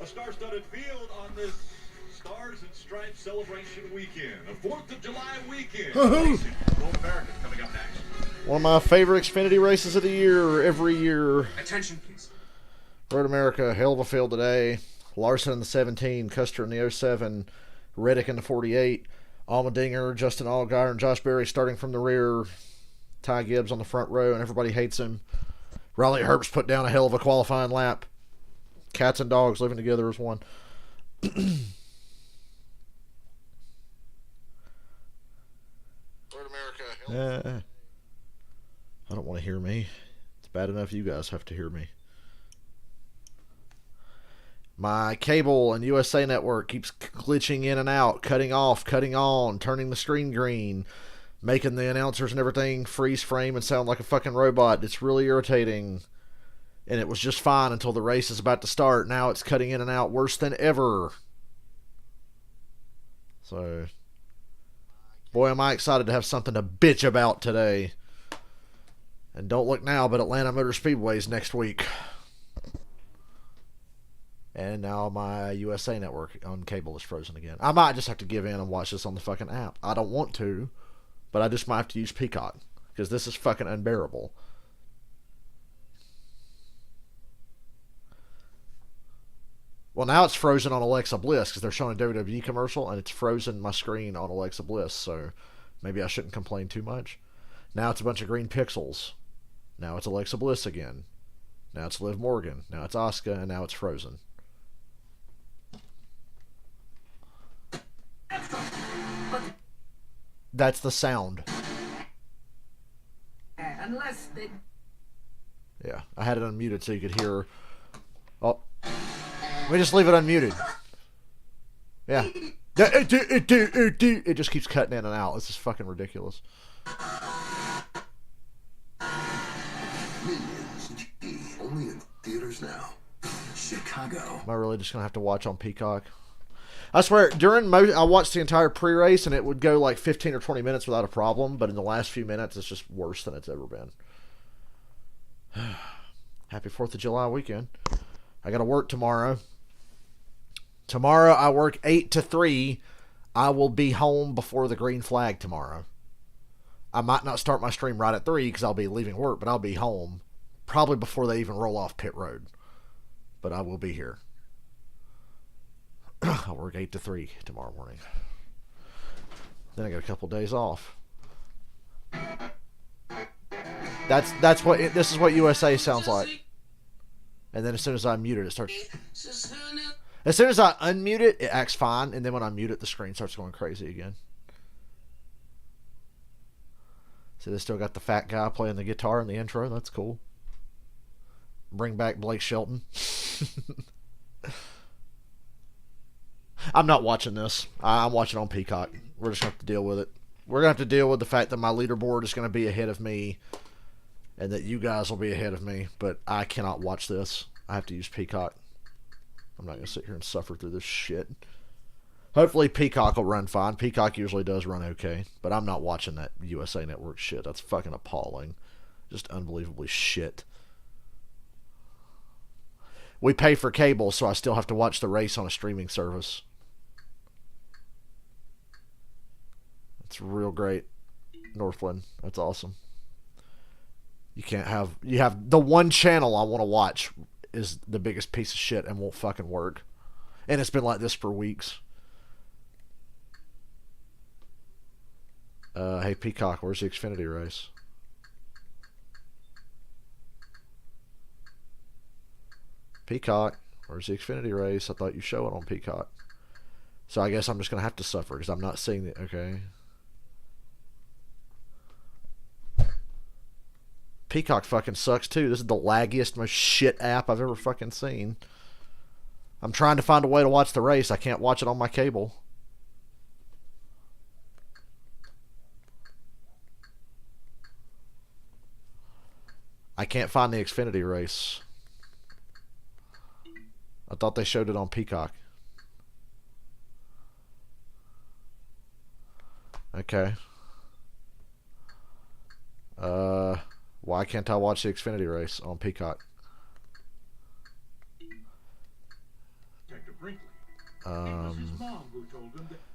A star-studded field on this Stars and Stripes celebration weekend. A 4th of July weekend. Road America coming up next. One of my favorite Xfinity races of the year, every year. Attention, please. Road America, hell of a field today. Larson in the 17, Custer in the 07, Reddick in the 48, Allmendinger, Justin Allgaier, and Josh Berry starting from the rear. Ty Gibbs on the front row, and everybody hates him. Riley Herbst put down a hell of a qualifying lap. Cats and dogs living together as one. Road America. I don't want to hear me. It's bad enough you guys have to hear me. My cable and USA Network keeps glitching in and out, cutting off, cutting on, turning the screen green, making the announcers and everything freeze frame and sound like a fucking robot. It's really irritating. And it was just fine until the race is about to start. Now it's cutting in and out worse than ever. So, boy, am I excited to have something to bitch about today. And don't look now, but Atlanta Motor Speedway's next week. And now my USA Network on cable is frozen again. I might just have to give in and watch this on the fucking app. I don't want to, but I just might have to use Peacock. Because this is fucking unbearable. Well, now it's frozen on Alexa Bliss because they're showing a WWE commercial and it's frozen my screen on Alexa Bliss. So maybe I shouldn't complain too much. Now it's a bunch of green pixels. Now it's Alexa Bliss again. Now it's Liv Morgan. Now it's Asuka, and now it's frozen. That's the sound. Unless they... Yeah, I had it unmuted so you could hear. Oh, let me just leave it unmuted. Yeah, it just keeps cutting in and out. This is fucking ridiculous. Only in theaters now. Chicago. Am I really just gonna have to watch on Peacock? I swear, I watched the entire pre-race and it would go like 15 or 20 minutes without a problem, but in the last few minutes it's just worse than it's ever been. Happy 4th of July weekend. I gotta work tomorrow. Tomorrow I work 8 to 3. I will be home before the green flag tomorrow. I might not start my stream right at 3 because I'll be leaving work, but I'll be home probably before they even roll off pit road. But I will be here. I'll work 8 to 3 tomorrow morning. Then I got a couple days off. That's what this is what USA sounds like. And then as soon as I mute it, it starts. As soon as I unmute it, it acts fine, and then when I mute it, the screen starts going crazy again. See, they still got the fat guy playing the guitar in the intro. That's cool. Bring back Blake Shelton. I'm not watching this. I'm watching on Peacock. We're just going to have to deal with it. We're going to have to deal with the fact that my leaderboard is going to be ahead of me and that you guys will be ahead of me, but I cannot watch this. I have to use Peacock. I'm not going to sit here and suffer through this shit. Hopefully Peacock will run fine. Peacock usually does run okay, but I'm not watching that USA Network shit. That's fucking appalling. Just unbelievably shit. We pay for cable, so I still have to watch the race on a streaming service. It's real great. Northland. That's awesome. You have the one channel I want to watch is the biggest piece of shit and won't fucking work. And it's been like this for weeks. Hey Peacock, where's the Xfinity race? Peacock, where's the Xfinity race? I thought you show it on Peacock. So I guess I'm just going to have to suffer because I'm not seeing it. Okay. Peacock fucking sucks too. This is the laggiest, most shit app I've ever fucking seen. I'm trying to find a way to watch the race. I can't watch it on my cable. I can't find the Xfinity race. I thought they showed it on Peacock. Okay. Why can't I watch the Xfinity race on Peacock?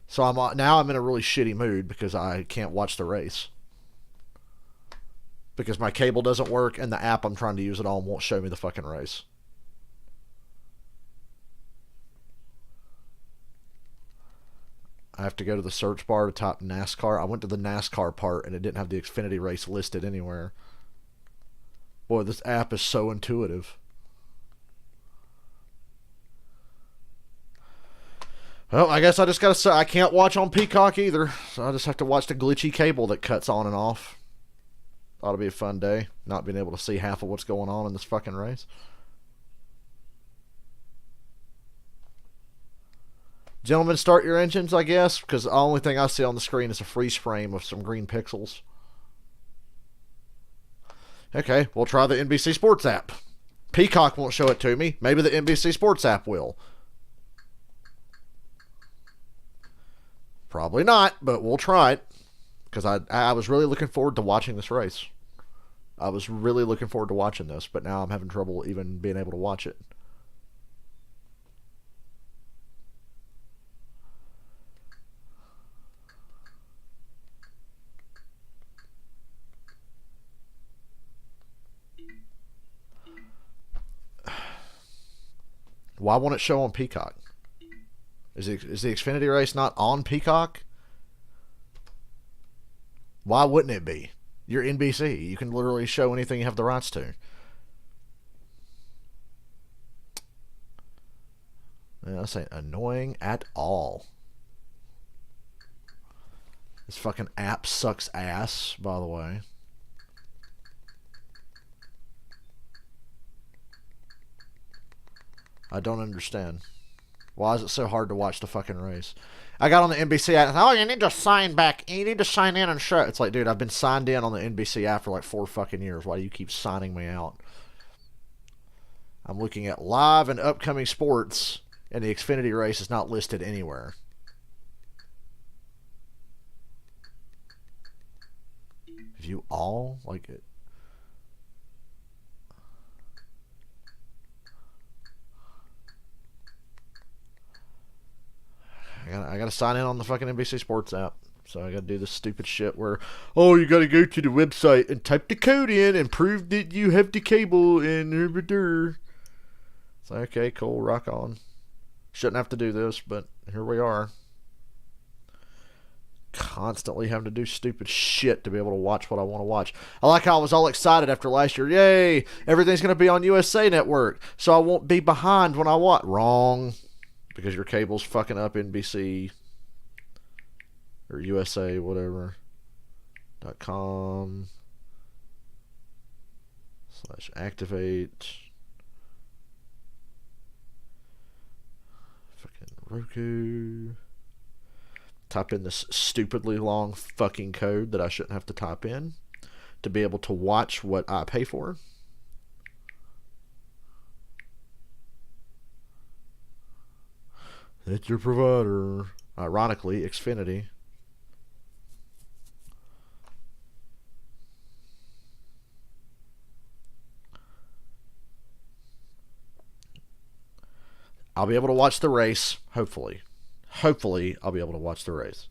So now I'm in a really shitty mood because I can't watch the race. Because my cable doesn't work and the app I'm trying to use it on won't show me the fucking race. I have to go to the search bar to type NASCAR. I went to the NASCAR part and it didn't have the Xfinity race listed anywhere. Boy, this app is so intuitive. Well, I guess I just gotta say I can't watch on Peacock either, so I just have to watch the glitchy cable that cuts on and off. Ought to be a fun day, not being able to see half of what's going on in this fucking race. Gentlemen, start your engines, I guess, because the only thing I see on the screen is a freeze frame of some green pixels. Okay, we'll try the NBC Sports app. Peacock won't show it to me. Maybe the NBC Sports app will. Probably not, but we'll try it. Because I was really looking forward to watching this race. I was really looking forward to watching this, but now I'm having trouble even being able to watch it. Why won't it show on Peacock? Is the Xfinity race not on Peacock? Why wouldn't it be? You're NBC. You can literally show anything you have the rights to. Yeah, this ain't annoying at all. This fucking app sucks ass, by the way. I don't understand. Why is it so hard to watch the fucking race? I got on the NBC app. Oh, you need to sign back. You need to sign in and show. It's like, dude, I've been signed in on the NBC app for like 4 fucking years. Why do you keep signing me out? I'm looking at live and upcoming sports, and the Xfinity race is not listed anywhere. View all? Like it. I gotta sign in on the fucking NBC Sports app. So I gotta do this stupid shit where, oh, you gotta go to the website and type the code in and prove that you have the cable and it's like, okay, cool, rock on. Shouldn't have to do this, but here we are. Constantly having to do stupid shit to be able to watch what I want to watch. I like how I was all excited after last year. Yay, everything's gonna be on USA Network, so I won't be behind when I watch. Wrong. Because your cable's fucking up NBC or USA, whatever. .com / activate. Fucking Roku. Type in this stupidly long fucking code that I shouldn't have to type in to be able to watch what I pay for. It's your provider. Ironically, Xfinity. I'll be able to watch the race, hopefully. Hopefully, I'll be able to watch the race.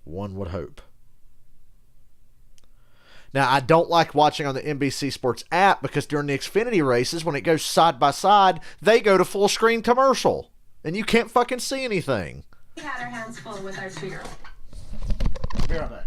One would hope. Now, I don't like watching on the NBC Sports app because during the Xfinity races, when it goes side by side, they go to full screen commercial. And you can't fucking see anything. We had our hands full with our 2-year-old. Be right back.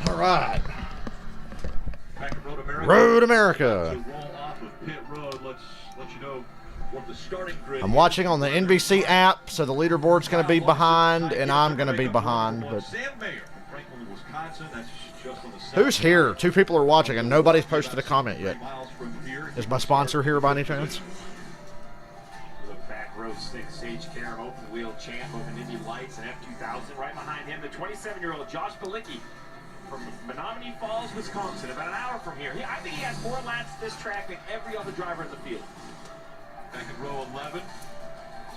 Right. Back at Road America. Road America. To roll off of pit road, let's let you know what the starting grid I'm watching on the NBC app, so the leaderboard's going to be behind, and I'm going to be behind. But Sam Mayer from Franklin, Wisconsin. That's just on the who's here? 2 people are watching, and nobody's posted a comment yet. miles from here. Is my sponsor here by any chance? Look back, row 6, Sage Karam, open wheel champ, open Indy Lights, and F2000. Right behind him, the 27-year-old Josh Palicki from Menominee Falls, Wisconsin, about an hour from here. I think he has more laps this track than every other driver in the field. Back in row 11,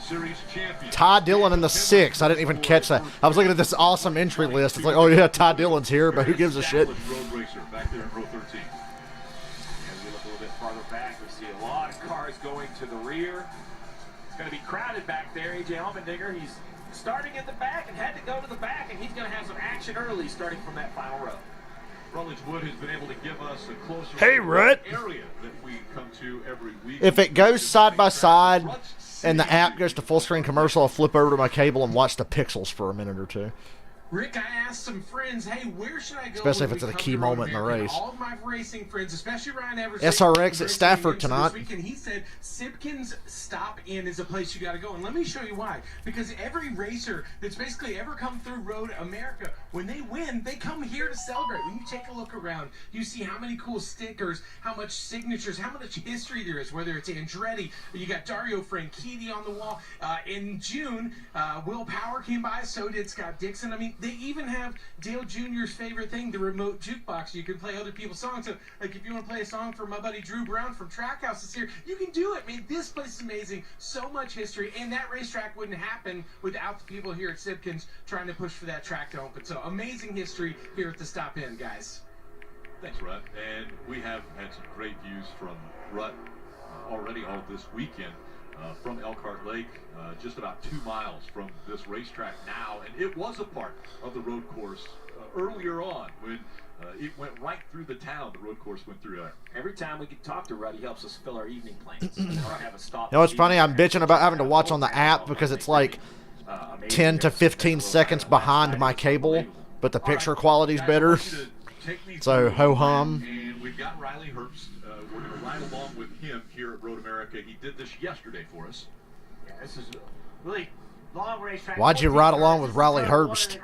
series champion. Ty Dillon in the 6. I didn't even catch that. I was looking at this awesome entry list. It's like, oh yeah, Ty Dillon's here, but who gives a shit? Road racer back there in row 13. As we look a little bit farther back, we see a lot of cars going to the rear. It's going to be crowded back there. AJ Allmendinger, he's starting at the back and had to go to the back, and he's going to have some action early starting from that final row. Rutledge Wood has been able to give us a closer Hey, Rut. area that we come to every week. If it goes side by side and the app goes to full screen commercial, I'll flip over to my cable and watch the pixels for a minute or two. Rick, I asked some friends, hey, where should I go? Especially when if it's we at a come key to Road moment in the America? race. All of my racing friends, especially Ryan Evers. SRX at Stafford tonight. He said Simpkins Stop In is a place you got to go. And let me show you why. Because every racer that's basically ever come through Road America, when they win, they come here to celebrate. When you take a look around, you see how many cool stickers, how much signatures, how much history there is, whether it's Andretti, you got Dario Franchitti on the wall. In June, Will Power came by, so did Scott Dixon. I mean, they even have Dale Jr.'s favorite thing, the remote jukebox. You can play other people's songs. So, like, if you want to play a song for my buddy Drew Brown from Trackhouse this year, you can do it. I mean, this place is amazing. So much history. And that racetrack wouldn't happen without the people here at Simpkins trying to push for that track to open. So, amazing history here at the Stop In, guys. Thanks, Rut. And we have had some great views from Rut already all this weekend. From Elkhart Lake, just about 2 miles from this racetrack now, and it was a part of the road course earlier on when it went right through the town. The road course went through there. Every time we can talk to Ruddy, he helps us fill our evening plans. We don't have a stop. You know what's funny? I'm bitching about having to watch on the app because it's like 10 to 15 seconds behind my cable, but the picture quality's better. So, ho-hum. And we've got Riley Herbst. We're going to ride along with him here at Road America. He did this yesterday for us. Yeah, this is a really long racetrack. Why'd you ride along with Riley Herbst?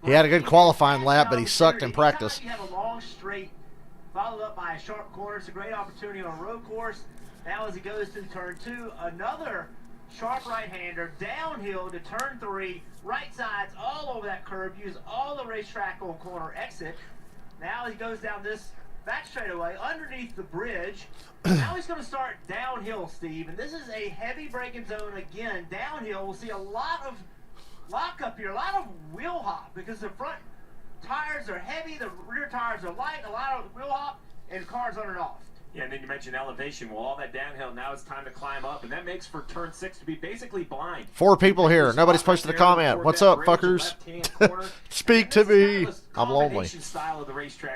He had a good qualifying lap, but he sucked in practice. You have a long straight followed up by a sharp corner. It's a great opportunity on a road course. Now as he goes through turn 2, another sharp right-hander downhill to turn 3, right sides all over that curve. Use all the racetrack on corner exit. Now he goes down this back straightaway underneath the bridge. Now he's going to start downhill, Steve, and this is a heavy braking zone again. Downhill, we'll see a lot of lock up here, a lot of wheel hop because the front tires are heavy, the rear tires are light, a lot of wheel hop, and cars on and off. Yeah, and then you mentioned elevation. Well, all that downhill, now it's time to climb up, and that makes for turn 6 to be basically blind. 4 people here. Nobody's posted a comment. What's up, fuckers? Speak to me. I'm lonely.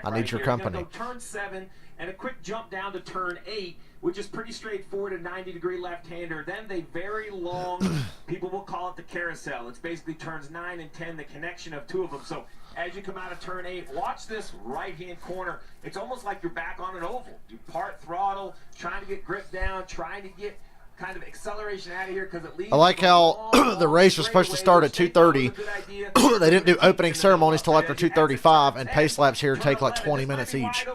I need your company. Turn 7 and a quick jump down to turn 8, which is pretty straightforward, a 90-degree left-hander. Then they very long, people will call it the carousel. It's basically turns 9 and 10, the connection of 2 of them. So as you come out of turn 8, watch this right-hand corner. It's almost like you're back on an oval. You part throttle, trying to get grip down, trying to get kind of acceleration out of here because it leads. I like how the race was supposed to start at 2:30. They didn't do opening ceremonies till after 2:35, and pace laps here take like 20 minutes each.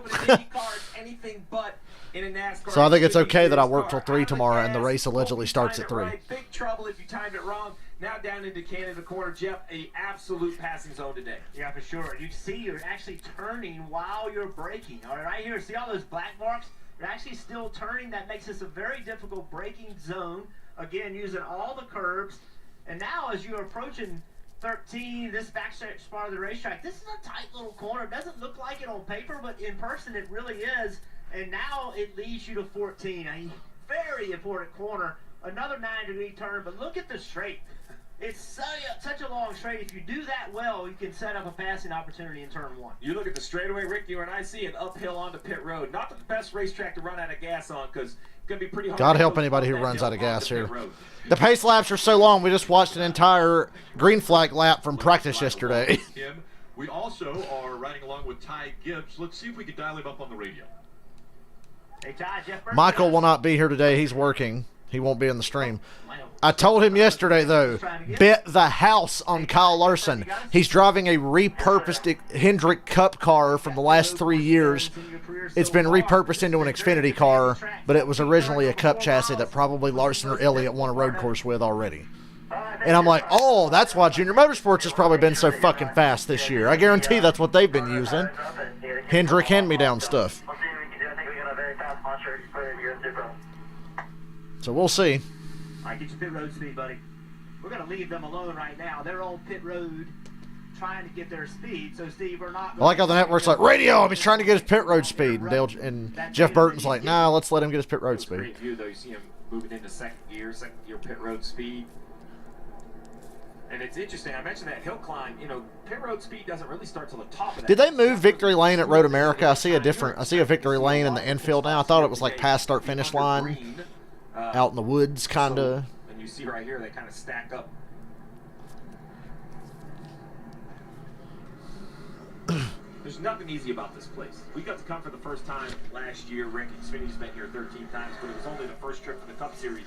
So I think it's okay that I work till 3 tomorrow, and the race allegedly starts at 3. Big trouble if you timed it wrong. Now down into Canada corner, Jeff, a absolute passing zone today. Yeah, for sure. You see you're actually turning while you're braking. All right, right here, see all those black marks? You're actually still turning. That makes this a very difficult braking zone. Again, using all the curbs. And now as you're approaching 13, this backstretch part of the racetrack, this is a tight little corner. It doesn't look like it on paper, but in person it really is. And now it leads you to 14, a very important corner. Another 9-degree turn, but look at the straight. It's such a long straight. If you do that well, you can set up a passing opportunity in turn 1. You look at the straightaway, Rick, you and I see an uphill onto pit road. Not the best racetrack to run out of gas on because it's going to be pretty hard. God help anybody who runs out of gas here. The pace laps are so long, we just watched an entire green flag lap from practice yesterday. We also are riding along with Ty Gibbs. Let's see if we can dial him up on the radio. Hey, Ty, Jeff Burton. Michael will not be here today. He's working. He won't be in the stream. I told him yesterday, though, bet the house on Kyle Larson. He's driving a repurposed Hendrick Cup car from the last 3 years. It's been repurposed into an Xfinity car, but it was originally a Cup chassis that probably Larson or Elliott won a road course with already. And I'm like, oh, that's why Junior Motorsports has probably been so fucking fast this year. I guarantee that's what they've been using. Hendrick hand-me-down stuff. So we'll see. All right, get your pit road speed, buddy. We're going to leave them alone right now. They're on pit road trying to get their speed. So, Steve, we're not... I like how the network's like, radio him. He's trying to get his pit road speed. And Jeff Burton's like, nah, let's let him get his pit road speed. Great view, though. You see him moving into second gear pit road speed. And it's interesting. I mentioned that hill climb. You know, pit road speed doesn't really start till the top of that. Did they move Victory Lane at Road America? I see a Victory Lane in the infield now. I thought it was like past start finish line, out in the woods, kind of. And you see right here, they kind of stack up. There's nothing easy about this place. We got to come for the first time last year. Rick Xfinity's been here 13 times, but it was only the first trip for the Cup Series.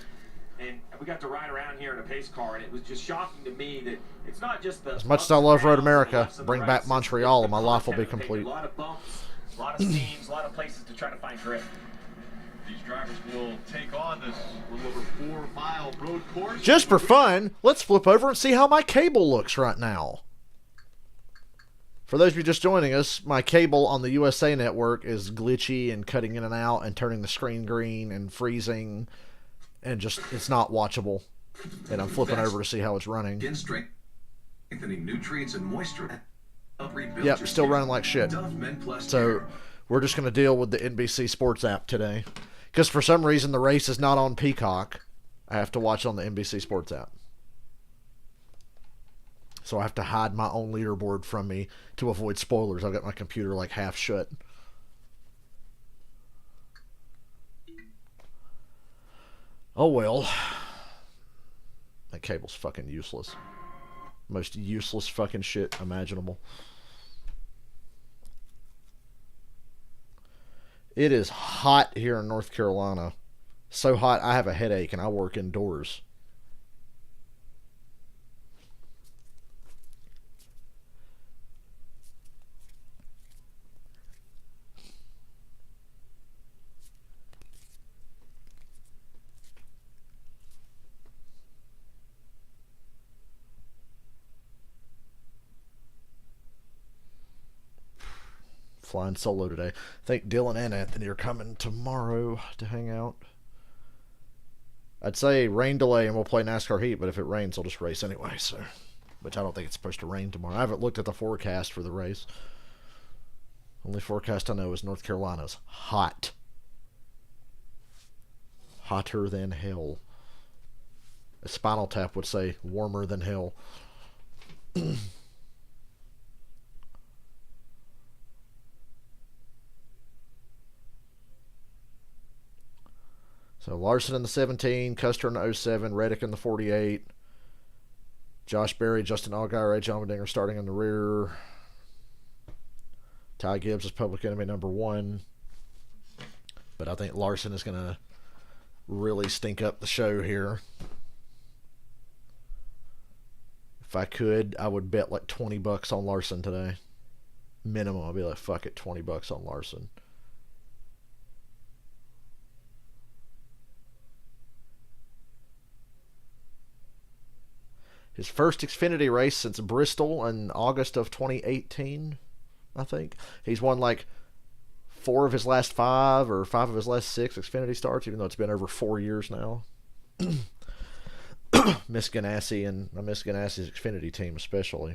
And we got to ride around here in a pace car, and it was just shocking to me that it's not just the... As much as I love Road America, bring back Montreal and my life will be complete. A lot of bumps, a lot of seams, a lot of places to try to find grip. These drivers will take on this little over 4-mile road course. Just for fun, let's flip over and see how my cable looks right now. For those of you just joining us, my cable on the USA Network is glitchy and cutting in and out and turning the screen green and freezing. And just, it's not watchable. And I'm flipping over to see how it's running. Strengthening nutrients and moisture. Yep, still running like shit. So we're just going to deal with the NBC Sports app today. Because for some reason the race is not on Peacock. I have to watch on the NBC Sports app. So I have to hide my own leaderboard from me to avoid spoilers. I've got my computer like half shut. Oh well. That cable's fucking useless. Most useless fucking shit imaginable. It is hot here in North Carolina. So hot I have a headache and I work indoors. Flying solo today. I think Dylan and Anthony are coming tomorrow to hang out. I'd say rain delay and we'll play NASCAR Heat, but if it rains, I'll just race anyway. So, which I don't think it's supposed to rain tomorrow. I haven't looked at the forecast for the race. Only forecast I know is North Carolina's hot. Hotter than hell. As Spinal Tap would say, warmer than hell. So Larson in the 17, Custer in the 07, Reddick in the 48, Josh Berry, Justin Allgaier, Ray Allmendinger starting in the rear. Ty Gibbs is public enemy number 1. But I think Larson is going to really stink up the show here. If I could, I would bet like $20 on Larson today. Minimum, I'd be like, fuck it, $20 on Larson. His first Xfinity race since Bristol in August of 2018, I think. He's won like 4 of his last 5 or 5 of his last 6 Xfinity starts, even though it's been over 4 years now. Miss Ganassi and Miss Ganassi's Xfinity team especially.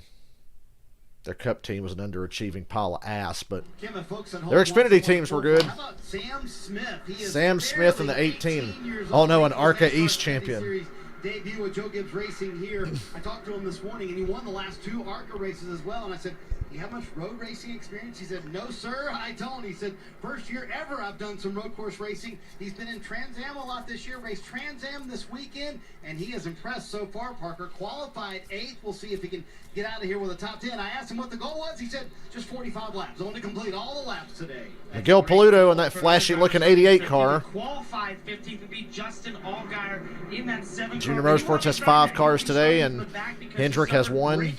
Their Cup team was an underachieving pile of ass, but their Xfinity teams were good. How about Sam Smith? He is Sam Smith in the 18. Oh no, an ARCA East champion. debut with Joe Gibbs Racing here. I talked to him this morning, and he won the last 2 ARCA races as well. And I said, "Do you have much road racing experience?" He said, "No, sir." I told him. He said, "First year ever I've done some road course racing." He's been in Trans Am a lot this year, raced Trans Am this weekend, and he has impressed so far, Parker. Qualified 8th. We'll see if he can get out of here with a top 10. I asked him what the goal was. He said, just 45 laps. Only complete all the laps today. Miguel Paludo in that flashy-looking 88 car. Qualified 15th would be Justin Allgaier in that 7 Junior Motorsports has 5 cars today, and Hendrick has 1.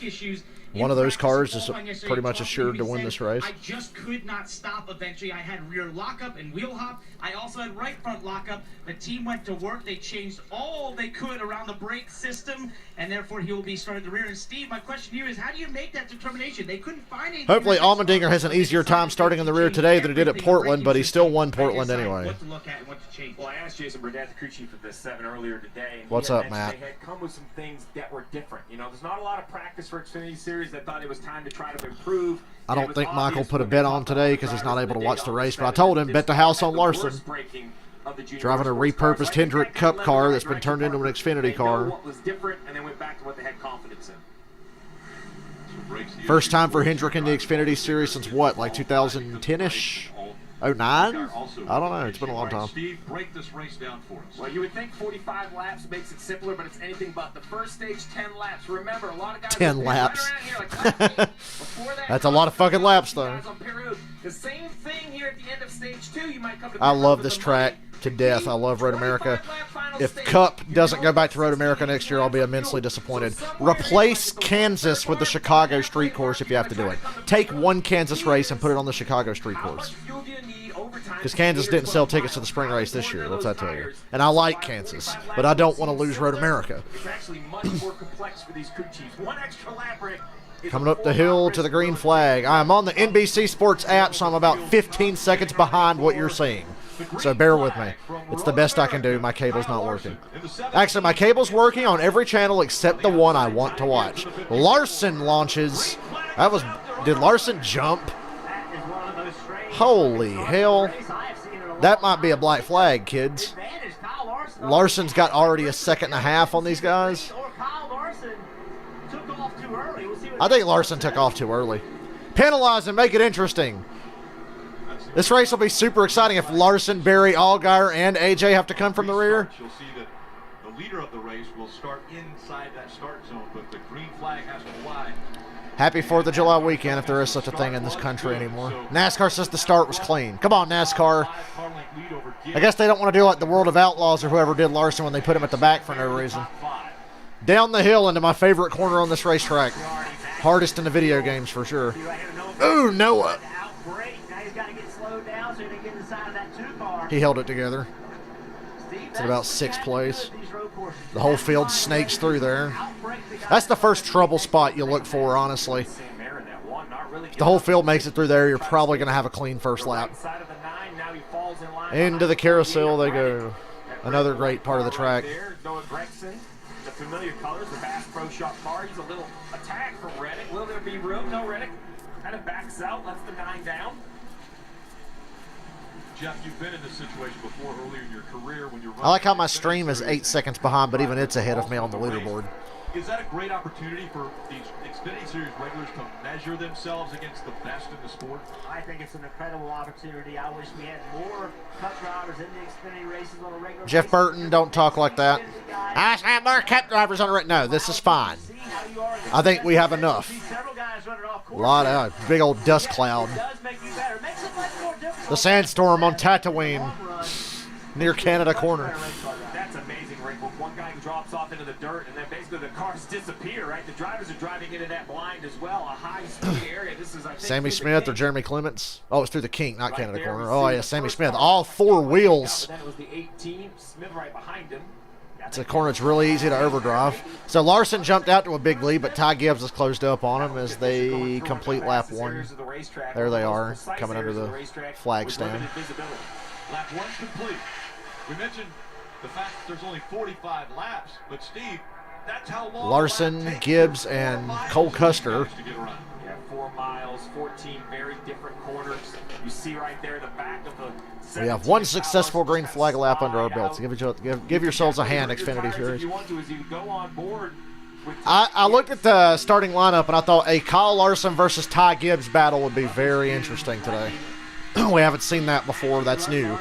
One of those cars is pretty much assured to win this race. I just could not stop eventually. I had rear lockup and wheel hop. I also had right front lockup. The team went to work. They changed all they could around the brake system, and therefore he will be starting the rear. And Steve, my question to you is, how do you make that determination? They couldn't find anything. Hopefully Allmendinger has an easier time starting in the rear today than he did at Portland, but he still won Portland anyway. What to look at and what to change. Well, I asked Jason Burdett, the crew chief of the 7 earlier today. And What's he had up, mentioned Matt? They had come with some things that were different. You know, there's not a lot of practice for Xfinity Series. They thought it was time to try to improve. I don't think Michael put a bet on today because he's not able to watch the race, but I told him, bet the house on Larson. Driving a repurposed Hendrick Cup car that's been turned into an Xfinity car. What was different, and they went back to what they had confidence in. First time for Hendrick in the Xfinity Series since what, like 2010-ish? 09? I don't know. It's been a long time. Steve, break this race down for us. Well, you would think 45 laps makes it simpler, but it's anything but. The first stage, 10 laps. Remember, a lot of guys 10 laps. Right here, like, before that, That's a lot of fucking laps, though. The same thing here at the end of stage 2. You might come to I love this track to death. I love Road America. If Cup doesn't go back to Road America next year, I'll be immensely disappointed. Replace Kansas with the Chicago Street Course if you have to do it. Take one Kansas race and put it on the Chicago Street Course. Because Kansas didn't sell tickets to the spring race this year, what's that tell you? And I like Kansas, but I don't want to lose Road America. It's actually much more complex for these crew chiefs. One extra lap break. Coming up the hill to the green flag. I'm on the NBC Sports app, so I'm about 15 seconds behind what you're seeing. So bear with me. It's the best I can do. My cable's not working. Actually, my cable's working on every channel except the one I want to watch. Larson launches. Did Larson jump? Holy hell. That might be a black flag, kids. Larson's got already a second and a half on these guys. I think Larson took off too early. Penalize and make it interesting. This race will be super exciting if Larson, Barry, Allgaier, and AJ have to come from the rear. You'll see that the leader of the race will start inside that start zone, but the green flag has to fly. Happy 4th of July weekend if there is such a thing in this country anymore. NASCAR says the start was clean. Come on, NASCAR. I guess they don't want to do like the World of Outlaws or whoever did Larson when they put him at the back for no reason. Down the hill into my favorite corner on this racetrack. Hardest in the video games for sure. Ooh, Noah. He held it together. It's at about 6th place. The whole field snakes through there. That's the first trouble spot you look for, honestly. If the whole field makes it through there, you're probably going to have a clean first lap. Into the carousel they go. Another great part of the track. The familiar colors, the Bass Pro Shop car. He's a little attack from Reddick. Will there be room? No, Reddick kind of backs out, lets the 9 down. Jeff, you've been in this situation before earlier in your career when you're running. I like how my stream is 8 seconds behind, but even it's ahead of me on the leaderboard. Is that a great opportunity for these Xfinity Series regulars to measure themselves against the best in the sport? I think it's an incredible opportunity. I wish we had more Cup drivers in the Xfinity races on a regular basis. Jeff Burton, don't talk like that. I should have more Cup drivers on the race. No, this is fine. I think we have enough. A lot of big old dust cloud. The sandstorm on Tatooine near Canada Corner. That's amazing, Rick. One guy drops off into the dirt, and then basically the cars disappear, right? The drivers are driving into that blind as well, a high-speed area. This is, I think, Sammy Smith or Jeremy Clements? Oh, it's through the kink, not Canada Corner. Oh, yeah, Sammy Smith. All 4 wheels. Then it was the 18, Smith right behind him. It's a corner that's really easy to overdrive. So Larson jumped out to a big lead, but Ty Gibbs has closed up on him as they complete lap 1. There they are, coming under the flag stand. Lap 1's complete. We mentioned the fact that there's only 45 laps, but Steve, that's how long Larson, Gibbs, and Cole Custer. Yeah, 4 miles, 14 very different corners. You see right there the back of the We have one successful green flag lap under our belts. Give yourselves a hand, Xfinity Series. I looked at the starting lineup and I thought a Kyle Larson versus Ty Gibbs battle would be very interesting today. We haven't seen that before. That's new.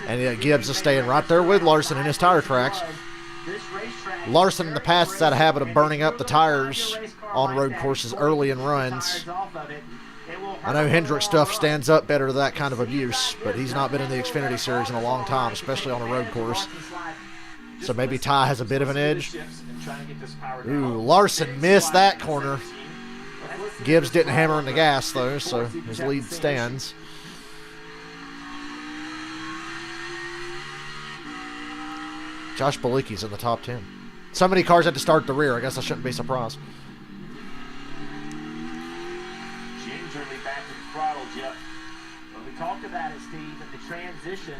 And yeah, Gibbs is staying right there with Larson in his tire tracks. Larson in the past has had a habit of burning up the tires on road courses early in runs. I know Hendrick stuff stands up better to that kind of abuse, but he's not been in the Xfinity Series in a long time, especially on a road course. So maybe Ty has a bit of an edge. Ooh, Larson missed that corner. Gibbs didn't hammer in the gas, though, so his lead stands. Josh Bilicki's in the top 10. So many cars had to start at the rear. I guess I shouldn't be surprised. Gingerly back in throttle, Jeff. When we talked about it, Steve, at the transition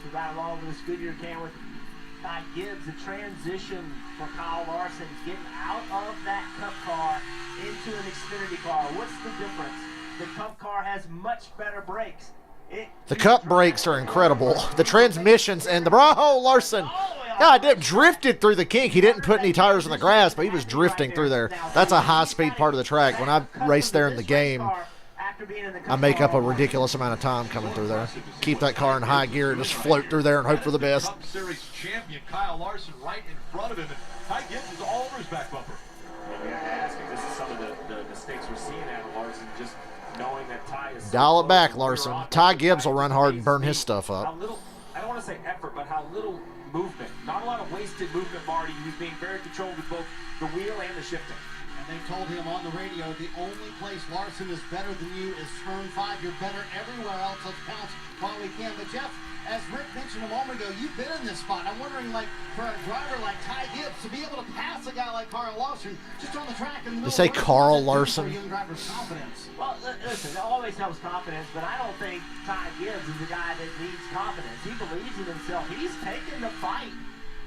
to ride along with this Goodyear can with Ty Gibbs, the transition for Kyle Larson getting out of that Cup car into an Xfinity car. What's the difference? The Cup car has much better brakes. The Cup brakes are incredible. The transmissions and the Larson. God, it drifted through the kink. He didn't put any tires in the grass, but he was drifting through there. That's a high-speed part of the track. When I race there in the game, I make up a ridiculous amount of time coming through there. Keep that car in high gear and just float through there and hope for the best. Cup Series champion Kyle Larson right in front of him, and Ty Gibbs is all over his back bumper. We have to ask if this is some of the mistakes we're seeing out of Larson, just knowing that Ty is... Dial it back, Larson. Ty Gibbs will run hard and burn his stuff up. How little, I don't want to say effort, but how little movement. Not a lot of wasted movement, Marty. He's being very controlled with both the wheel and the shifting. And they told him on the radio, the only place Larson is better than you is turn 5. You're better everywhere else. Let's pounce while we can. But Jeff, as Rick mentioned a moment ago, you've been in this spot. I'm wondering, like, for a driver like Ty Gibbs to be able to pass a guy like Carl Larson just on the track in the middle. You say Carl Larson? Young driver's confidence. Well, listen, it always helps confidence, but I don't think Ty Gibbs is the guy that needs confidence. He believes in himself. He's taken the fight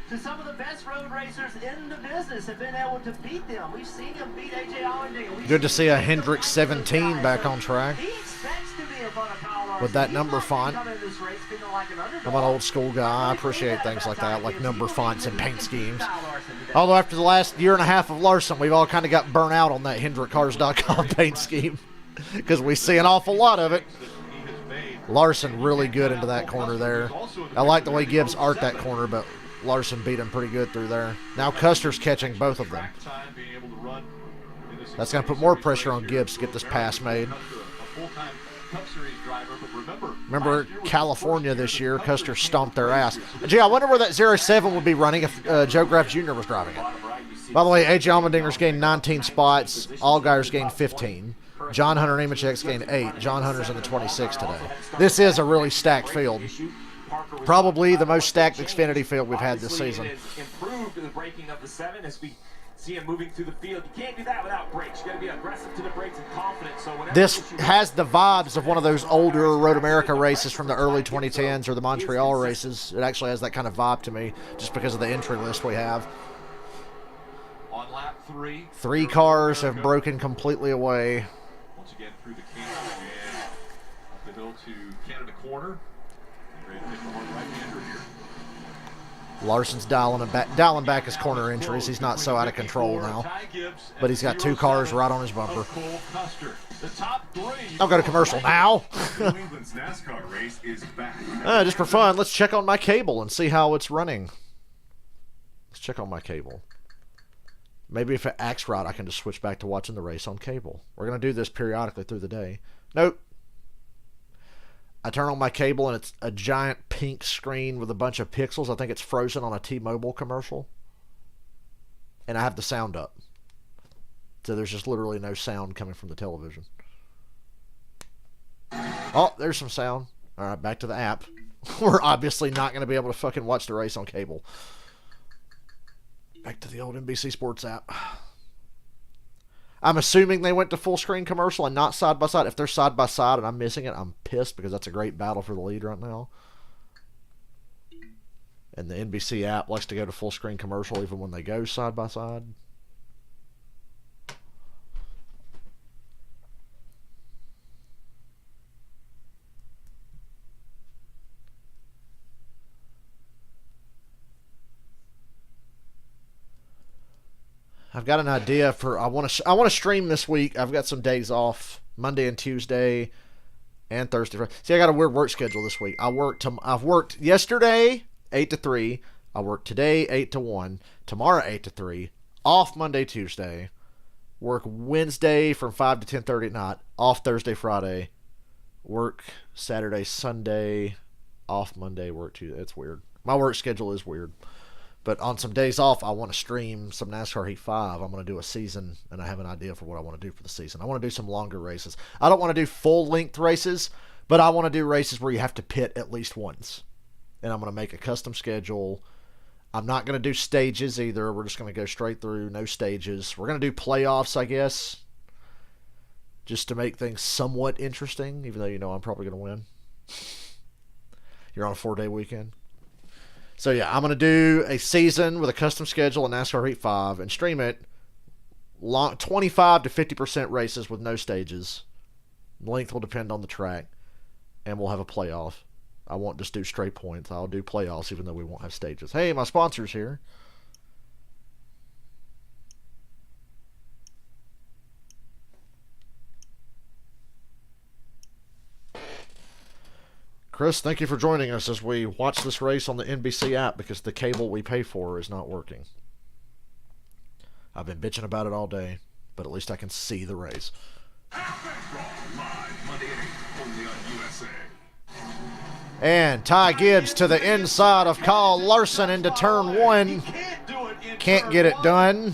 to some of the best road racers in the business and been able to beat them. We've seen him beat A.J. Allendale. Good to see a Hendrick 17 back on track. He expects to be in front of Kyle Larson. With that number font. I'm an old school guy. I appreciate things like that, like number fonts and paint schemes. Although after the last year and a half of Larson, we've all kind of got burnt out on that HendrickCars.com paint scheme because we see an awful lot of it. Larson really good into that corner there. I like the way Gibbs arced that corner, but Larson beat him pretty good through there. Now Custer's catching both of them. That's going to put more pressure on Gibbs to get this pass made. Remember California this year, Custer stomped their ass. Gee, I wonder where that 07 would be running if Joe Graf Jr. was driving it. By the way, A.J. Allmendinger's gained 19 spots. Allgaier's gained 15. John Hunter Nemechek's gained 8. John Hunter's in the 26 today. This is a really stacked field. Probably the most stacked Xfinity field we've had this season. Improved the braking of the 7 as we see him moving through the field. You can't do that without brakes. You got to be aggressive to the brakes and confident. So this has the vibes of one of those older Road America races from the early 2010s or the Montreal races. It actually has that kind of vibe to me just because of the entry list we have. On lap 3. 3 cars have broken completely away. Once again through the canyon and up the hill to Canada Corner. Ready to pick the hard right-hander here. Larson's dialing back his corner entries. He's not so out of control now. But he's got 2 cars right on his bumper. I'll go to commercial now. Just for fun, let's check on my cable and see how it's running. Let's check on my cable. Maybe if it acts right, I can just switch back to watching the race on cable. We're going to do this periodically through the day. Nope. I turn on my cable and it's a giant pink screen with a bunch of pixels. I think it's frozen on a T-Mobile commercial. And I have the sound up. So there's just literally no sound coming from the television. Oh, there's some sound. All right, back to the app. We're obviously not going to be able to fucking watch the race on cable. Back to the old NBC Sports app. I'm assuming they went to full screen commercial and not side by side. If they're side by side and I'm missing it, I'm pissed because that's a great battle for the lead right now. And the NBC app likes to go to full screen commercial even when they go side by side. I've got an idea for I want to stream this week. I've got some days off, Monday and Tuesday, and Thursday. See, I got a weird work schedule this week. I've worked yesterday 8 to 3. I worked today 8 to 1. Tomorrow 8 to 3. Off Monday, Tuesday. Work Wednesday from 5 to 10:30 at night. Off Thursday, Friday. Work Saturday, Sunday. Off Monday, work Tuesday. It's weird. My work schedule is weird. But on some days off, I want to stream some NASCAR Heat 5. I'm going to do a season, and I have an idea for what I want to do for the season. I want to do some longer races. I don't want to do full-length races, but I want to do races where you have to pit at least once. And I'm going to make a custom schedule. I'm not going to do stages either. We're just going to go straight through, no stages. We're going to do playoffs, I guess, just to make things somewhat interesting, even though you know I'm probably going to win. You're on a 4-day weekend. So, yeah, I'm going to do a season with a custom schedule in NASCAR Heat 5 and stream it 25 to 50% races with no stages. Length will depend on the track, and we'll have a playoff. I won't just do straight points. I'll do playoffs even though we won't have stages. Hey, my sponsor's here. Chris, thank you for joining us as we watch this race on the NBC app because the cable we pay for is not working. I've been bitching about it all day, but at least I can see the race. And Ty Gibbs to the inside of Kyle Larson into turn 1. Can't get it done.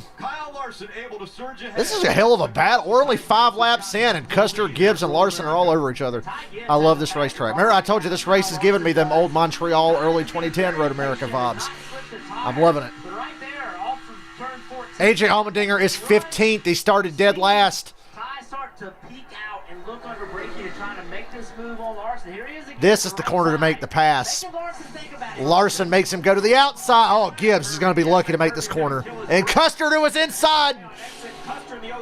This is a hell of a battle. We're only 5 laps in, and Custer, Gibbs, and Larson are all over each other. I love this racetrack. Remember, I told you this race has given me them old Montreal early 2010 Road America vibes. I'm loving it. AJ Allmendinger is 15th. He started dead last. To peek out and look under braking and trying to make this move on Larson. Here he is again. This is the corner to make the pass. Larson makes him go to the outside. Oh, Gibbs is going to be lucky to make this corner. And Custer to his inside.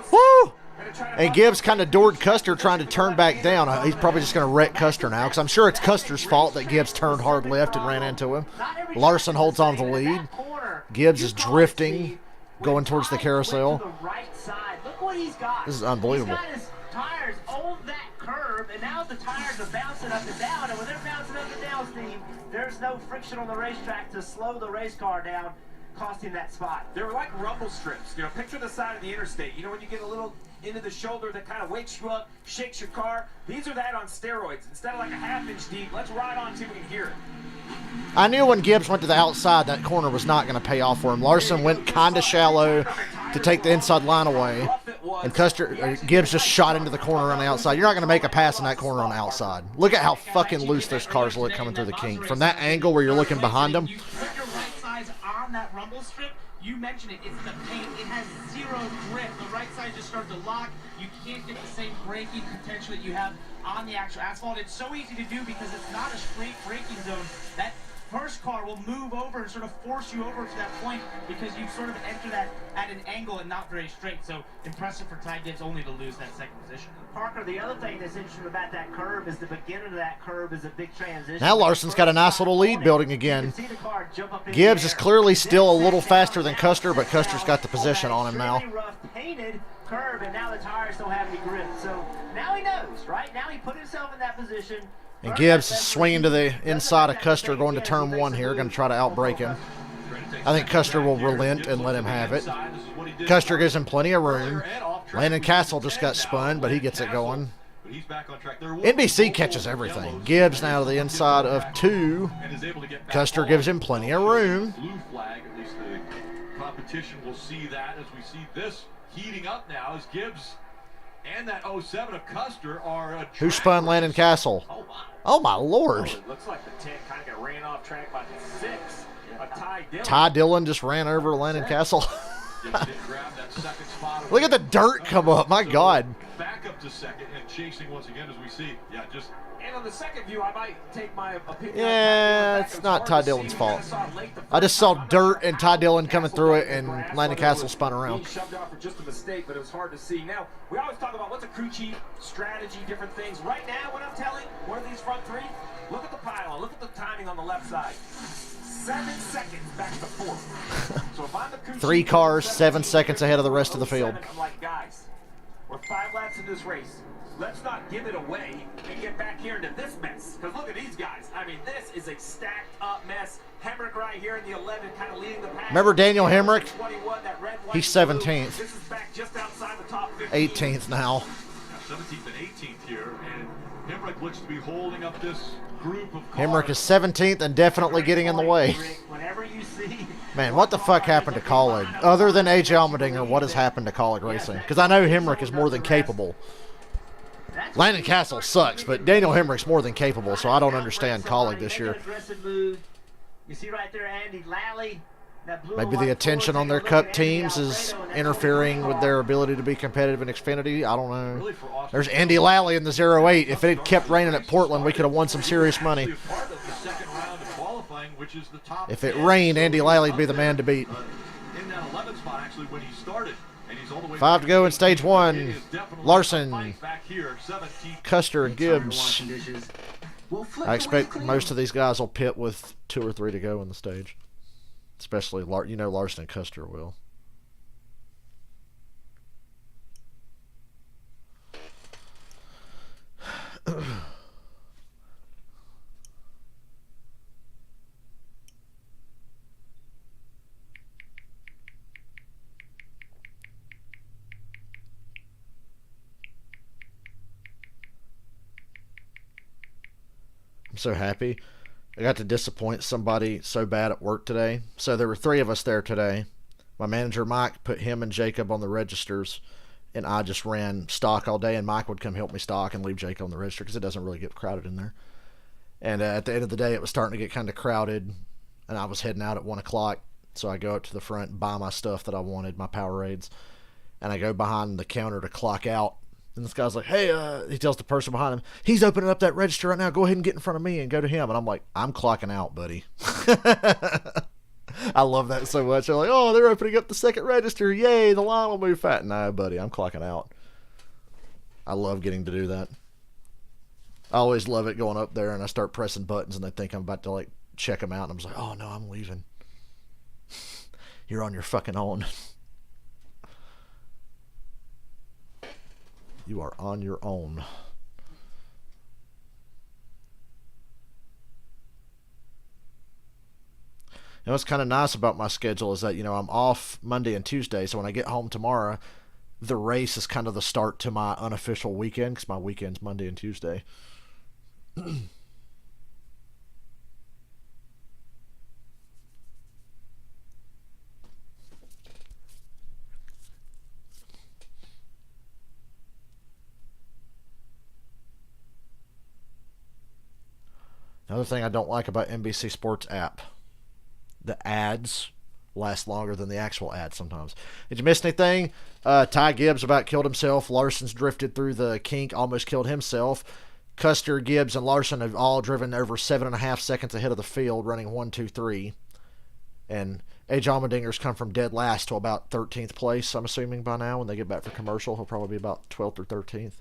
Woo! And Gibbs kind of doored Custer trying to turn back down. He's probably just going to wreck Custer now because I'm sure it's Custer's fault that Gibbs turned hard left and ran into him. Larson holds on to the lead. Gibbs is drifting, going towards the carousel. This is unbelievable. He's got his tires on that curb, and now the tires are bouncing up and down. And when they're bouncing up and down, Steve, there's no friction on the racetrack to slow the race car down, costing that spot. They were like rumble strips. You know, picture the side of the interstate. You know, when you get a little into the shoulder that kind of wakes you up, shakes your car. These are that on steroids. Instead of like a half-inch deep, let's ride on until we can hear it. I knew when Gibbs went to the outside, that corner was not going to pay off for him. Larson went kind of shallow to take the inside line away. And Gibbs just shot into the corner on the outside. You're not going to make a pass in that corner on the outside. Look at how fucking loose those cars look coming through the kink. From that angle where you're looking behind them. You put your right sides on that rumble strip. You mentioned it. It's the paint. It has zero grip. The right side just starts to lock. You can't get the same braking potential that you have on the actual asphalt. It's so easy to do because it's not a straight braking zone. That first car will move over and sort of force you over to that point because you sort of enter that at an angle and not very straight. So impressive for Ty Gibbs only to lose that second position. Parker, the other thing that's interesting about that curve is the beginning of that curve is a big transition. Now Larson's got a nice little lead building again. Gibbs is clearly still a little faster than Custer, but Custer's got the position on him now. Rough painted curve, and now the tires don't have any grip. So now he knows, right? Now he put himself in that position. And Gibbs is swinging to the inside of Custer going to turn 1 here, going to try to outbrake him. I think Custer will relent and let him have it. Custer gives him plenty of room. Landon Castle just got spun, but he gets it going. NBC catches everything. Gibbs now to the inside of 2. Custer gives him plenty of room. Blue flag, at least the competition will see that as we see this heating up now as Gibbs and that 07 of Custer are Who spun Landon Castle? Oh, wow. Oh, my Lord. Oh, it looks like the 10 kind of got ran off track by the 6. Ty Dillon just ran over Landon Castle. Look at the dirt come up. My God. Back up to second and chasing once again as we see. Yeah, just. And on the second view, I might take my opinion. Yeah, it's not Ty Dillon's fault. I just saw dirt and Ty Dillon coming through it, and Landon Castle spun around. Shoved off for just a mistake, but it was hard to see. Now, we always talk about what's a crew chief strategy, different things. Right now, what I'm telling one of these front 3, look at the pylon, look at the timing on the left side. 7 seconds back to fourth. So if I'm the crew 3 chief, cars, 7 seconds ahead of the rest of the field. I'm like, guys, we're 5 laps in this race. Let's not give it away and get back here into this mess. Because look at these guys. I mean, this is a stacked up mess. Hemrick right here in the 11 kind of leading the pack. Remember Daniel Hemrick? 21, that red, white, He's and blue. 17th. This is back just outside the top 15. 18th now. 17th and 18th here, and Hemrick looks to be holding up this group of cars. Hemrick is 17th and definitely getting in the way. Whenever you see Man, what the fuck happened to Colleague? Other than AJ Allmendinger, what has happened to Colleague Racing? Because I know Hemrick is more than capable. Landon Castle sucks, but Daniel Hemrick's more than capable, so I don't understand Colleague this year. You see right there, Andy Lally. Maybe the attention on their cup teams is interfering with their ability to be competitive in Xfinity. I don't know. There's Andy Lally in the 08. If it had kept raining at Portland, we could have won some serious money. If it rained, Andy Lally would be the man to beat. In that 11th spot, actually, when he started, and he's all the way 5 to go in stage 1. Larson, back here, 17th. Custer, and Gibbs. I expect most of these guys will pit with 2 or 3 to go in the stage. Especially, Larson and Custer will. I'm so happy. I got to disappoint somebody so bad at work today. So there were 3 of us there today. My manager, Mike, put him and Jacob on the registers, and I just ran stock all day, and Mike would come help me stock and leave Jacob on the register because it doesn't really get crowded in there. And at the end of the day, it was starting to get kind of crowded, and I was heading out at 1 o'clock. So I go up to the front and buy my stuff that I wanted, my Powerades, and I go behind the counter to clock out. And this guy's like, hey, he tells the person behind him, he's opening up that register right now. Go ahead and get in front of me and go to him. And I'm like, I'm clocking out, buddy. I love that so much. They're like, oh, they're opening up the second register. Yay, the line will move fast. No, buddy, I'm clocking out. I love getting to do that. I always love it going up there and I start pressing buttons and they think I'm about to like check them out. And I'm just like, oh, no, I'm leaving. You're on your fucking own. You are on your own. And what's kind of nice about my schedule is that, I'm off Monday and Tuesday. So when I get home tomorrow, the race is kind of the start to my unofficial weekend because my weekend's Monday and Tuesday. Another thing I don't like about NBC Sports app, the ads last longer than the actual ads sometimes. Did you miss anything? Ty Gibbs about killed himself. Larson's drifted through the kink, almost killed himself. Custer, Gibbs, and Larson have all driven over 7.5 seconds ahead of the field, running 1, 2, 3. And AJ Allmendinger's come from dead last to about 13th place, I'm assuming by now. When they get back for commercial, he'll probably be about 12th or 13th.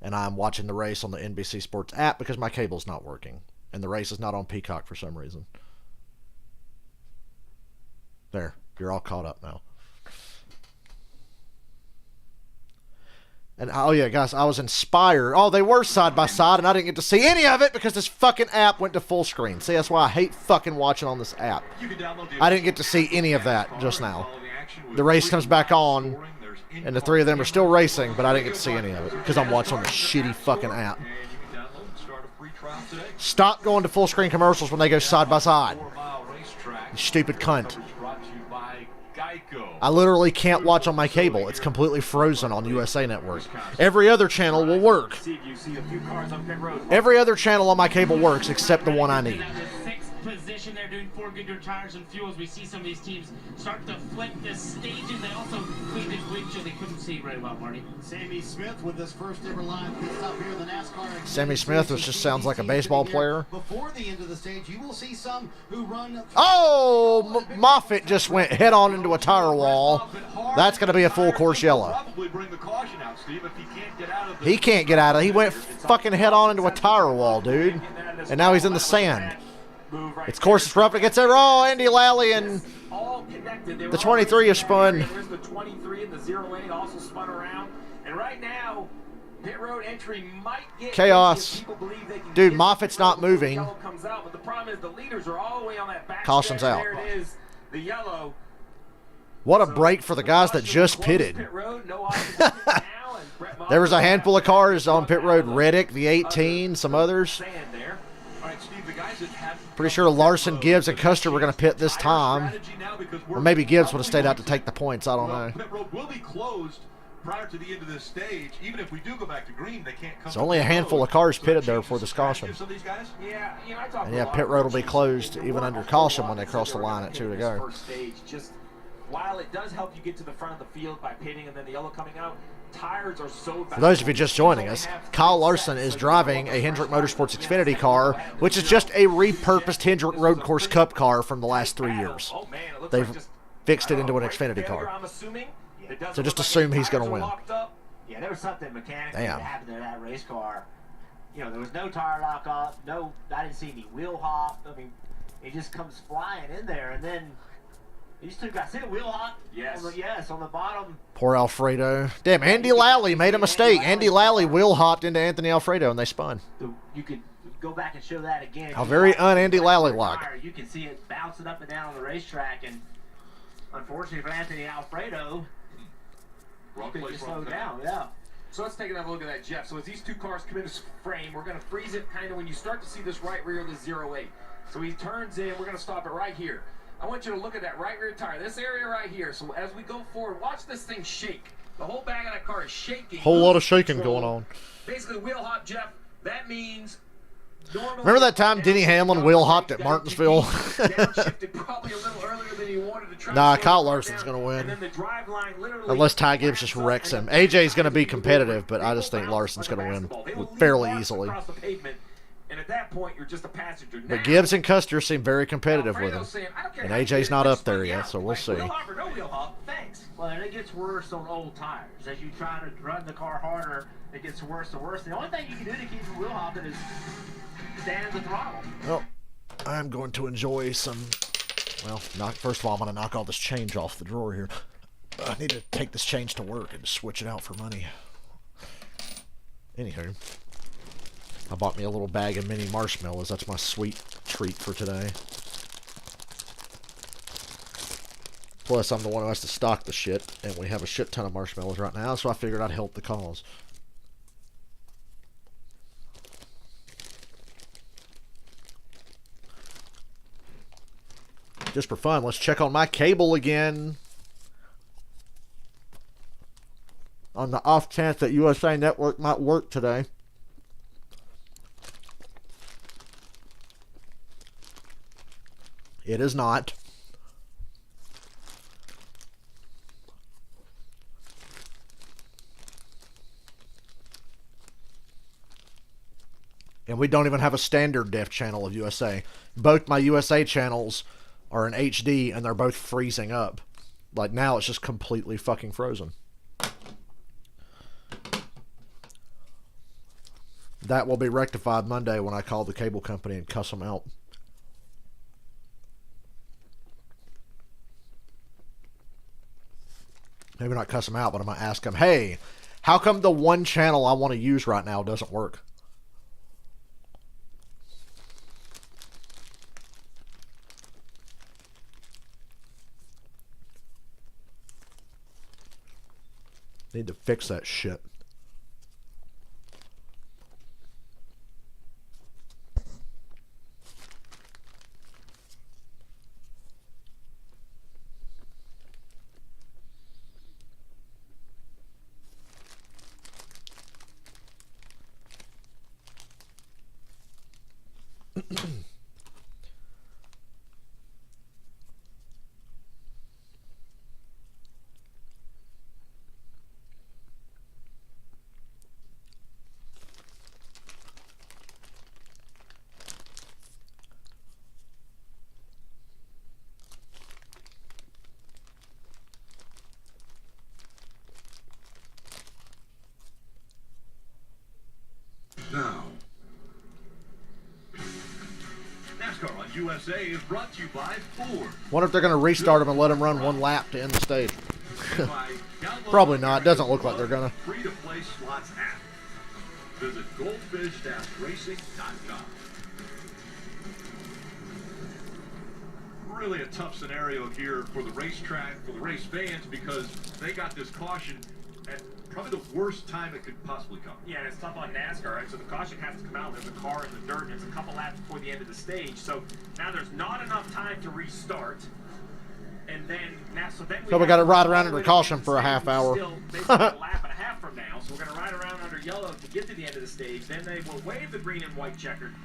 And I'm watching the race on the NBC Sports app because my cable's not working. And the race is not on Peacock for some reason. There, you're all caught up now. And, oh yeah, guys, I was inspired. Oh, they were side by side, and I didn't get to see any of it because this fucking app went to full screen. See, that's why I hate fucking watching on this app. I didn't get to see any of that just now. The race comes back on, and the 3 of them are still racing, but I didn't get to see any of it because I'm watching on the shitty fucking app. Stop going to full screen commercials when they go side by side. You stupid cunt. I literally can't watch on my cable. It's completely frozen on USA Network. Every other channel will work. Every other channel on my cable works except the one I need. Position they're doing 4 good tires and fuels. We see some of these teams start to flip the stages. They also cleaned his windshield. They couldn't see very well, Marty. Sammy Smith with his first ever live pit stop here in the NASCAR. Sammy Smith, which just sounds like a baseball player. Before the end of the stage, you will see some who run. Oh, Moffitt just went head on into a tire wall. That's going to be a full course yellow. He can't get out of it. He went fucking head on into a tire wall, dude. and now he's in the sand. It's course it's rough. It gets there. Oh, Andy Lally and the 23 is spun. There's the 23 and the 08 also spun around. And right now, pit road entry might get chaos. Dude, Moffitt's not moving. Yellow comes out, but the problem is the leaders are all the way on that back Caution's stretch. out. There it is, the yellow. What a break for the guys that just pitted. There was a handful of cars on pit road. Reddick, the 18, some others. Pretty sure Larson, Gibbs, and Custer were going to pit this time. Or maybe Gibbs would have stayed out to take the points. I don't know. Pit road will be closed prior to the end of this stage. Even if we do go back to green, they can't come. There's only a handful of cars pitted there for this caution. Yeah, And yeah, pit road will be closed even under caution when they cross the line at 2 to go. Just while it does help you get to the front of the field by pitting and then the yellow coming out, tires are so bad. For those of you just joining us, Kyle Larson is driving a Hendrick Motorsports Xfinity car, which is just a repurposed Hendrick Road Course Cup car from the last 3 years. They've fixed it into an Xfinity car. So just assume he's going to win. Yeah, there was something mechanically Damn. that happened to that race car. You know, there was no tire lock up, I didn't see any wheel hop. I mean, it just comes flying in there, and then these two guys, see the wheel hop? Yes. On the bottom. Poor Alfredo. Damn, Andy Lally made a mistake. Andy Lally wheel hopped into Anthony Alfredo, and they spun. You could go back and show that again. How very un-Andy Lally-like. You can see it bouncing up and down on the racetrack, and unfortunately for Anthony Alfredo, he just slowed down. Yeah. So let's take another look at that, Jeff. So as these two cars come into frame, we're going to freeze it kind of when you start to see this right rear of the 08. So he turns in. We're going to stop it right here. I want you to look at that right rear tire, this area right here. So as we go forward, watch this thing shake. The whole back of that car is shaking. Whole lot of shaking going on. Basically, wheel hop, Jeff. That means. Remember that time Denny Hamlin wheel hopped at Martinsville? Nah, Kyle Larson's going to win. Unless Ty Gibbs just wrecks him. AJ's going to be competitive, but I just think Larson's going to win fairly easily. And at that point, you're just a passenger. But Gibbs and Custer seem very competitive with him. And AJ's not up there yet, so we'll see. Well, and it gets worse on old tires. As you try to run the car harder, it gets worse and worse. The only thing you can do to keep from wheel hopping is stand the throttle. Well, I'm going to enjoy some... Well, first of all, I'm going to knock all this change off the drawer here. I need to take this change to work and switch it out for money. Anywho, I bought me a little bag of mini marshmallows. That's my sweet treat for today. Plus, I'm the one who has to stock the shit, and we have a shit ton of marshmallows right now, so I figured I'd help the cause. Just for fun, let's check on my cable again. On the off chance that USA Network might work today. It is not. And we don't even have a standard def channel of USA. Both my USA channels are in HD, and they're both freezing up. Like, now it's just completely fucking frozen. That will be rectified Monday when I call the cable company and cuss them out. Maybe not cuss them out, but I'm going to ask them, hey, how come the one channel I want to use right now doesn't work? Need to fix that shit. Now, USA is brought to you by Ford. Wonder if they're going to restart him and let him run one lap to end the stage. Probably not. Doesn't look like they're going to. Free to play slots app. Visit goldfish-racing.com. Really a tough scenario here for the racetrack, for the race fans, because they got this caution at probably the worst time it could possibly come. Yeah, and it's tough on NASCAR, right? So the caution has to come out. There's a car in the dirt, and it's a couple laps before the end of the stage. So now there's not enough time to restart. And then now, so we got to ride around under caution for a half hour. Still basically a lap and a half from now. So we're going to ride around under yellow to get to the end of the stage. Then they will wave the green and white checkered,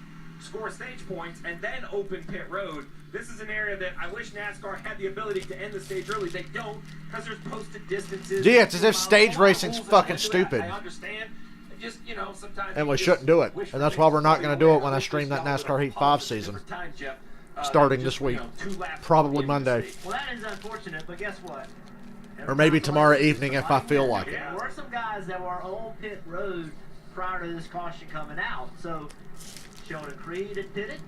score stage points, and then open pit road. This is an area that I wish NASCAR had the ability to end the stage early. They don't, because there's posted distances. Gee, it's as if stage racing's fucking stupid. I understand. Just, sometimes. And we shouldn't do it. And that's why we're not going to do it when I stream that NASCAR Heat 5 season. Starting this week. Probably Monday. Well, that is unfortunate, but guess what? Or maybe tomorrow evening if I feel like it. There were some guys that were on pit road prior to this caution coming out. So, Sheldon Creed had pitted,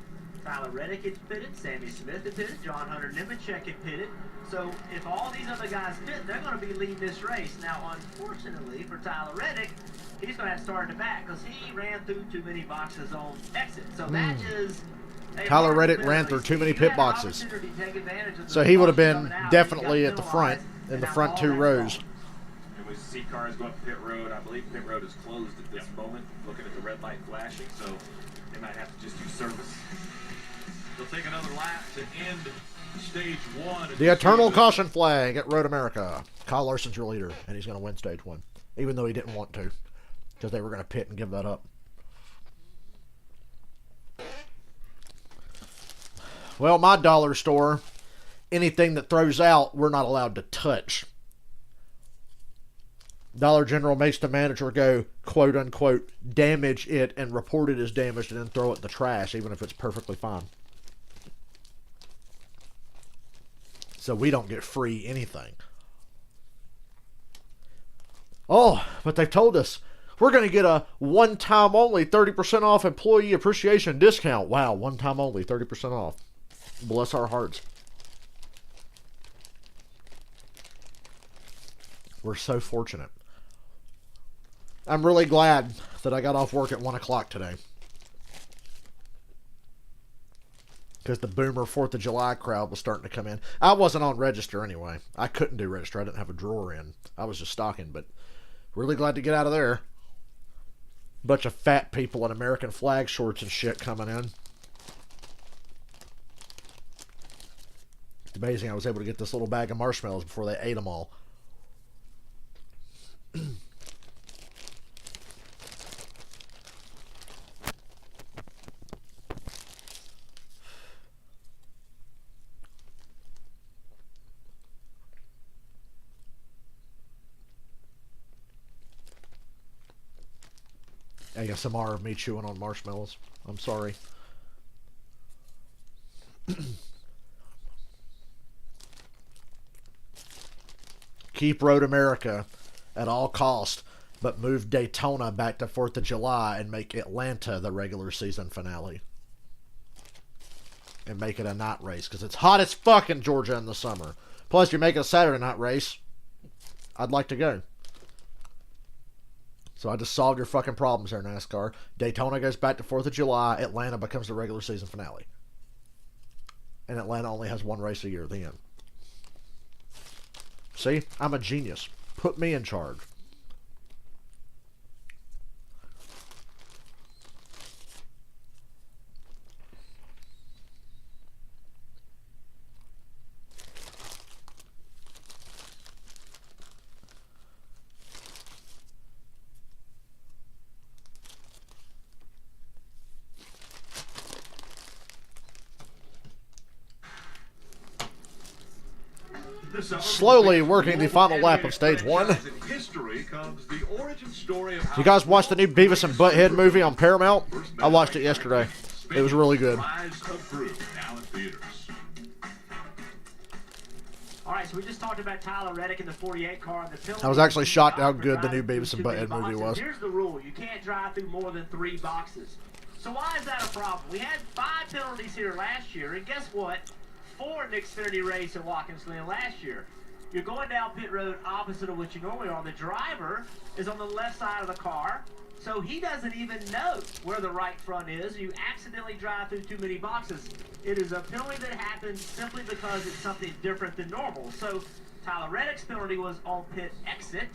Tyler Reddick had pitted, Sammy Smith had pitted, John Hunter Nemechek had pitted. So if all these other guys pit, they're going to be leading this race. Now, unfortunately for Tyler Reddick, he's going to have to start in the back because he ran through too many boxes on exit. So that is... Tyler Reddick ran through too many pit boxes. So he would have been definitely at the front, in the front two rows. And we see cars go up pit road. I believe pit road is closed at this moment, looking at the red light flashing. So they might have to just do service. They'll take another lap to end stage one. The eternal caution flag at Road America. Kyle Larson's your leader, and he's going to win stage one, even though he didn't want to, because they were going to pit and give that up. Well, my dollar store, anything that throws out, we're not allowed to touch. Dollar General makes the manager go, quote unquote, damage it and report it as damaged and then throw it in the trash, even if it's perfectly fine. So we don't get free anything. Oh, but they've told us we're going to get a one-time only 30% off employee appreciation discount. Wow, one-time only 30% off. Bless our hearts. We're so fortunate. I'm really glad that I got off work at 1 o'clock today. Because the boomer 4th of July crowd was starting to come in. I wasn't on register anyway. I couldn't do register. I didn't have a drawer in. I was just stocking, but really glad to get out of there. Bunch of fat people in American flag shorts and shit coming in. It's amazing I was able to get this little bag of marshmallows before they ate them all. ASMR of me chewing on marshmallows. I'm sorry. Keep Road America at all cost, but move Daytona back to 4th of July and make Atlanta the regular season finale. And make it a night race, because it's hot as fuck in Georgia in the summer. Plus, you make it a Saturday night race, I'd like to go. So I just solved your fucking problems there, NASCAR. Daytona goes back to 4th of July. Atlanta becomes the regular season finale. And Atlanta only has one race a year, the end. See? I'm a genius. Put me in charge. Slowly working the final lap of stage one. You guys watch the new Beavis and Butthead movie on Paramount? I watched it yesterday. It was really good. All right, so we just talked about Tyler Reddick in the 48 car. I was actually shocked how good the new Beavis and Butthead movie was. Here's the rule. You can't drive through more than 3 boxes. So why is that a problem? We had 5 penalties here last year, and guess what? 4 in the Xfinity race at Watkins Glen last year. You're going down pit road opposite of what you normally are. The driver is on the left side of the car, so he doesn't even know where the right front is. You accidentally drive through too many boxes. It is a penalty that happens simply because it's something different than normal. So Tyler Reddick's penalty was on pit exit,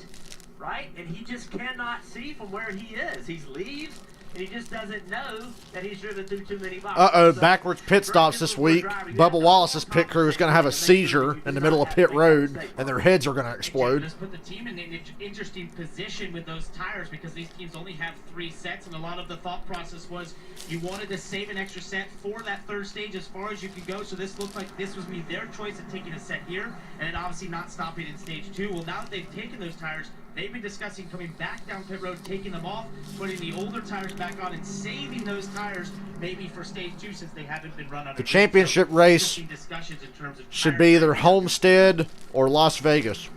right? And he just cannot see from where he is. He leaves, and he just doesn't know that he's driven through too many boxes. Uh-oh, So, backwards pit stops this week. Bubba Wallace's pit crew is going to have a seizure in the middle of pit road, and their heads are going to explode. Just put the team in an interesting position with those tires because these teams only have 3 sets, and a lot of the thought process was you wanted to save an extra set for that third stage as far as you could go. So this looked like this was going to be their choice of taking a set here, and then obviously not stopping in stage 2. Well, now that they've taken those tires, they've been discussing coming back down pit road, taking them off, putting the older tires back on, and saving those tires maybe for stage 2 since they haven't been run under. The championship race should be either Homestead or Las Vegas.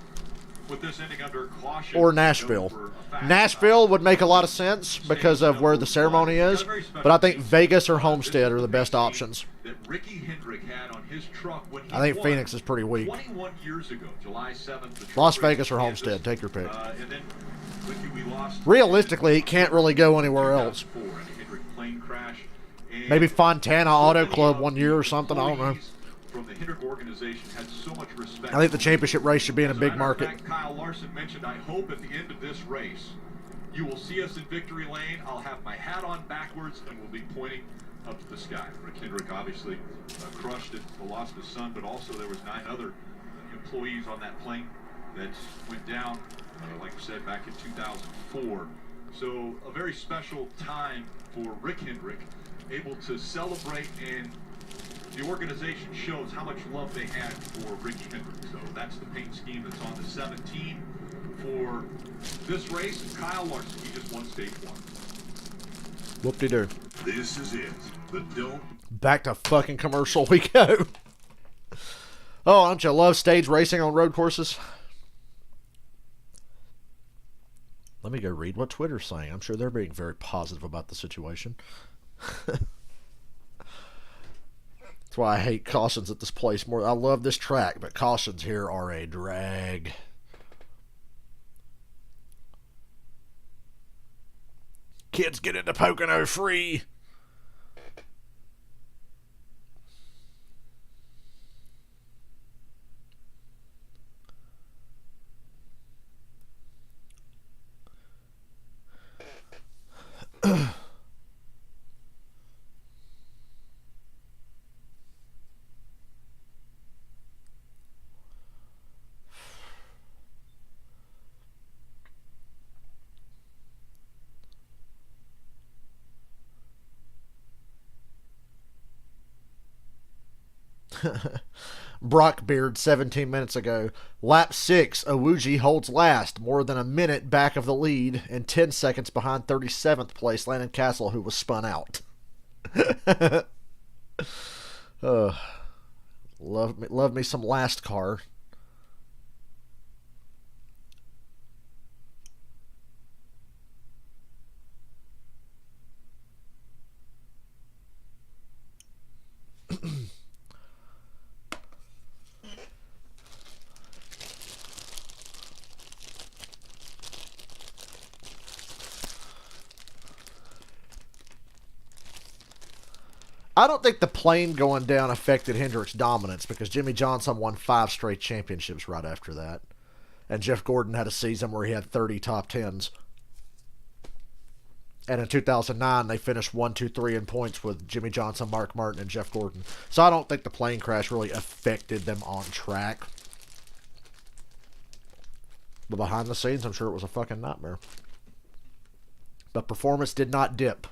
With this ending under caution, or Nashville. Nashville would make a lot of sense because of where the ceremony is, but I think Vegas or Homestead are the best options. That Ricky Hendrick had on his truck when he I think won Phoenix is pretty weak. 21 years ago, July 7th. the truck Las race Vegas in or Kansas. Homestead, take your pick. And then, Ricky, we lost Realistically, he can't really go anywhere else. 2004 in a Hendrick plane crash. And Maybe Fontana so Auto many Club of one year or something, I don't know. employees From the Hendrick organization had so much respect. I think the championship race should be in a As big matter of market. fact, Kyle Larson mentioned, I hope at the end of this race, you will see us in victory lane. I'll have my hat on backwards, and we'll be pointing up to the sky. Rick Hendrick obviously crushed it, lost his son, but also there was 9 other employees on that plane that went down, like I said, back in 2004. So a very special time for Rick Hendrick, able to celebrate, and the organization shows how much love they had for Ricky Hendrick. So that's the paint scheme that's on the 17 for this race. And Kyle Larson, he just won stage 1. Whoop-de-doo. This is it. The Don't. Back to fucking commercial we go. Oh, don't you love stage racing on road courses? Let me go read what Twitter's saying. I'm sure they're being very positive about the situation. That's why I hate cautions at this place more. I love this track, but cautions here are a drag. Kids get into Pocono free. Brockbeard 17 minutes ago. Lap 6, Awuji holds last, more than a minute back of the lead and 10 seconds behind 37th place Landon Castle, who was spun out. Love me some last car. I don't think the plane going down affected Hendrick's dominance because Jimmy Johnson won 5 straight championships right after that. And Jeff Gordon had a season where he had 30 top 10s. And in 2009, they finished 1, 2, 3 in points with Jimmy Johnson, Mark Martin, and Jeff Gordon. So I don't think the plane crash really affected them on track. But behind the scenes, I'm sure it was a fucking nightmare. But performance did not dip.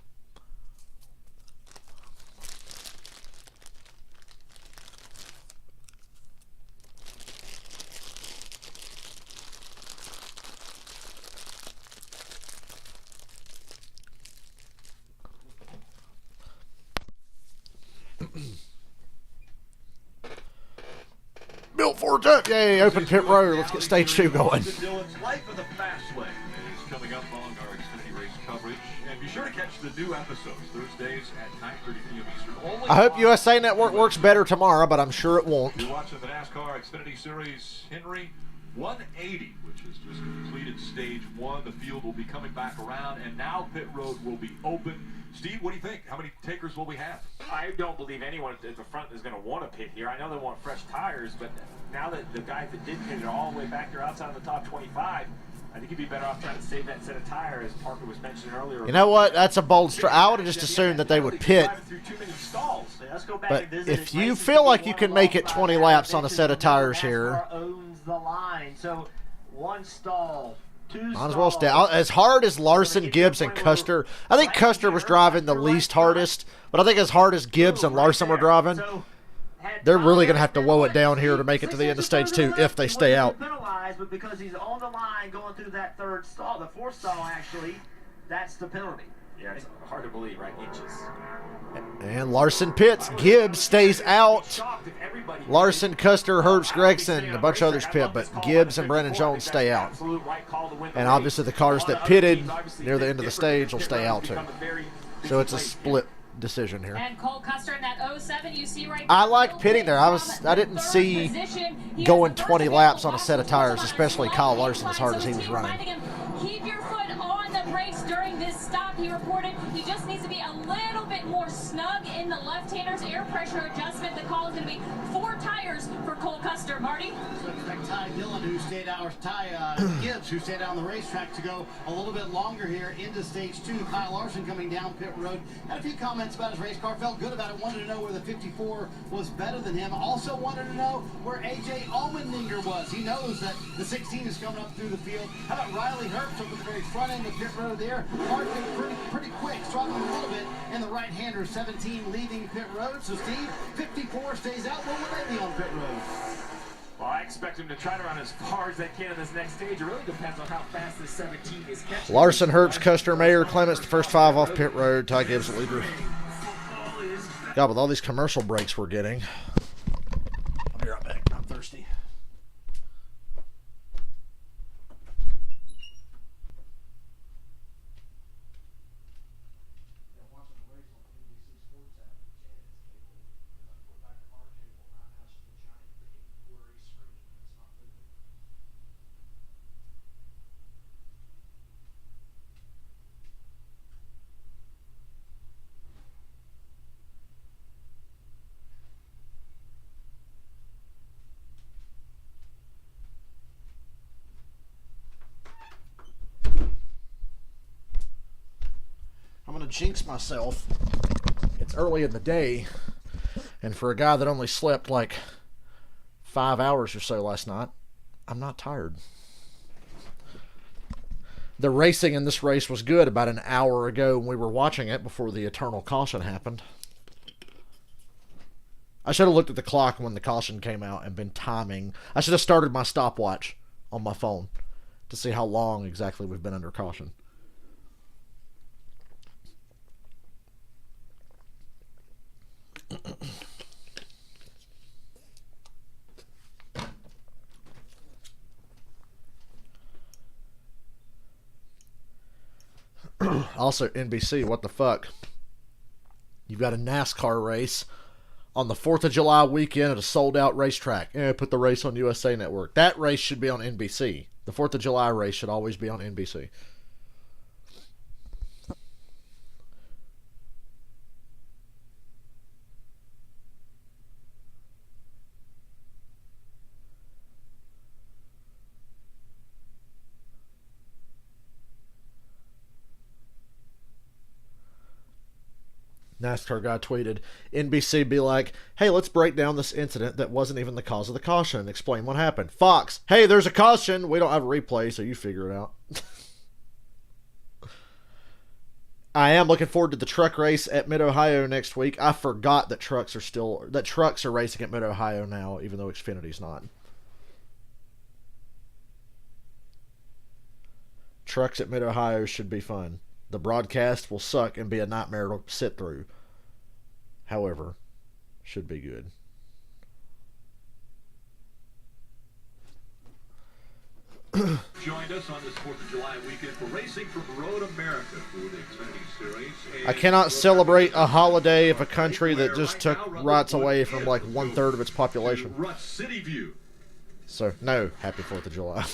Built for it. Yay, open pit road. Let's get stage 2 going. Dylan's Life of the Fast Lane is coming up on our Xfinity Race coverage. And be sure to catch the new episodes Thursdays at 9:30 p.m. Eastern. Only I hope on USA Network works better tomorrow, but I'm sure it won't. You're watching the NASCAR Xfinity Series Henry 180, which has just completed stage 1. The field will be coming back around, and now pit road will be open. Steve, what do you think? How many takers will we have? I don't believe anyone at the front is going to want to pit here. I know they want fresh tires, but now that the guys that did pit it all the way back there outside the top 25, I think you'd be better off trying to save that set of tires, as Parker was mentioning earlier. You know what? That's a bold strike. I would have just assumed that they would pit. Let's go back But and visit if his you races feel that like he you won can make it alongside 20 Aaron laps on a Vinces, set of tires NASCAR here, owns the line. So one stall, two might as well stay. stalls. As hard as Larson, Gibbs, and Custer, I think Custer was driving the least hardest, but I think as hard as Gibbs and Larson were driving, So, had they're really going to Tyler have to been woe what, it down here to make it to the end of stage 2 left, if they he stay wouldn't out. have been penalized, but because he's on the line going through that third stall, the fourth stall actually, that's the penalty. Yeah, it's hard to believe, right? Inches. And Larson pits. Gibbs stays out. Larson, Custer, Herbst, Gregson, and a bunch of others pit, but Gibbs and Brandon Jones stay out. And obviously the cars that pitted near the end of the stage will stay out too. So it's a split decision here. And Cole Custer in that 07 you see right I now, like pitting there. I didn't see going 20 laps on a set of tires, especially Kyle Larson, as hard as he was running. Keep your foot on the brakes during this stop. He reported he just needs to be a little bit more snug in the left-hander's air pressure adjustment. The call is going to be 4 tires for Cole Custer. Marty? So expect Ty Dillon, who stayed out, or Gibbs, who stayed out on the racetrack, to go a little bit longer here into stage 2. Kyle Larson coming down pit road. Had a few comments about his race car, felt good about it, wanted to know where the 54 was better than him. Also wanted to know where AJ Allmendinger was. He knows that the 16 is coming up through the field. How about Riley Herbst up at the very front end of pit road there? Marking pretty quick, struggling a little bit, and the right-hander 17 leaving pit road. So Steve, 54 stays out. When will they be on pit road? Well, I expect him to try to run as far as they can in this next stage. It really depends on how fast this 17 is catching. Larson, Herbst, Custer, Mayer, Clements, the first 5 off pit road. Ty Gibbs, the leader. God, with all these commercial breaks we're getting. I'll be right back. I'm thirsty. I'm going to jinx myself. It's early in the day, and for a guy that only slept like 5 hours or so last night, I'm not tired. The racing in this race was good about an hour ago when we were watching it before the eternal caution happened. I should have looked at the clock when the caution came out and been timing. I should have started my stopwatch on my phone to see how long exactly we've been under caution. Also, NBC, what the fuck? You've got a NASCAR race on the 4th of July weekend at a sold-out racetrack. Put the race on USA Network. That race should be on NBC. The 4th of July race should always be on NBC. NASCAR guy tweeted, NBC be like, hey, let's break down this incident that wasn't even the cause of the caution and explain what happened. Fox, hey, there's a caution. We don't have a replay, so you figure it out. I am looking forward to the truck race at Mid-Ohio next week. I forgot that trucks are racing at Mid-Ohio now, even though Xfinity's not. Trucks at Mid-Ohio should be fun. The broadcast will suck and be a nightmare to sit through. However, should be good. Joined us on this 4th of July weekend for racing from Road America for the Xfinity Series. I cannot celebrate a holiday of a country that just took rights away from like 1/3 of its population. City View. So, no, happy 4th of July.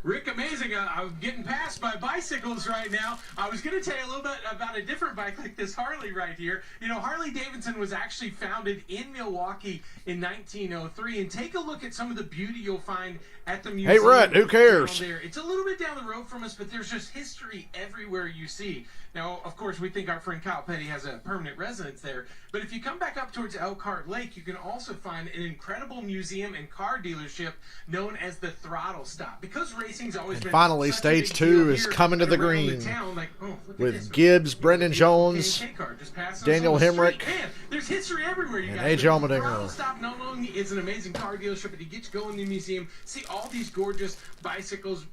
Rick, amazing. I'm getting passed by bicycles right now. I was going to tell you a little bit about a different bike like this Harley right here. You know, Harley-Davidson was actually founded in Milwaukee in 1903. And take a look at some of the beauty you'll find at the museum. Hey, Rhett, who cares? There. It's a little bit down the road from us, but there's just history everywhere you see. Now, of course, we think our friend Kyle Petty has a permanent residence there. But if you come back up towards Elkhart Lake, you can also find an incredible museum and car dealership known as the Throttle Stop. Because racing's always been finally, such a stage big 2 deal is here coming to the around green town, like, oh, look at with this. Gibbs, Brendan Jones, KK car just passing us Daniel on the street. Hemrick, Man, there's history everywhere, you and guys. AJ Allmendinger. Throttle Stop not only is an amazing car dealership, but he gets you going in the museum, see all these gorgeous bicycles,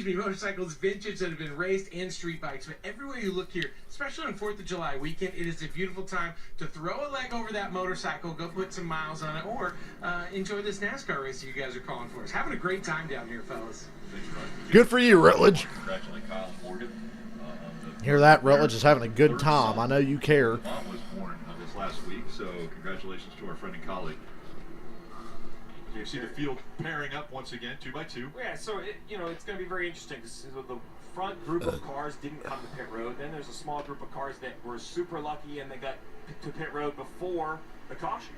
motorcycles, vintage that have been raced, and street bikes. But everywhere you look here, especially on 4th of July weekend, it is a beautiful time to throw a leg over that motorcycle, go put some miles on it, or enjoy this NASCAR race that you guys are calling for us. Having a great time down here, fellas. Good for you, Rutledge. Congratulate Kyle and Morgan. Hear that? Rutledge is having a good time. I know you care. Mom was born this last week, so congratulations to our friend and colleague. You see the field pairing up once again, 2x2. Yeah, so it's going to be very interesting. The front group of cars didn't come to pit road. Then there's a small group of cars that were super lucky and they got to pit road before the caution.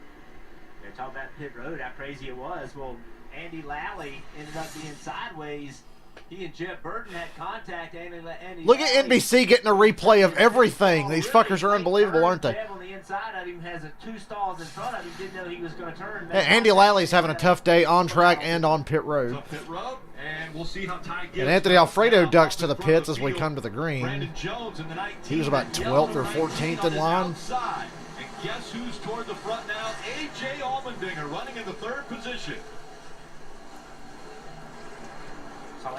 They're talking about pit road, how crazy it was. Well, Andy Lally ended up being sideways. He and Jeff Burton had contact. Andy Look at Lally, NBC getting a replay of everything. These fuckers are unbelievable, aren't they? On the inside of him has 2 stalls in front of him. Didn't know he was going to turn. Hey, Andy Lally's having a tough day on track and on pit road. And we'll see how Ty And Anthony Alfredo ducks to the pits as we come to the green. He was about 12th or 14th in line. And guess who's toward the front now? AJ Allmendinger running in the 3rd position. So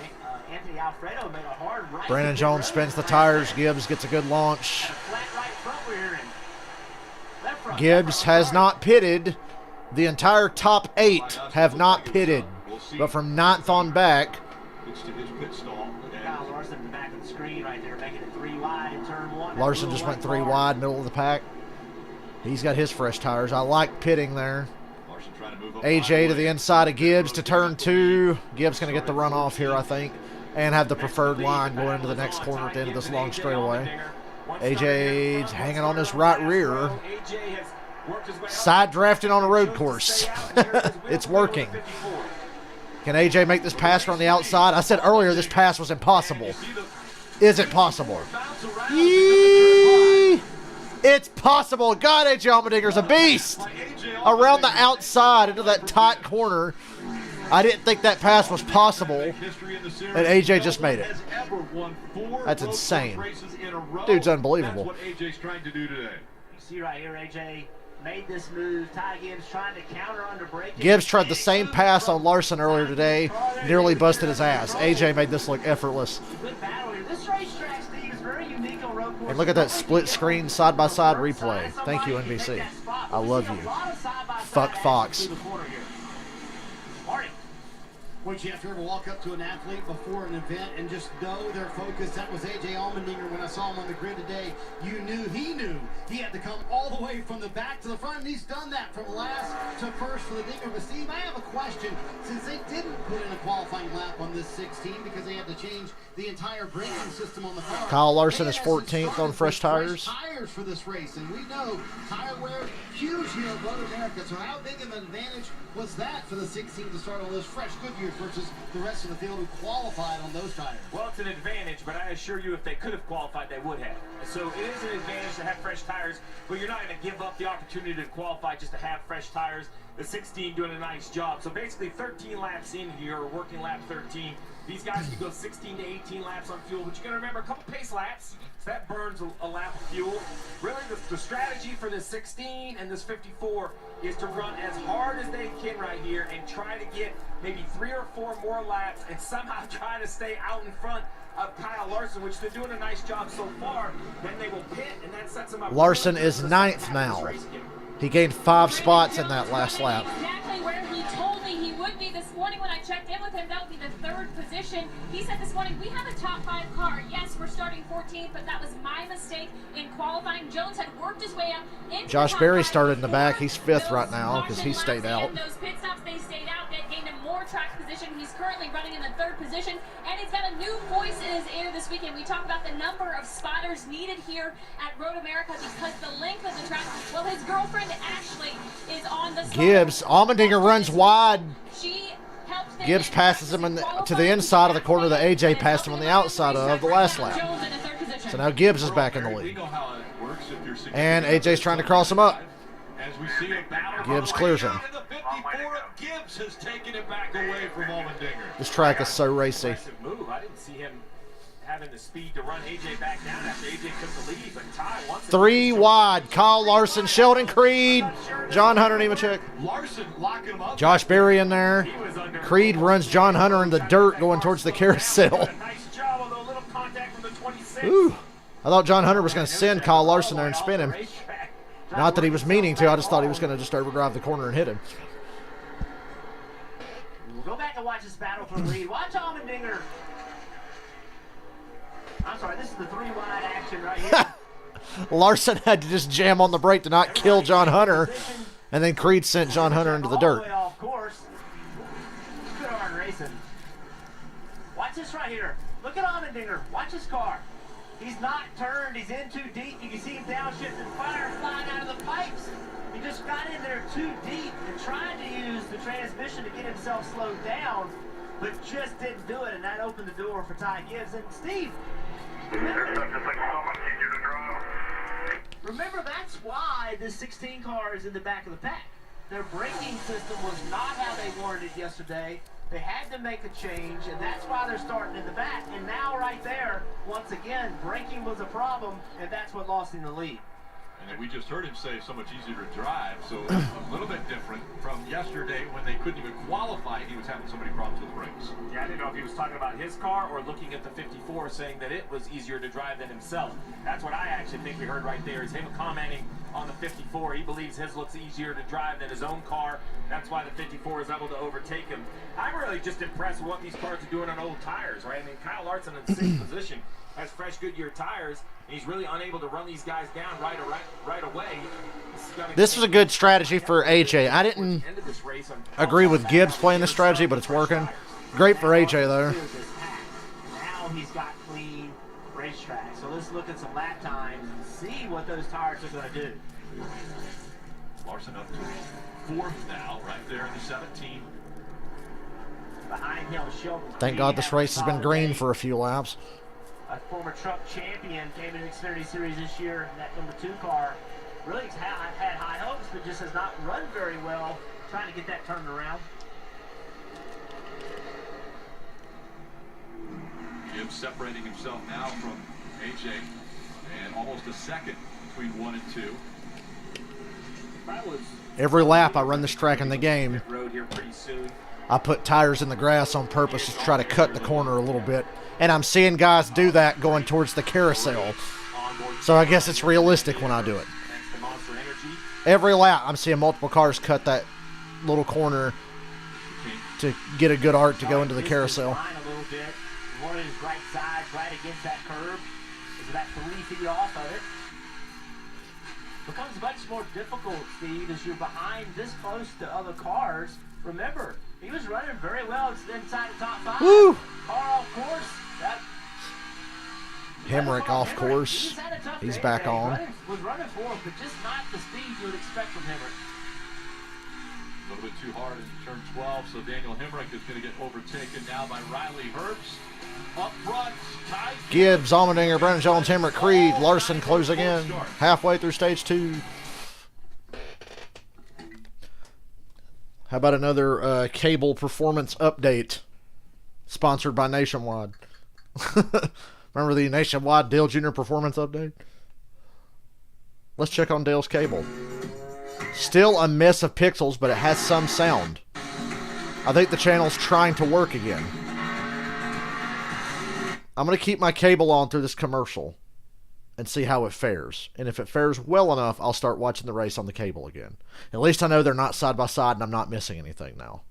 Anthony Alfredo made a hard right. Brandon Jones spins the tires. Gibbs gets a good launch. Flat right front we're in. Left front, Gibbs has not pitted. The entire top 8 have not pitted. But from 9th on back, It's to his pit stall. Kyle Larson in the back of the screen right there, making it 3 wide in turn 1. Larson just went 3 wide, middle of the pack. He's got his fresh tires. I like pitting there. Larson trying to move up AJ to the inside of Gibbs to turn 2. Gibbs going to get the run off here, I think, and have the preferred line going into the next corner at the end of this long straightaway. AJ's hanging on his right rear. Side drafting on a road course. It's working. Can AJ make this pass from the outside? I said earlier this pass was impossible. Is it possible? Yee! It's possible. God, AJ Allmendinger's a beast. Around the outside into that tight corner. I didn't think that pass was possible. And AJ just made it. That's insane. Dude's unbelievable. That's what AJ's trying to do today. You see right here, AJ made this move. Ty Gibbs trying to counter under braking. Gibbs tried the same pass on Larson earlier today. Nearly busted his ass. AJ made this look effortless. Good battle here. This racetrack, Steve, is very unique on road course. And look at that split screen side-by-side replay. Thank you, NBC. I love you. Fuck Fox. Would you have to ever walk up to an athlete before an event and just know their focus? That was AJ Allmendinger. When I saw him on the grid today, you knew he had to come all the way from the back to the front, and he's done that from last to first for the Dinger. But Steve, I have a question. Since they didn't put in a qualifying lap on this 16 because they had to change the entire braking system on the car. Kyle Larson is 14th on fresh tires. Tires for this race, and we know tire wear huge here at Road America. So how big of an advantage was that for the 16 to start on those fresh Goodyear versus the rest of the field who qualified on those tires? Well, it's an advantage, but I assure you if they could have qualified, they would have. So it is an advantage to have fresh tires, but you're not going to give up the opportunity to qualify just to have fresh tires. The 16 doing a nice job. So basically 13 laps in here, or working lap 13. These guys can go 16 to 18 laps on fuel, but you got to remember a couple pace laps. So that burns a lap of fuel. Really, the strategy for this 16 and this 54 is to run as hard as they can right here and try to get maybe 3 or 4 more laps and somehow try to stay out in front of Kyle Larson, which they're doing a nice job so far. Then they will pit, and that sets them up. Larson is 9th now. He gained 5 spots in that last lap. Exactly where he told me he would be this morning when I checked in with him. That would be the 3rd position. He said this morning, we have a top 5 car. Yes, we're starting 14th, but that was my mistake in qualifying. Jones had worked his way up into Josh the top Berry 5 started in the back. He's 5th those right now because he caution stayed laps out. and those pit stops, they stayed out. That gained him more track position. He's currently running in the 3rd position, and he's got a new voice in his ear this weekend. We talk about the number of spotters needed here at Road America because the length of the track. Well, his girlfriend Ashley is on the Gibbs, Allmendinger runs wide. She helped Gibbs passes him to the inside of the corner that AJ passed him on the outside of the last lap. Jones in the 3rd position. So now Gibbs is back in the We lead. know how it works if you're And AJ's trying to cross him up. As we see a battle Gibbs clears him. and the 54 of Gibbs has taken it back away from Allmendinger. This track is so racy. Aggressive move. I didn't see him having the speed to run AJ back down after AJ took the lead, but Ty wants it. 3 wide. Kyle Larson, Sheldon Creed, John Hunter, Nemechek. Larson locking him up. Josh Berry in there. He was under Creed runs John Hunter in the dirt going towards the carousel. Nice job, although a little contact from the 26. Ooh. I thought John Hunter was going to send Kyle Larson there and spin him. Not that he was meaning to. I just thought he was going to just overdrive the corner and hit him. Go back and watch this battle for the lead. Watch Allmendinger. I'm sorry, this is the 3 wide action right here. Larson had to just jam on the brake to not kill John Hunter. And then Creed sent John Hunter into the dirt. All the way off course. Good hard racing. Watch this right here. Look at Allmendinger. Watch his car. He's not turned. He's in too deep. You can see him downshifting fire flying out of the pipes. He just got in there too deep and tried to use the transmission to get himself slowed down, but just didn't do it, and that opened the door for Ty Gibbs. And Steve, remember that's why this 16 car is in the back of the pack. Their braking system was not how they wanted it yesterday. They had to make a change, and that's why they're starting in the back. And now right there, once again, braking was a problem, and that's what lost him the lead. And then we just heard him say so much easier to drive, so a little bit different from yesterday when they couldn't even qualify. He was having so many problems with the brakes. Yeah, I didn't know if he was talking about his car or looking at the 54 saying that it was easier to drive than himself. That's what I actually think we heard right there is him commenting on the 54. He believes his looks easier to drive than his own car. That's why the 54 is able to overtake him. I'm really just impressed with what these cars are doing on old tires, right? I mean, Kyle Larson in 6th position has fresh Goodyear tires, and he's really unable to run these guys down right away. This was a good strategy for AJ. I didn't agree with Gibbs playing this strategy, but it's working. Great for AJ, though. Now he's got clean racetrack. So let's look at some lap times and see what those tires are going to do. Larson up to 4th now, right there in the 17. Behind him, Sheldon. Thank God this race has been green for a few laps. A former truck champion came in the Xfinity Series this year in that number 2 car. Really had high hopes, but just has not run very well trying to get that turned around. Gibbs separating himself now from AJ, and almost a second between 1 and 2. Every lap I run this track in the game, Road here pretty soon. I put tires in the grass on purpose to try to cut the corner a little bit. And I'm seeing guys do that going towards the carousel. So I guess it's realistic when I do it. Every lap, I'm seeing multiple cars cut that little corner to get a good arc to go into the carousel. A little bit. One of his right side, right against that curb. Is about 3 feet off of it. Becomes much more difficult, Steve, as you're behind this close to other cars. Remember, he was running very well inside the top 5. Woo! Car off course. Hemrick off course. He's back on. Was running for him, but just not the speed you would expect from Hemrick. A little bit too hard in turn 12, so Daniel Hemrick is going to get overtaken now by Riley Herbst. Up front, Ty Gibbs, Allmendinger, Brandon Jones, Hemrick, Creed, Larson closing in. Halfway through stage 2. How about another cable performance update sponsored by Nationwide? Remember the Nationwide Dale Jr. performance update? Let's check on Dale's cable. Still a mess of pixels, but it has some sound. I think the channel's trying to work again. I'm going to keep my cable on through this commercial and see how it fares. And if it fares well enough, I'll start watching the race on the cable again. At least I know they're not side by side and I'm not missing anything now.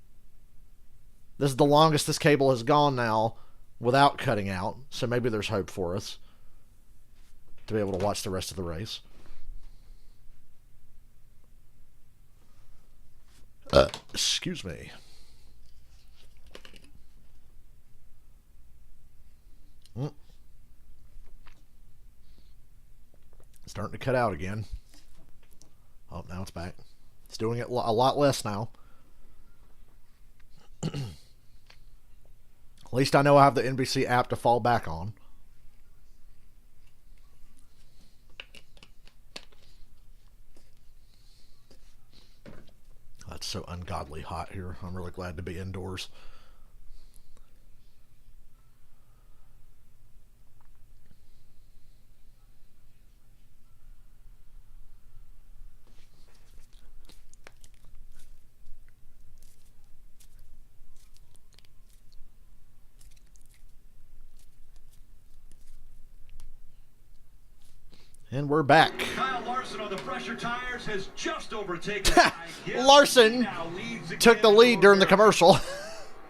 This is the longest this cable has gone now without cutting out, so maybe there's hope for us to be able to watch the rest of the race. Excuse me. Starting to cut out again. Oh, now it's back. It's doing it a lot less now. At least I know I have the NBC app to fall back on. It's so ungodly hot here. I'm really glad to be indoors. And we're back. Kyle Larson on the pressure tires has just overtaken Larson took the lead during the commercial.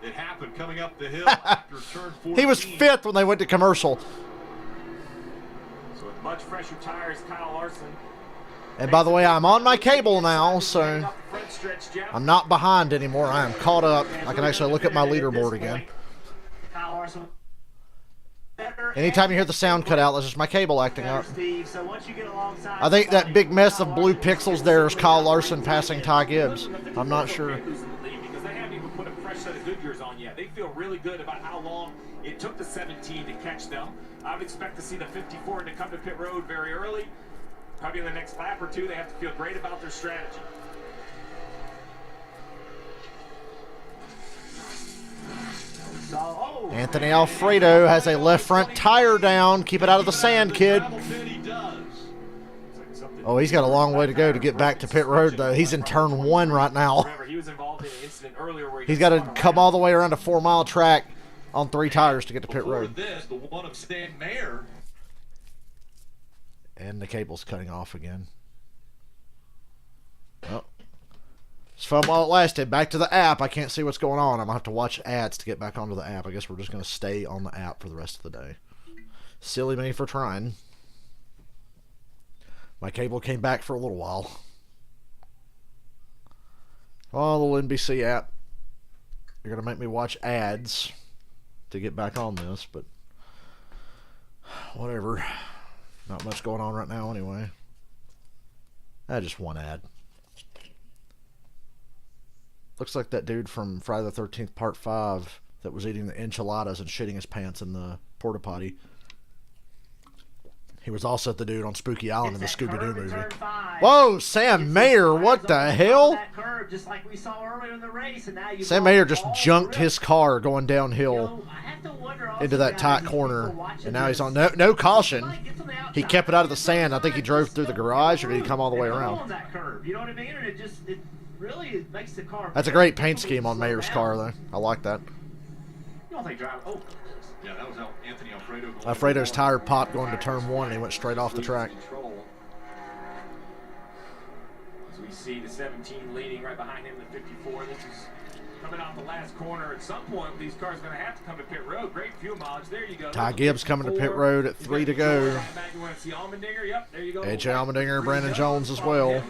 It happened coming up the hill after turn 14. He was 5th when they went to commercial. So with much fresher tires, Kyle Larson. And by the way, I'm on my cable now, so I'm not behind anymore. I am caught up. I can actually look at my leaderboard again. Kyle Larson. Anytime you hear the sound cut out, that's just my cable acting up. I think that big mess of blue pixels there is Kyle Larson passing Ty Gibbs. I'm not sure. Because they haven't even put a fresh set of Goodyears on yet. They feel really good about how long it took the 17 to catch them. I would expect to see the 54 to come to pit road very early. Probably in the next lap or two, they have to feel great about their strategy. Anthony Alfredo has a left front tire down. Keep it out of the sand, kid. Oh, he's got a long way to go to get back to pit road, though. He's in turn 1 right now. He's got to come all the way around a 4-mile track on 3 tires to get to pit road. And the cable's cutting off again. Oh. It's fun while it lasted. Back to the app. I can't see what's going on. I'm going to have to watch ads to get back onto the app. I guess we're just going to stay on the app for the rest of the day. Silly me for trying. My cable came back for a little while. Oh, the little NBC app. You're going to make me watch ads to get back on this, but whatever. Not much going on right now anyway. Just one ad. Looks like that dude from Friday the 13th Part 5 that was eating the enchiladas and shitting his pants in the porta potty. He was also the dude on Spooky Island in the Scooby-Doo movie. Whoa, Sam Mayer, what the hell? Sam Mayer just junked his car going downhill into that tight corner, and now he's on no caution. He kept it out of the sand. I think he drove through the garage, or did he come all the way around? That's a great paint scheme on Mayer's car, though. I like that. Yeah, that was Anthony Alfredo. Alfredo's tire popped going to turn 1, and he went straight off the track. As we see the 17 leading right behind him, the 54. This is coming off the last corner. At some point, these cars are going to have to come to pit road. Great fuel mileage. There you go. Ty Gibbs coming to pit road at 3 to go. You want to see Allmendinger? Yep, there you go. AJ Allmendinger, Brandon Jones as well.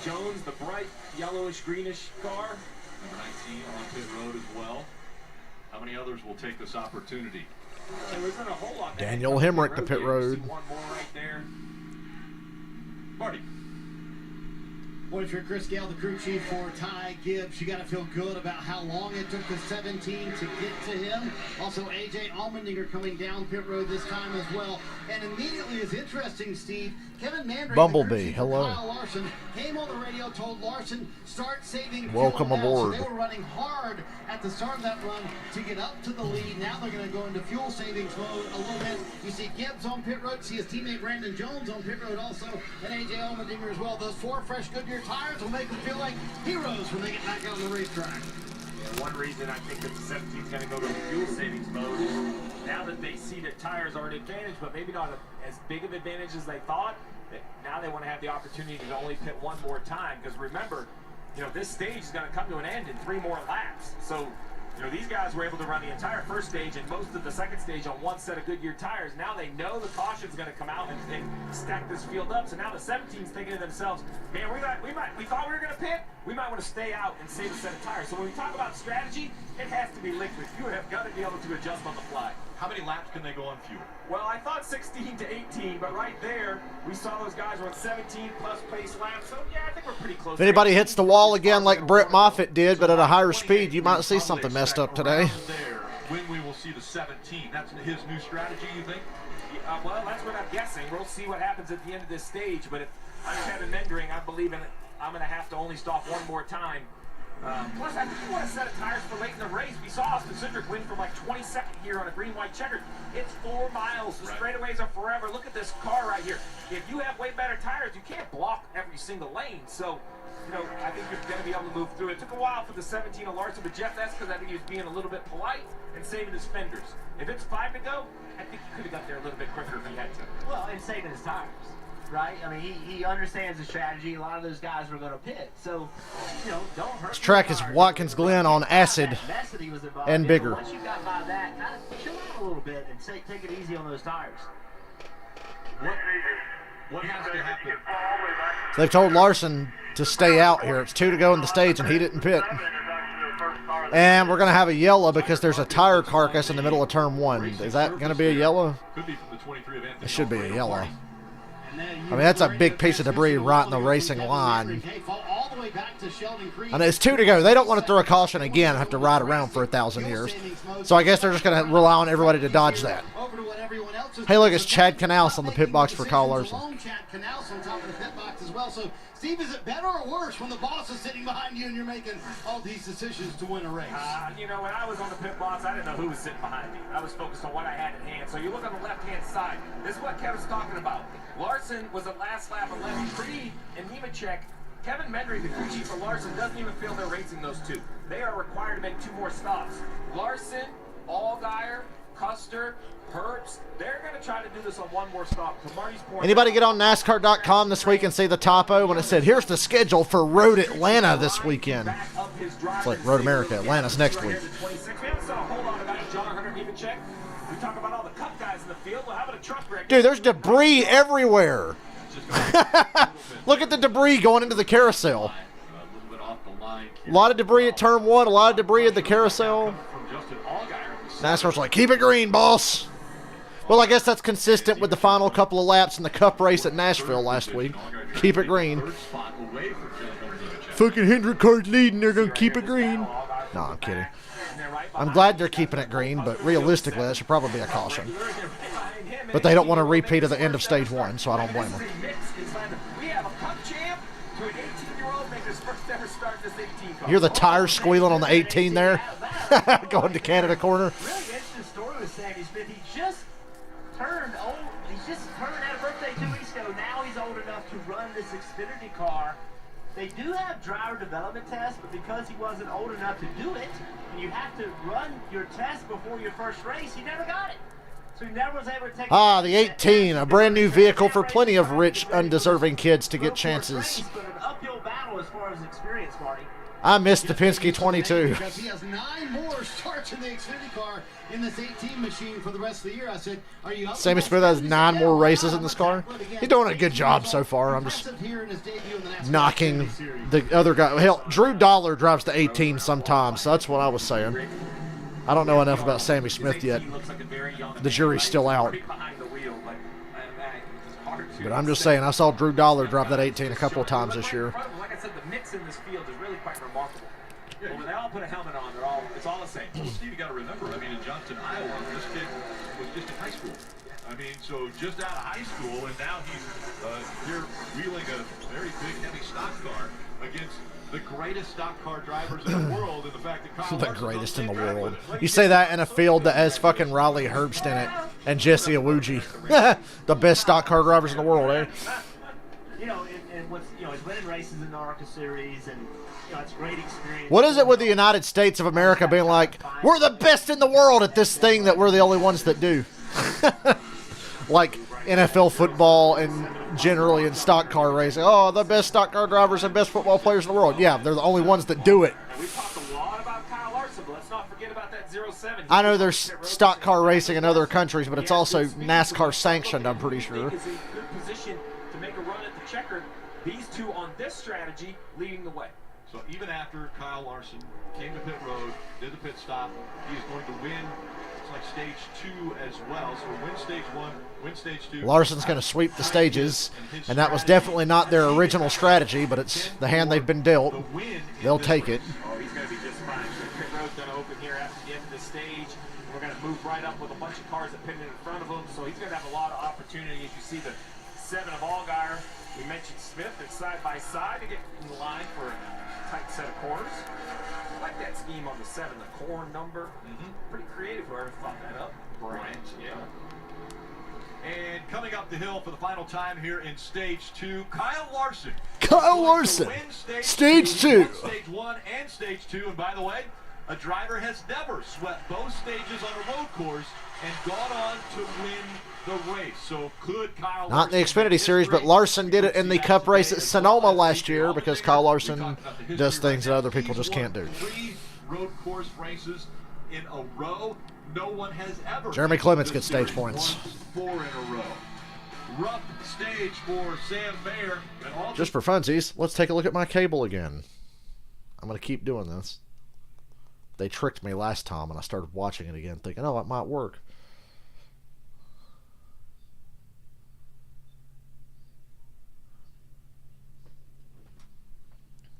Jones, the bright yellowish greenish car. Number 19 on pit road as well. How many others will take this opportunity? Daniel Hemrick to pit road. One more right there. Marty. Boys, for Chris Gale, the crew chief for Ty Gibbs. You got to feel good about how long it took the 17 to get to him. Also, AJ Allmendinger coming down pit road this time as well. And immediately is interesting, Steve. Kevin Mandrake, Bumblebee, hello. Kyle Larson came on the radio, told Larson start saving. Welcome aboard. So they were running hard at the start of that run to get up to the lead. Now they're going to go into fuel savings mode a little bit. You see Gibbs on pit road. See his teammate Brandon Jones on pit road also, and AJ Allmendinger as well. Those 4 fresh Goodyear tires will make them feel like heroes when they get back out on the racetrack. Yeah, one reason I think that the 17 is going to go to fuel savings mode is now that they see that tires are an advantage, but maybe not as big of an advantage as they thought. That now they want to have the opportunity to only pit one more time. Because remember, this stage is going to come to an end in 3 more laps. So You know, these guys were able to run the entire first stage and most of the second stage on one set of Goodyear tires. Now they know the caution's going to come out and stack this field up. So now the 17's thinking to themselves, man, we thought we were going to pit. We might want to stay out and save a set of tires. So when we talk about strategy, it has to be liquid. You have got to be able to adjust on the fly. How many laps can they go on fuel? Well, I thought 16 to 18, but right there, we saw those guys run 17 plus pace laps. So, yeah, I think we're pretty close. If anybody hits the wall again like Brett Moffitt did, but at a higher speed, you might see something messed up today. When we will see the 17, that's his new strategy, you think? Well, that's what I'm guessing. We'll see what happens at the end of this stage, but if I'm Kevin Mendring, I believe in it. I'm going to have to only stop one more time. Plus, I think you want a set of tires for late in the race. We saw Austin Cindric win from like 22nd here on a green-white checkered. It's 4 miles. The straightaways are forever. Look at this car right here. If you have way better tires, you can't block every single lane. So, you know, I think you're going to be able to move through. It took a while for the 17 of Larson, but Jeff, that's because I think he was being a little bit polite and saving his fenders. If it's 5 to go, I think he could have got there a little bit quicker if he had to. Well, and saving his tires. Right? I mean, he understands the strategy. A lot of those guys were going to pit. So, you know, don't hurt. This track is Watkins Glen on acid and bigger. Once you got by that, kind of chill out a little bit and take it easy on those tires. What has to happen? They've told Larson to stay out here. It's 2 to go in the stage, and he didn't pit. And we're going to have a yellow because there's a tire carcass in the middle of turn 1. Is that going to be a yellow? Could be from the 23 event. It should be a yellow. I mean, that's a big piece of debris right in the racing line. And it's 2 to go. They don't want to throw a caution again and have to ride around for 1,000 years. So I guess they're just going to rely on everybody to dodge that. Hey, look, it's Chad Knaus on the pit box for Kyle Larson. So, Steve, is it better or worse when the boss is sitting behind you and you're making all these decisions to win a race? You know, when I was on the pit box, I didn't know who was sitting behind me. I was focused on what I had in hand. So you look on the left-hand side. This is what Kevin's talking about. Larson was at last lap 11. Creed and Nemechek. Kevin Mendry, the crew chief for Larson, doesn't even feel they're racing those two. They are required to make 2 more stops. Larson, Allgaier, Custer, Herbst, they're going to try to do this on 1 more stop. To Marty's point, anybody get on NASCAR.com this week and see the topo when it said, here's the schedule for Road Atlanta this weekend. It's like Road America. Atlanta's next week. Dude, there's debris everywhere. Look at the debris going into the carousel. A lot of debris at turn 1, a lot of debris at the carousel. NASCAR's like, keep it green, boss. Well, I guess that's consistent with the final couple of laps in the Cup race at Nashville last week. Keep it green. Fucking Hendrick car's leading. They're going to keep it green. No, I'm kidding. I'm glad they're keeping it green, but realistically, that should probably be a caution. But they don't want to repeat at the end of stage 1, so I don't blame them. You hear the tires squealing on the 18 there? Going to Canada corner. Really interesting story with Sammy Smith. He just turned old. He's just turned out a birthday 2 weeks ago. Now he's old enough to run this Xfinity car. They do have driver development tests, but because he wasn't old enough to do it, and you have to run your test before your first race, he never got it. So he never was able to take the 18, a brand new vehicle for plenty of rich, undeserving kids to get chances. But an uphill battle as far as experience, Marty. I missed the Penske 22. Because he has 9 more starts in the Xfinity car in this 18 machine for the rest of the year. I said, are you up? Sammy Smith has 9 more races in this car. He's doing a good job so far. I'm just knocking the other guy. Hell, Drew Dollar drives the 18 sometimes, so that's what I was saying. I don't know enough about Sammy Smith yet. The jury's still out. But I'm just saying, I saw Drew Dollar drive that 18 a couple of times this year. Like I said, the mix in this field is really quite remarkable. But when they all put a helmet on, it's all the same. Well, Steve, you got to remember, I mean, in Johnston, Iowa, this kid was just in high school. I mean, so just out of high school, and now he's here wheeling a very big, heavy stock car against the greatest stock car drivers in the world, and the fact that Kyle the greatest in the world. You say that in a field that has fucking Riley Herbst in it and Jesse Iwuji. The best stock car drivers in the world, eh? You know, and what's, you know, he's winning races in the ARCA series, and you know, it's great experience. What is it with the United States of America being like, we're the best in the world at this thing that we're the only ones that do? Like NFL football and generally in stock car racing. Oh, the best stock car drivers and best football players in the world. Yeah, they're the only ones that do it. And we've talked a lot about Kyle Larson, but let's not forget about 1:07. I know there's stock car racing in other countries, but it's also NASCAR sanctioned, I'm pretty sure. Is in good position to make a run at the checker. These two on this strategy leading the way. So even after Kyle Larson came to pit road, did the pit stop, he is going to win. It's like stage 2 as well. So win stage 1, win stage 2. Larson's going to sweep the stages, and that was definitely not their original strategy, but it's the hand they've been dealt. They'll take it. Oh, he's going to be just fine. So pit road's going to open here after the end of the stage. We're going to move right up with a bunch of cars that pitted in front of him. So he's going to have a lot of opportunity. As you see the 7 of Allgaier. We mentioned Smith. They're side by side to get in the line for a tight set of corners. I like that scheme on the 7, the core number. Pretty creative, whoever thought that up. Bryant, yeah. And coming up the hill for the final time here in stage 2, Kyle Larson. Kyle Larson, stage 2. Stage 1 and stage 2. And by the way, a driver has never swept both stages on a road course and gone on to win the race. So could Kyle Not in the Xfinity Series, but Larson did it in the Cup race at Sonoma last year because Kyle Larson does things that other people just can't do. 3 road course races in a row. No one has ever. Jeremy Clements gets stage points. 4 in a row. Rough stage for Sam Mayer. Just for funsies, let's take a look at my cable again. I'm going to keep doing this. They tricked me last time, and I started watching it again, thinking, oh, it might work.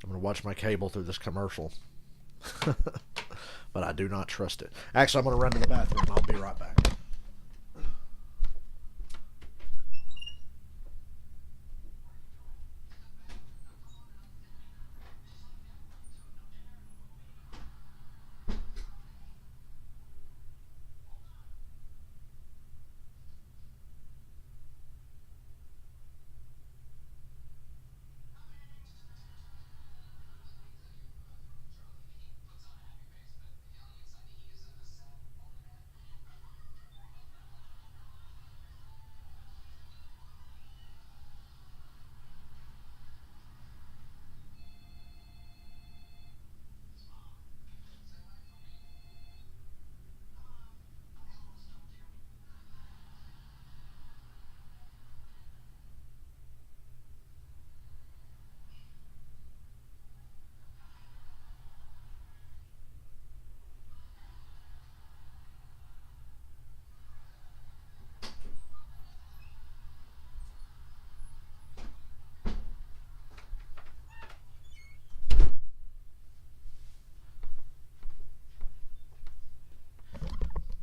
I'm going to watch my cable through this commercial. But I do not trust it. Actually, I'm going to run to the bathroom. I'll be right back.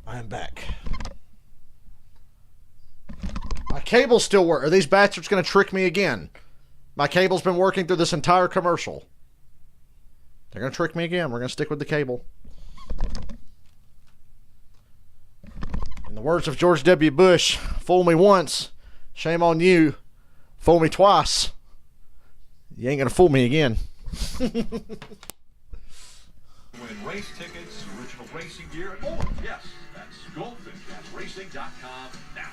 I'm back. My cable's still working. Are these bastards going to trick me again? My cable's been working through this entire commercial. They're going to trick me again. We're going to stick with the cable. In the words of George W. Bush, fool me once, shame on you. Fool me twice, you ain't going to fool me again. Win race tickets, original racing gear, and more. Yes, that's goldfish.racing.com now.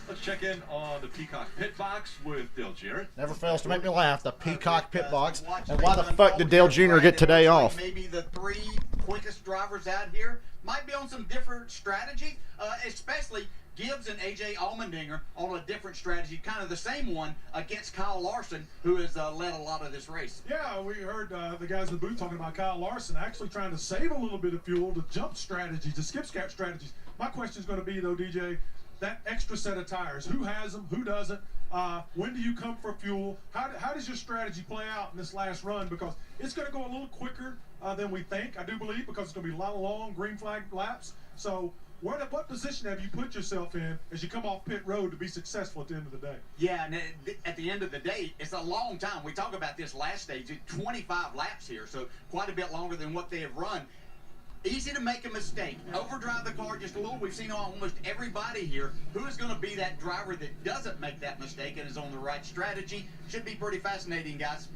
Let's check in on the Peacock Pit Box with Dale Jarrett. Never fails to make me laugh, the Peacock Pit Box. And why the fuck did Dale Jr. get today off? Maybe the 3 quickest drivers out here might be on some different strategy, especially Gibbs and A.J. Allmendinger on a different strategy, kind of the same one against Kyle Larson, who has led a lot of this race. Yeah, we heard the guys in the booth talking about Kyle Larson actually trying to save a little bit of fuel to jump strategies, to skip scap strategies. My question is going to be, though, DJ, that extra set of tires, who has them, who doesn't? When do you come for fuel? How does your strategy play out in this last run? Because it's going to go a little quicker than we think, I do believe, because it's going to be a lot of long green flag laps. So what position have you put yourself in as you come off pit road to be successful at the end of the day? Yeah, and at the end of the day, it's a long time. We talk about this last stage, 25 laps here, so quite a bit longer than what they have run. Easy to make a mistake. Overdrive the car just a little. We've seen almost everybody here. Who is going to be that driver that doesn't make that mistake and is on the right strategy? Should be pretty fascinating, guys.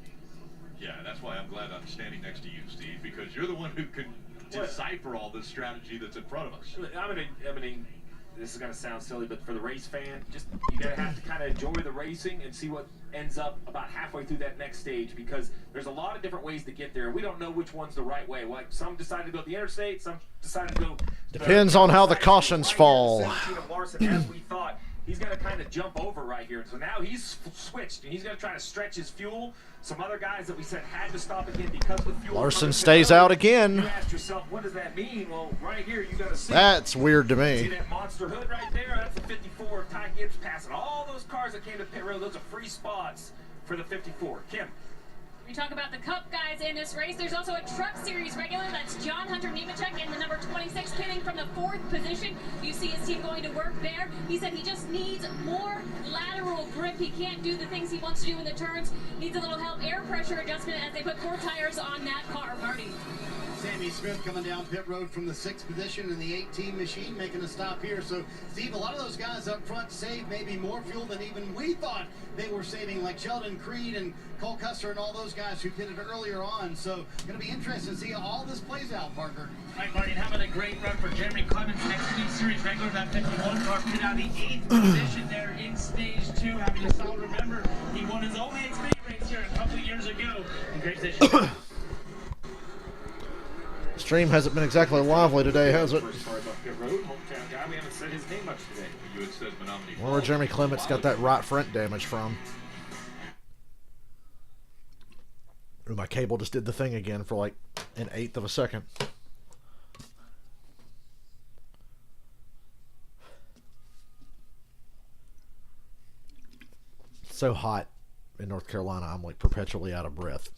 Yeah, that's why I'm glad I'm standing next to you, Steve, because you're the one who can decipher all this strategy that's in front of us. I'm going to this is going to sound silly, but for the race fan, just you got to have to kind of enjoy the racing and see what ends up about halfway through that next stage, because there's a lot of different ways to get there. We don't know which one's the right way. Like, some decided to go the interstate, some decided to go. Depends on how the cautions fall. Larson, as we thought, he's going to kind of jump over right here. So now he's switched, and he's going to try to stretch his fuel. Some other guys that we said had to stop again because the fuel. Larson stays out again. You asked yourself, what does that mean? Well, right here you got to see. That's weird to See me. that monster hood right there? That's the 54 of Ty Gibbs passing all those cars that came to pit road. Those are free spots for the 54. Kim. We talk about the Cup guys in this race. There's also a Truck Series regular. That's John Hunter Nemechek in the number 26, pitting from the 4th position. You see his team going to work there. He said he just needs more lateral grip. He can't do the things he wants to do in the turns. Needs a little help, air pressure adjustment as they put 4 tires on that car. Marty. Sammy Smith coming down pit road from the 6th position in the 18 machine, making a stop here. So, Steve, a lot of those guys up front saved maybe more fuel than even we thought they were saving, like Sheldon Creed and Cole Custer and all those guys who pitted earlier on. So, going to be interesting to see how all this plays out, Parker. All right, Marty, and how about a great run for Jeremy Clements, Xfinity Series regular, that 51 car, pit out the 8th position there in stage 2. Having a solid, remember, he won his only Xfinity race here a couple of years ago in great position. Stream hasn't been exactly lively today, has it? First cars off pit road. Hometown guy. We haven't said his name much today. You had said Menominee. Where Jeremy Clements got that right front damage from. Ooh, my cable just did the thing again for like an 1/8 of a second. It's so hot in North Carolina, I'm like perpetually out of breath.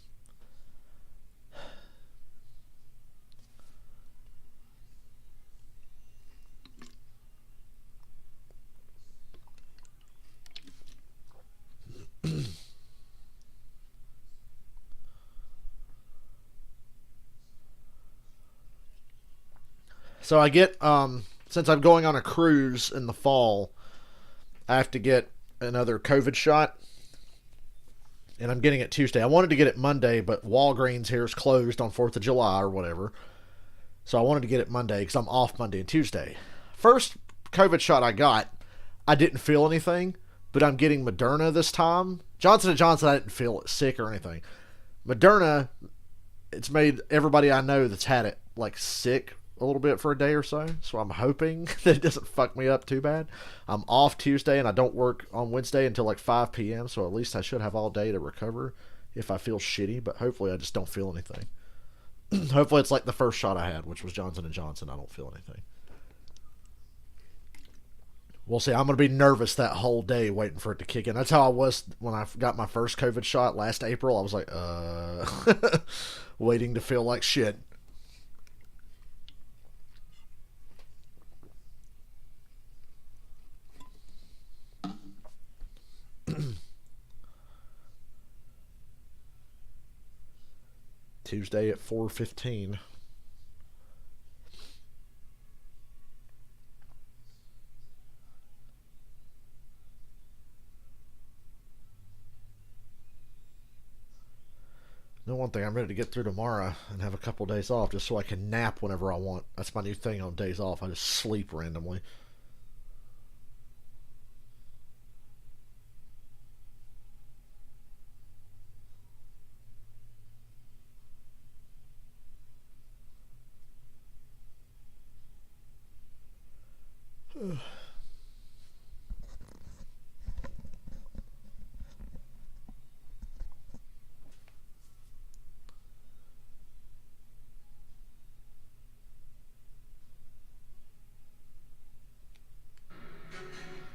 So I get, since I'm going on a cruise in the fall, I have to get another COVID shot. And I'm getting it Tuesday. I wanted to get it Monday, but Walgreens here is closed on 4th of July or whatever. So I wanted to get it Monday because I'm off Monday and Tuesday. First COVID shot I got, I didn't feel anything, but I'm getting Moderna this time. Johnson & Johnson, I didn't feel sick or anything. Moderna, it's made everybody I know that's had it like sick a little bit for a day or so. So I'm hoping that it doesn't fuck me up too bad. I'm off Tuesday and I don't work on Wednesday until like 5 p.m. So at least I should have all day to recover if I feel shitty. But hopefully I just don't feel anything. Hopefully it's like the first shot I had, which was Johnson & Johnson. I don't feel anything. We'll see. I'm going to be nervous that whole day waiting for it to kick in. That's how I was when I got my first COVID shot last April. I was like, waiting to feel like shit. Tuesday at 4:15. No, one thing, I'm ready to get through tomorrow and have a couple days off just so I can nap whenever I want. That's my new thing on days off. I just sleep randomly.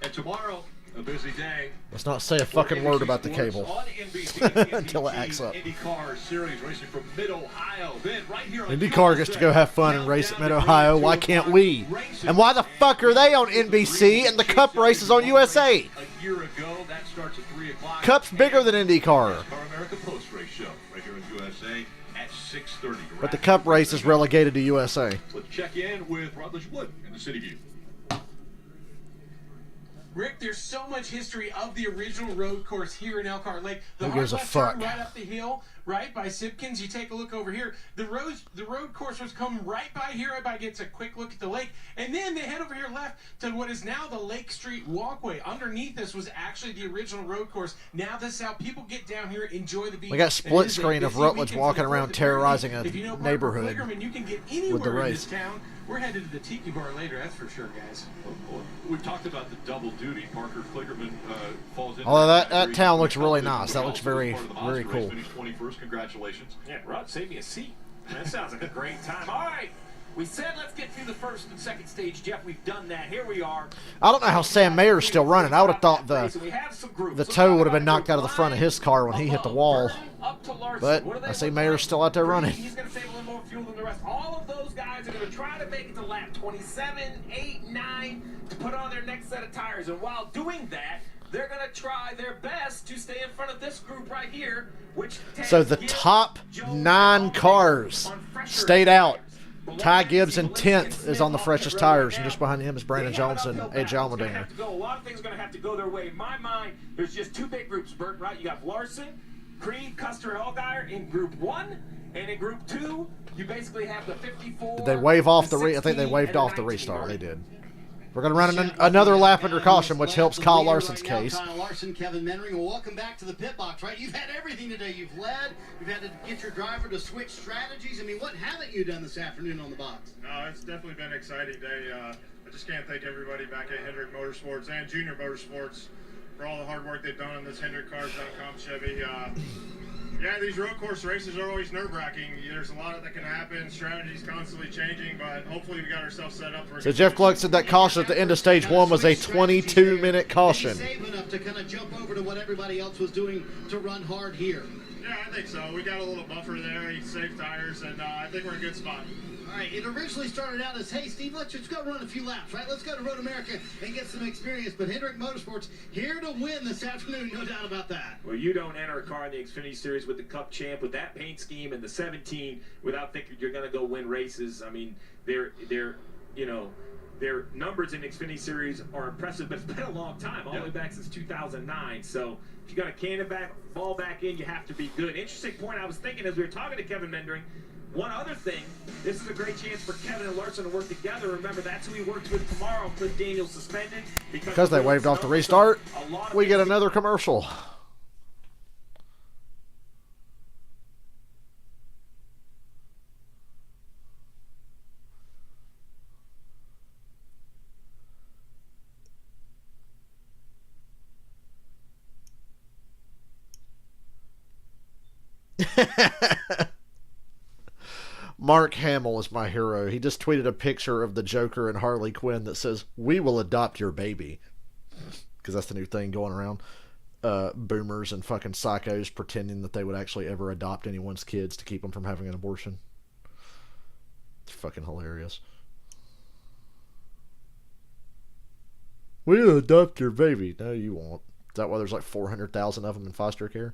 And tomorrow, a busy day. Let's not say a fucking word about the cable On NBC, until it acts up. IndyCar Series racing from Mid-Ohio. Then right here on IndyCar gets to go have fun and race at Mid-Ohio. Why can't we? And why the fuck are they on NBC and the Cup race is on USA? A year ago, that starts at 3 o'clock. Cup's bigger than IndyCar. Car America post-race show right here in USA at 6:30. But the Cup race is relegated to USA. Let's check in with Rutledge Wood in the City View. Rick, there's so much history of the original road course here in Elkhart Lake. The Who gives a hard left fuck? turn right up the hill right, by Simpkins. You take a look over here. The road coursers come right by here. Everybody gets a quick look at the lake. And then they head over here left to what is now the Lake Street Walkway. Underneath this was actually the original road course. Now this is how people get down here, enjoy the beach. We got split screen of Rutledge walking around terrorizing a neighborhood you can get with the anywhere in race. this town. We're headed to the Tiki Bar later, that's for sure, guys. We've talked about the double duty. Parker Kligerman falls in. Although that town looks really nice. That looks very, very cool. Finished 21st. Congratulations. Yeah, Rod, save me a seat. That sounds like a great time. All right. We said let's get through the first and second stage, Jeff. We've done that. Here we are. I don't know how Sam Mayer's still running. I would have thought the toe would have been knocked out of the front of his car when he hit the wall. But I see Mayer's still out there running. He's going to save a little more fuel than the rest. All of those guys are going to try to make it to lap 27, 8, 9 to put on their next set of tires. And while doing that, they're going to try their best to stay in front of this group right here. So the top 9 cars stayed out. Ty Gibbs in 10th is on the freshest tires, and just behind him is Brandon Jones and AJ Allmendinger. A lot of things are going to have to go their way. In my mind, there's just 2 big groups, Bert, right? You got Larson, Creed, Custer, and Allgaier in Group 1, and in Group 2, you basically have the 54. Did they wave off the I think they waved off the restart. They did. We're going to run another lap under caution, which helps Kyle Larson's case. Kyle Larson, Kevin Menring, well, welcome back to the pit box, right? You've had everything today. You've led. You've had to get your driver to switch strategies. I mean, what haven't you done this afternoon on the box? No, it's definitely been an exciting day. I just can't thank everybody back at Hendrick Motorsports and Junior Motorsports for all the hard work they've done on this HendrickCars.com Chevy. Yeah, these road course races are always nerve-wracking. There's a lot that can happen. Strategies constantly changing, but hopefully we got ourselves set up for. So Jeff Gluck said that caution at the end of stage 1 was a 22-minute caution. Safe enough to kind of jump over to what everybody else was doing to run hard here. Yeah, I think so. We got a little buffer there, safe tires, and I think we're in a good spot. All right, it originally started out as, hey, Steve, let's just go run a few laps, right? Let's go to Road America and get some experience. But Hendrick Motorsports here to win this afternoon, no doubt about that. Well, you don't enter a car in the Xfinity Series with the Cup champ, with that paint scheme and the 17, without thinking you're going to go win races. I mean, their numbers in the Xfinity Series are impressive, but it's been a long time, all the way back since 2009. So if you got a ball back in, you have to be good. Interesting point I was thinking as we were talking to Kevin Mendering. One other thing, this is a great chance for Kevin and Larson to work together. Remember, that's who he works with tomorrow. Cliff Daniels suspended. Because they waved off the restart, we get another commercial. Mark Hamill is my hero. He just tweeted a picture of the Joker and Harley Quinn that says, "We will adopt your baby." Because that's the new thing going around. Boomers and fucking psychos pretending that they would actually ever adopt anyone's kids to keep them from having an abortion. It's fucking hilarious. We'll adopt your baby. No, you won't. Is that why there's like 400,000 of them in foster care?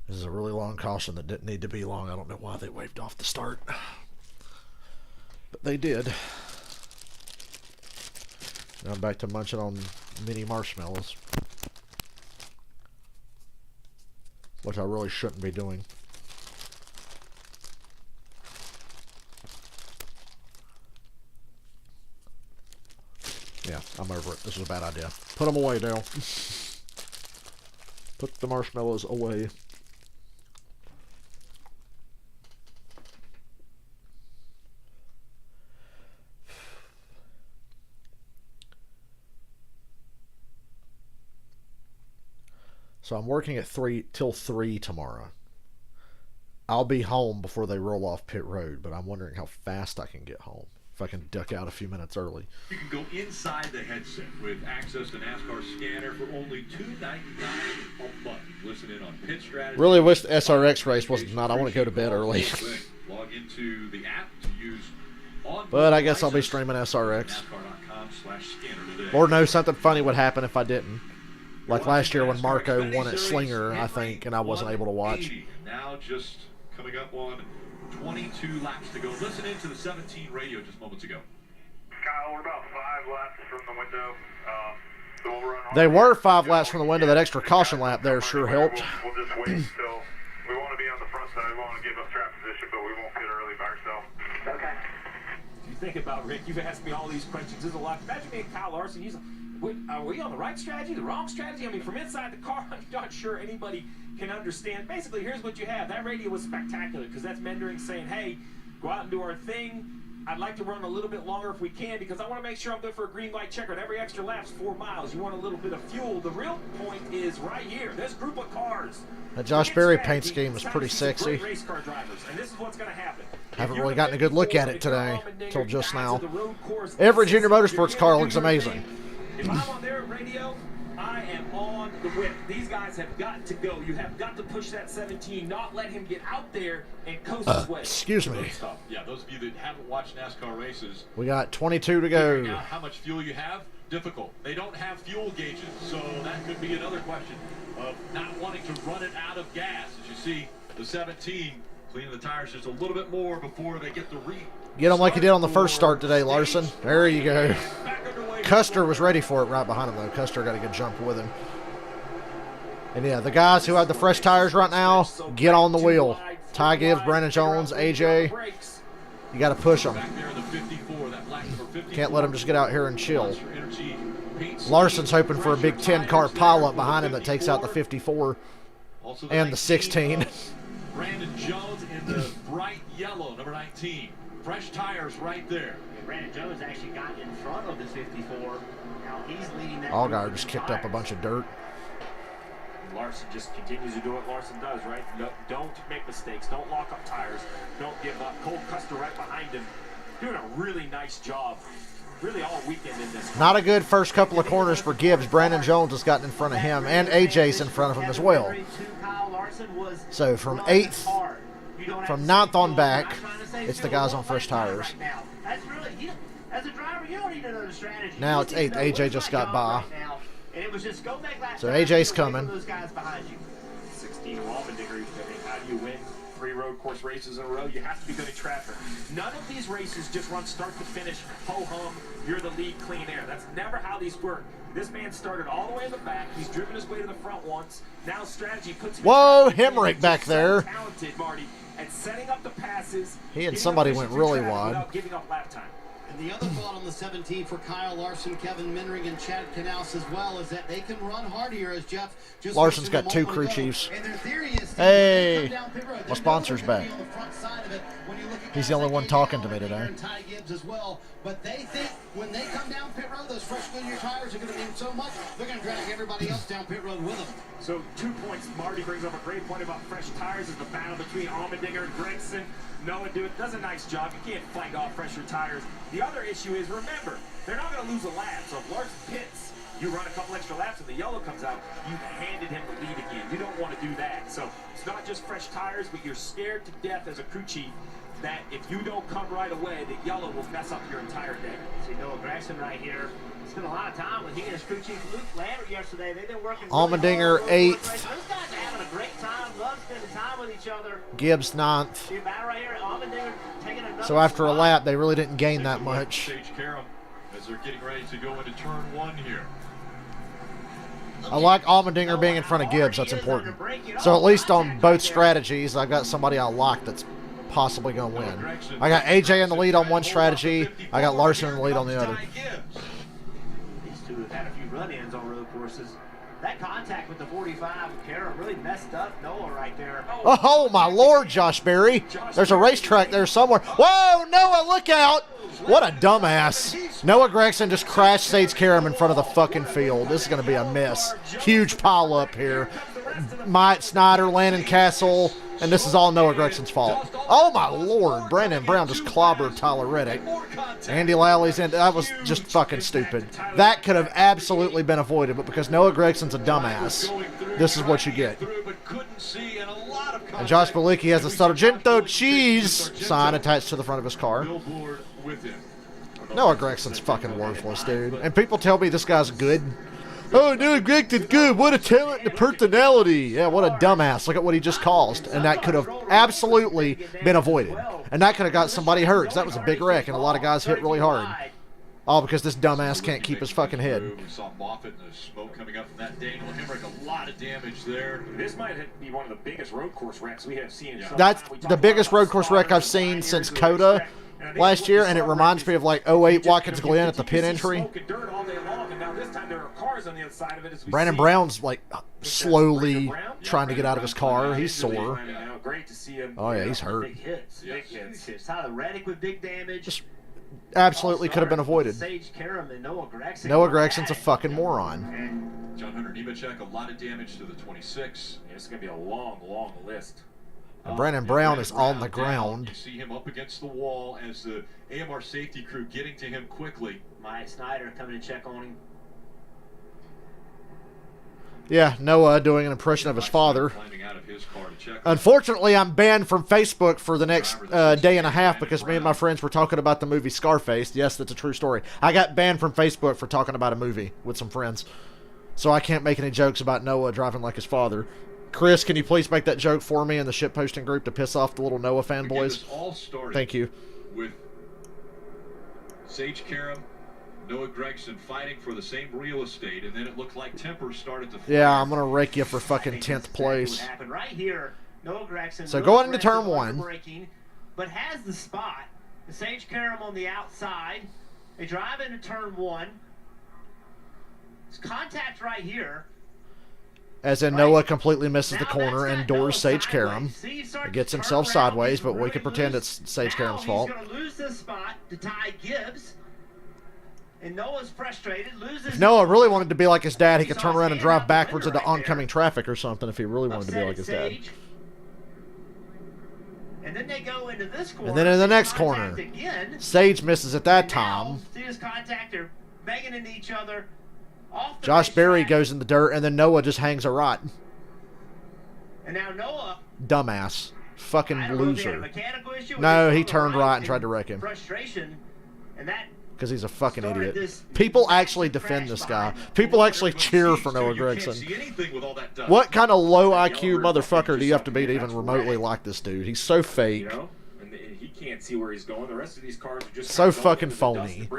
This is a really long caution that didn't need to be long. I don't know why they waved off the start. But they did. Now I'm back to munching on mini marshmallows. Which I really shouldn't be doing. Yeah, I'm over it. This is a bad idea. Put them away, Dale. Put the marshmallows away. So I'm working at 3 till 3 tomorrow. I'll be home before they roll off pit road, but I'm wondering how fast I can get home. If I can duck out a few minutes early. You can go inside the headset with access to NASCAR scanner for only $2.99 a month. Listen in on pit strategy. Really wish the SRX race wasn't tonight. I want to go to bed early. Log into the app to use But I guess I'll be streaming SRX. NASCAR.com/scanner today. Lord knows something funny would happen if I didn't. Like last year when Marco won at Slinger, I think, and I wasn't able to watch. And now just coming up on 22 laps to go. Listen into the 17 radio just moments ago. Kyle, we're about 5 laps from the window. So we'll run They were 5 laps from the window. That extra caution lap there sure helped. We'll just wait until we want to be on the front side. We want to give up track position, but we won't get early by ourselves. Okay. If you think about Rick, you've asked me all these questions. There's a lot. Imagine being Kyle Larson. He's like, are we on the right strategy, the wrong strategy? I mean, from inside the car, I'm not sure anybody can understand. Basically, here's what you have. That radio was spectacular because that's Mendering saying, hey, go out and do our thing. I'd like to run a little bit longer if we can because I want to make sure I'm good for a green light checker. And every extra lap's 4 miles. You want a little bit of fuel. The real point is right here. This group of cars. The Josh Berry paint scheme is pretty sexy. Race car drivers, and this is what's going to happen. Haven't really gotten a good look at it today until just now. Every Junior Motorsports car looks amazing. If I'm on their radio, I am on the whip. These guys have got to go. You have got to push that 17, not let him get out there and coast his way. Excuse me. Yeah, those of you that haven't watched NASCAR races. We got 22 to Figuring go. out how much fuel you have, difficult. They don't have fuel gauges, so that could be another question of not wanting to run it out of gas. As you see, the 17 cleaning the tires just a little bit more before they get the Get them like you did on the first start today, Larson. There you go. Custer was ready for it right behind him, though. Custer got a good jump with him. And, yeah, the guys who have the fresh tires right now, get on the wheel. Ty Gibbs, Brandon Jones, AJ. You got to push them. Can't let them just get out here and chill. Larson's hoping for a big 10-car pileup behind him that takes out the 54 and the 16. Brandon Jones in the bright yellow, number 19. Fresh tires right there. Brandon Jones actually got in front of the 54. Now he's leading that. Allgaier just kicked up a bunch of dirt. Larson just continues to do what Larson does, right? No, don't make mistakes. Don't lock up tires. Don't give up. Cole Custer right behind him, doing a really nice job. Really all weekend in this. Not a good first couple of corners for Gibbs. Brandon Jones has gotten in front of him, and AJ's in front of him as well. So from 8th, from 9th on back, it's the guys on fresh tires. That's really, as a driver, you don't need to know the strategy. Now it's 8th. AJ just got by. And it was just go back last So AJ's coming. those guys behind you. 16 Walmendinger. I mean, how do you win 3 road course races in a row? You have to be good at traffic. None of these races just run start to finish, ho-hum, you're the lead, clean air. That's never how these work. This man started all the way in the back. He's driven his way to the front once. Now strategy puts him. Whoa, Hemrick back there. So talented, Marty, at setting up the passes. He and somebody went really wide. Without giving up lap time. And the other thought on the 17 for Kyle Larson, Kevin Mendering, and Chad Knaus as well is that they can run hard here, as Jeff just Larson's got mentioned 2 a crew moment ago. chiefs. And their theory is Hey, my sponsor's back. He's the only one talking to me today. Ty Gibbs as well. But they think when they come down pit road, those fresh Goodyear tires are going to mean so much, they're going to drag everybody else down pit road with them. So 2 points. Marty brings up a great point about fresh tires as the battle between Allmendinger and Gregson. Noah does a nice job. You can't fight off fresher tires. The other issue is, remember, they're not going to lose a lap. So if Larson pits, you run a couple extra laps and the yellow comes out, you've handed him the lead again. You don't want to do that. So it's not just fresh tires, but you're scared to death as a crew chief that if you don't come right away, the yellow will mess up your entire day. See Noah Gregson right here. Spent a lot of time with he and his crew chief Luke Lambert yesterday. They've been working. Allmendinger 8th. Those guys are having a great time. Love spending time with each other. Gibbs 9th. See a battle right here. Allmendinger taking another. So after a lap, they really didn't gain that much. Sage Karam as they're getting ready to go into turn 1 here. I like Allmendinger being in front of Gibbs. That's important. So at least on both strategies, I've got somebody I like that's possibly going to win. I got AJ in the lead on one strategy. I got Larson in the lead on the other. These two have had a few run-ins on road courses. That contact with the 45 Kara really messed up Noah right there. Oh, my Lord, Josh Berry. There's a racetrack there somewhere. Whoa, Noah, look out. What a dumbass. Noah Gregson just crashed Sage Karam in front of the fucking field. This is going to be a mess. Huge pile up here. Mike Snyder, Landon Castle, and this is all Noah Gregson's fault. Oh, my Lord. Brandon Brown just clobbered Tyler Reddick. Andy Lally in. That was just fucking stupid. That could have absolutely been avoided, but because Noah Gregson's a dumbass, this is what you get. And Josh Bilicki has a Sargento Cheese sign attached to the front of his car. Billboard with him. Noah Gregson's fucking worthless, dude. And people tell me this guy's good. Oh, Noah Gregson's good. What a talent and a personality. Yeah, what a dumbass. Look at what he just caused. And that could have absolutely been avoided. And that could have got somebody hurt, because that was a big wreck, and a lot of guys hit really hard. All because this dumbass can't keep his fucking head. We saw Moffitt and the smoke coming up from that. Daniel Hemrick, a lot of damage there. This might be one of the biggest road course wrecks we have seen in some That's time. the biggest road course wreck I've seen since Coda last year, and it reminds me of like 08 Watkins Glen at the pit entry. Brandon Brown's like slowly trying to get out of his car. He's sore. Oh yeah, he's hurt. Big hits. Tyler Reddick with big damage. Just absolutely could have been avoided. Sage Karam and Noah Gregson. Noah Gregson's a fucking moron. John Hunter Nemechek, a lot of damage to the 26. Yeah, it's going to be a long, long list. And Brandon Brown is on the ground. You see him up against the wall as the AMR safety crew getting to him quickly. Mike Snyder coming to check on him. Yeah, Noah doing an impression of his father. Unfortunately, I'm banned from Facebook for the next day and a half because me and my friends were talking about the movie Scarface. Yes, that's a true story. I got banned from Facebook for talking about a movie with some friends. So I can't make any jokes about Noah driving like his father. Chris, can you please make that joke for me in the shitposting group to piss off the little Noah fanboys? Thank you. With Sage Karam, Noah Gregson fighting for the same real estate, and then it looked like tempers started to flare. Yeah, I'm going to rake you for fucking 10th place. What happened right here, Noah Gregson. So going into turn 1. Braking, but has the spot. The Sage Karam on the outside. They drive into turn 1. It's contact right here. As in Noah completely misses the corner and doors Sage Karam. He gets himself sideways, but we could pretend it's Sage Karam's fault. He's going to lose this spot to Ty Gibbs. And Noah's frustrated, loses. If Noah really wanted to be like his dad, he could turn around and drive backwards into oncoming traffic or something if he really wanted to be like his dad. And then they go into this corner. And then in the next corner, Sage misses at that time. See this contact, they're banging into each other. Josh Berry goes in the dirt, and then Noah just hangs a right. And now Noah. Dumbass. Fucking loser. No, he turned right and tried to wreck him. Frustration, and that. Because he's a fucking idiot. People actually defend this guy. People actually cheer for Noah Gregson. What kind of low IQ motherfucker do you have to be to even remotely like this dude? He's so fake. You know? And he can't see where he's going. The rest of these cars are just so fucking phony.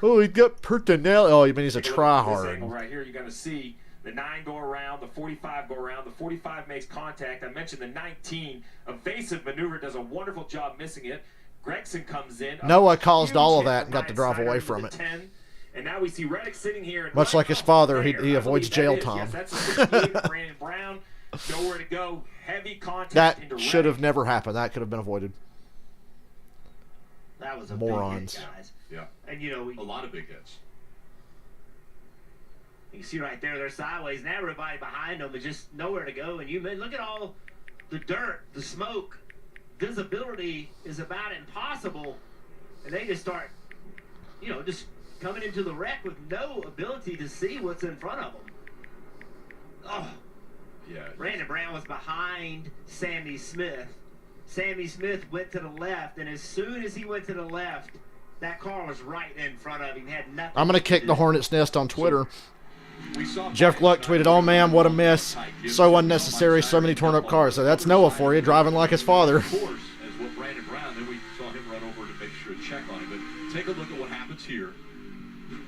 Oh, he got personality. Oh, you mean he's a tryhard. Right here, you're going to see the 9 go around, the 45 go around, the 45 makes contact. I mentioned the 19 evasive maneuver, does a wonderful job missing it. Gregson comes in. Noah caused all of that and got to drive away from it. 10, and now we see Reddick sitting here. Much like his father, he avoids jail time. Yes, that's a 68, Brandon Brown. Nowhere to go. Heavy contact that into should have Reddick. never happened. That could have been avoided. That was a morons. Big hit, guys. Yeah. And you know, a lot of big hits. You see right there, they're sideways. Now everybody behind them is just nowhere to go. And you look at all the dirt, the smoke. Visibility is about impossible, and they just start, you know, just coming into the wreck with no ability to see what's in front of them. Oh, yeah. Brandon Brown was behind Sammy Smith. Sammy Smith went to the left, and as soon as he went to the left, that car was right in front of him. Had nothing. I'm gonna kick the hornet's nest on Twitter. Jeff Gluck tweeted, "Oh man, what a miss! So unnecessary, so many torn up cars." So that's Noah for you, driving like his father. Of course, as what Brandon Brown. Then we saw him run over to make sure to check on him. But take a look at what happens here.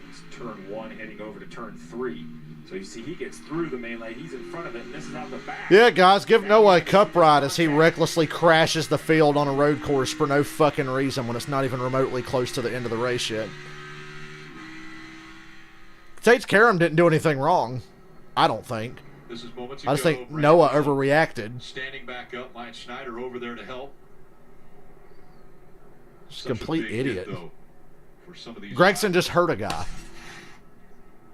It's turn 1 heading over to turn 3. So you see he gets through the melee. He's in front of it, and this is out the back. Yeah, guys, give Noah a cup ride as he recklessly crashes the field on a road course for no fucking reason when it's not even remotely close to the end of the race yet. Sage Karam didn't do anything wrong. I don't think. This is moments I just ago, think Brandon Noah Brown overreacted. Standing back up, Mike Schneider over there to help. Just a complete idiot. Hit, though, for some of these Gregson just hurt a guy.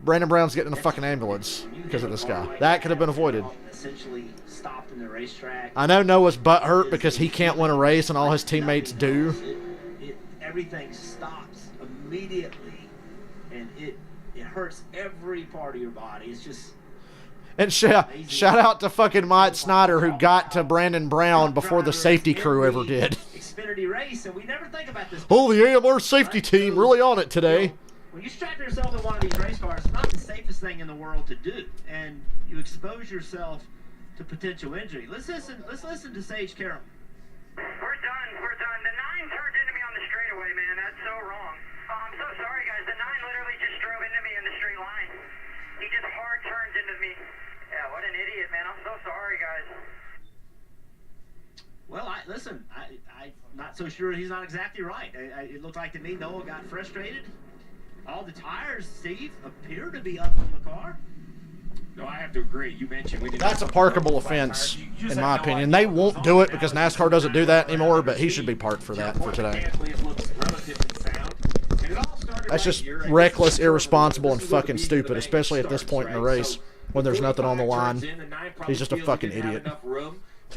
Brandon Brown's getting in a fucking ambulance because of this guy. That could have been avoided. Essentially stopped in the racetrack. I know Noah's butt hurt because he can't win a race and all his teammates do. Everything stops immediately, and it hurts every part of your body. It's just And shout out to fucking Mike Snyder, who got to Brandon Brown before the safety crew ever did. Xfinity race, and we never think about this. Oh, the AMR safety team really on it today. When you strap yourself in one of these race cars, it's not the safest thing in the world to do, and you expose yourself to potential injury. Let's listen to Sage Carroll. We're done. The 9 turned into me on the straightaway, man. That's so wrong. I'm so sorry, guys. The 9 literally just drove into me in the straight line. He just hard turns into me. Yeah, what an idiot, man. I'm so sorry, guys. Well, I'm not so sure he's not exactly right. It looked like to me Noah got frustrated. All the tires, Steve, appear to be up on the car. No, I have to agree. You mentioned we didn't. That's a parkable offense, in my opinion. They won't do it because NASCAR doesn't do that anymore, but he should be parked for that for today. That's just reckless, irresponsible, and fucking stupid, especially at this point in the race when there's nothing on the line. He's just a fucking idiot.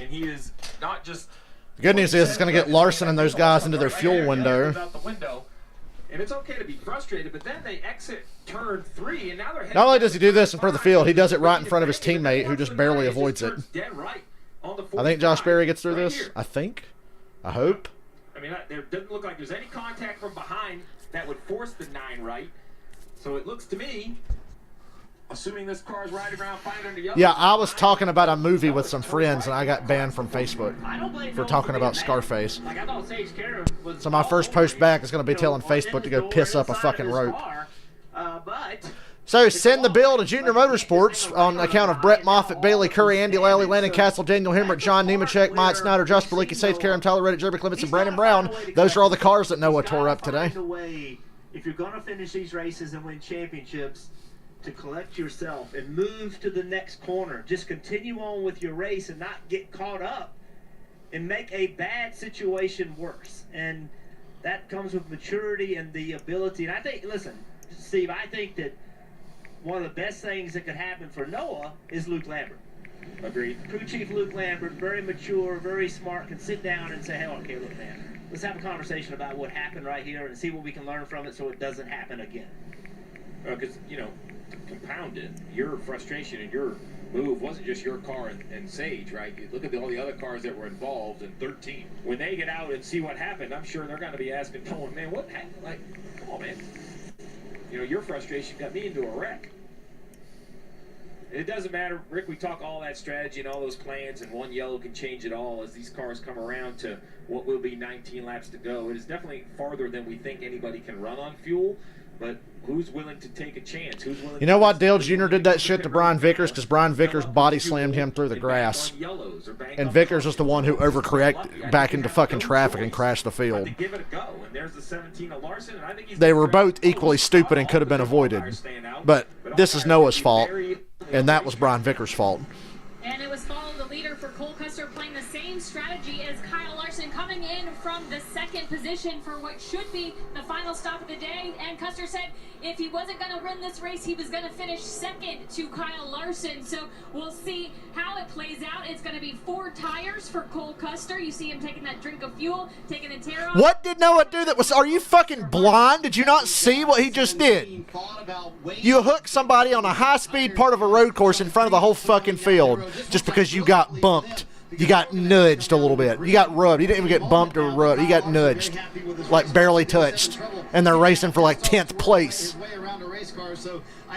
And he is not just. The good news is it's going to get Larson and those guys into their fuel window. And it's okay to be frustrated, but then they exit turn 3, and now they're heading. Not only does he do this in front of the field, he does it right in front of his teammate, who just barely avoids it. I think Josh Berry gets through this. I think. I hope. I mean, there doesn't look like there's any contact from behind that would force the 9 right. So it looks to me, assuming this car's right around 500 yards. Yeah, I was talking about a movie with some friends, and I got banned from Facebook for talking about Scarface. So my first post back is going to be telling Facebook to go piss up a fucking rope. So send the bill to Junior Motorsports on account of Brett Moffitt, Bailey Curry, Andy Lally, Landon Castle, Daniel Hemrick, John Nemechek, Mike Snyder, Josh Berlicki, Sage Karam, Tyler Reddick, Jeremy Clements, and Brandon Brown. Those are all the cars that Noah tore up today. If you're going to finish these races and win championships, to collect yourself and move to the next corner. Just continue on with your race and not get caught up and make a bad situation worse. And that comes with maturity and the ability. And I think, listen, Steve, I think that one of the best things that could happen for Noah is Luke Lambert. Agreed. Crew Chief Luke Lambert, very mature, very smart, can sit down and say, hey, okay, look, man, let's have a conversation about what happened right here and see what we can learn from it so it doesn't happen again. Because, to compound it, your frustration and your move wasn't just your car and Sage, right? Look at all the other cars that were involved in 13. When they get out and see what happened, I'm sure they're going to be asking, man, what happened? Like, come on, man. Your frustration got me into a wreck. And it doesn't matter, Rick, we talk all that strategy and all those plans, and one yellow can change it all as these cars come around to what will be 19 laps to go. It is definitely farther than we think anybody can run on fuel, but who's willing to take a chance? Who's willing? You know why Dale Jr. did that shit to Brian Vickers? Because Brian Vickers body slammed him through the grass. And Vickers was the one who overcorrected back into fucking traffic and crashed the field. They were both equally stupid and could have been avoided. But this is Noah's fault, and that was Brian Vickers' fault. And it was follow the leader for Cole Custer, playing the same strategy as Kyle Larson, coming in from the second position for what should be the final stop of the day. And Custer said if he wasn't going to win this race, he was going to finish second to Kyle Larson. So we'll see how it plays out. It's going to be 4 tires for Cole Custer. You see him taking that drink of fuel, taking a tear off. What did Noah do that was... Are you fucking blind? Did you not see what he just did? You hook somebody on a high-speed part of a road course in front of the whole fucking field just because you got bumped. You got nudged a little bit. You got rubbed. You didn't even get bumped or rubbed. You got nudged. Like barely touched. And they're racing for like 10th place.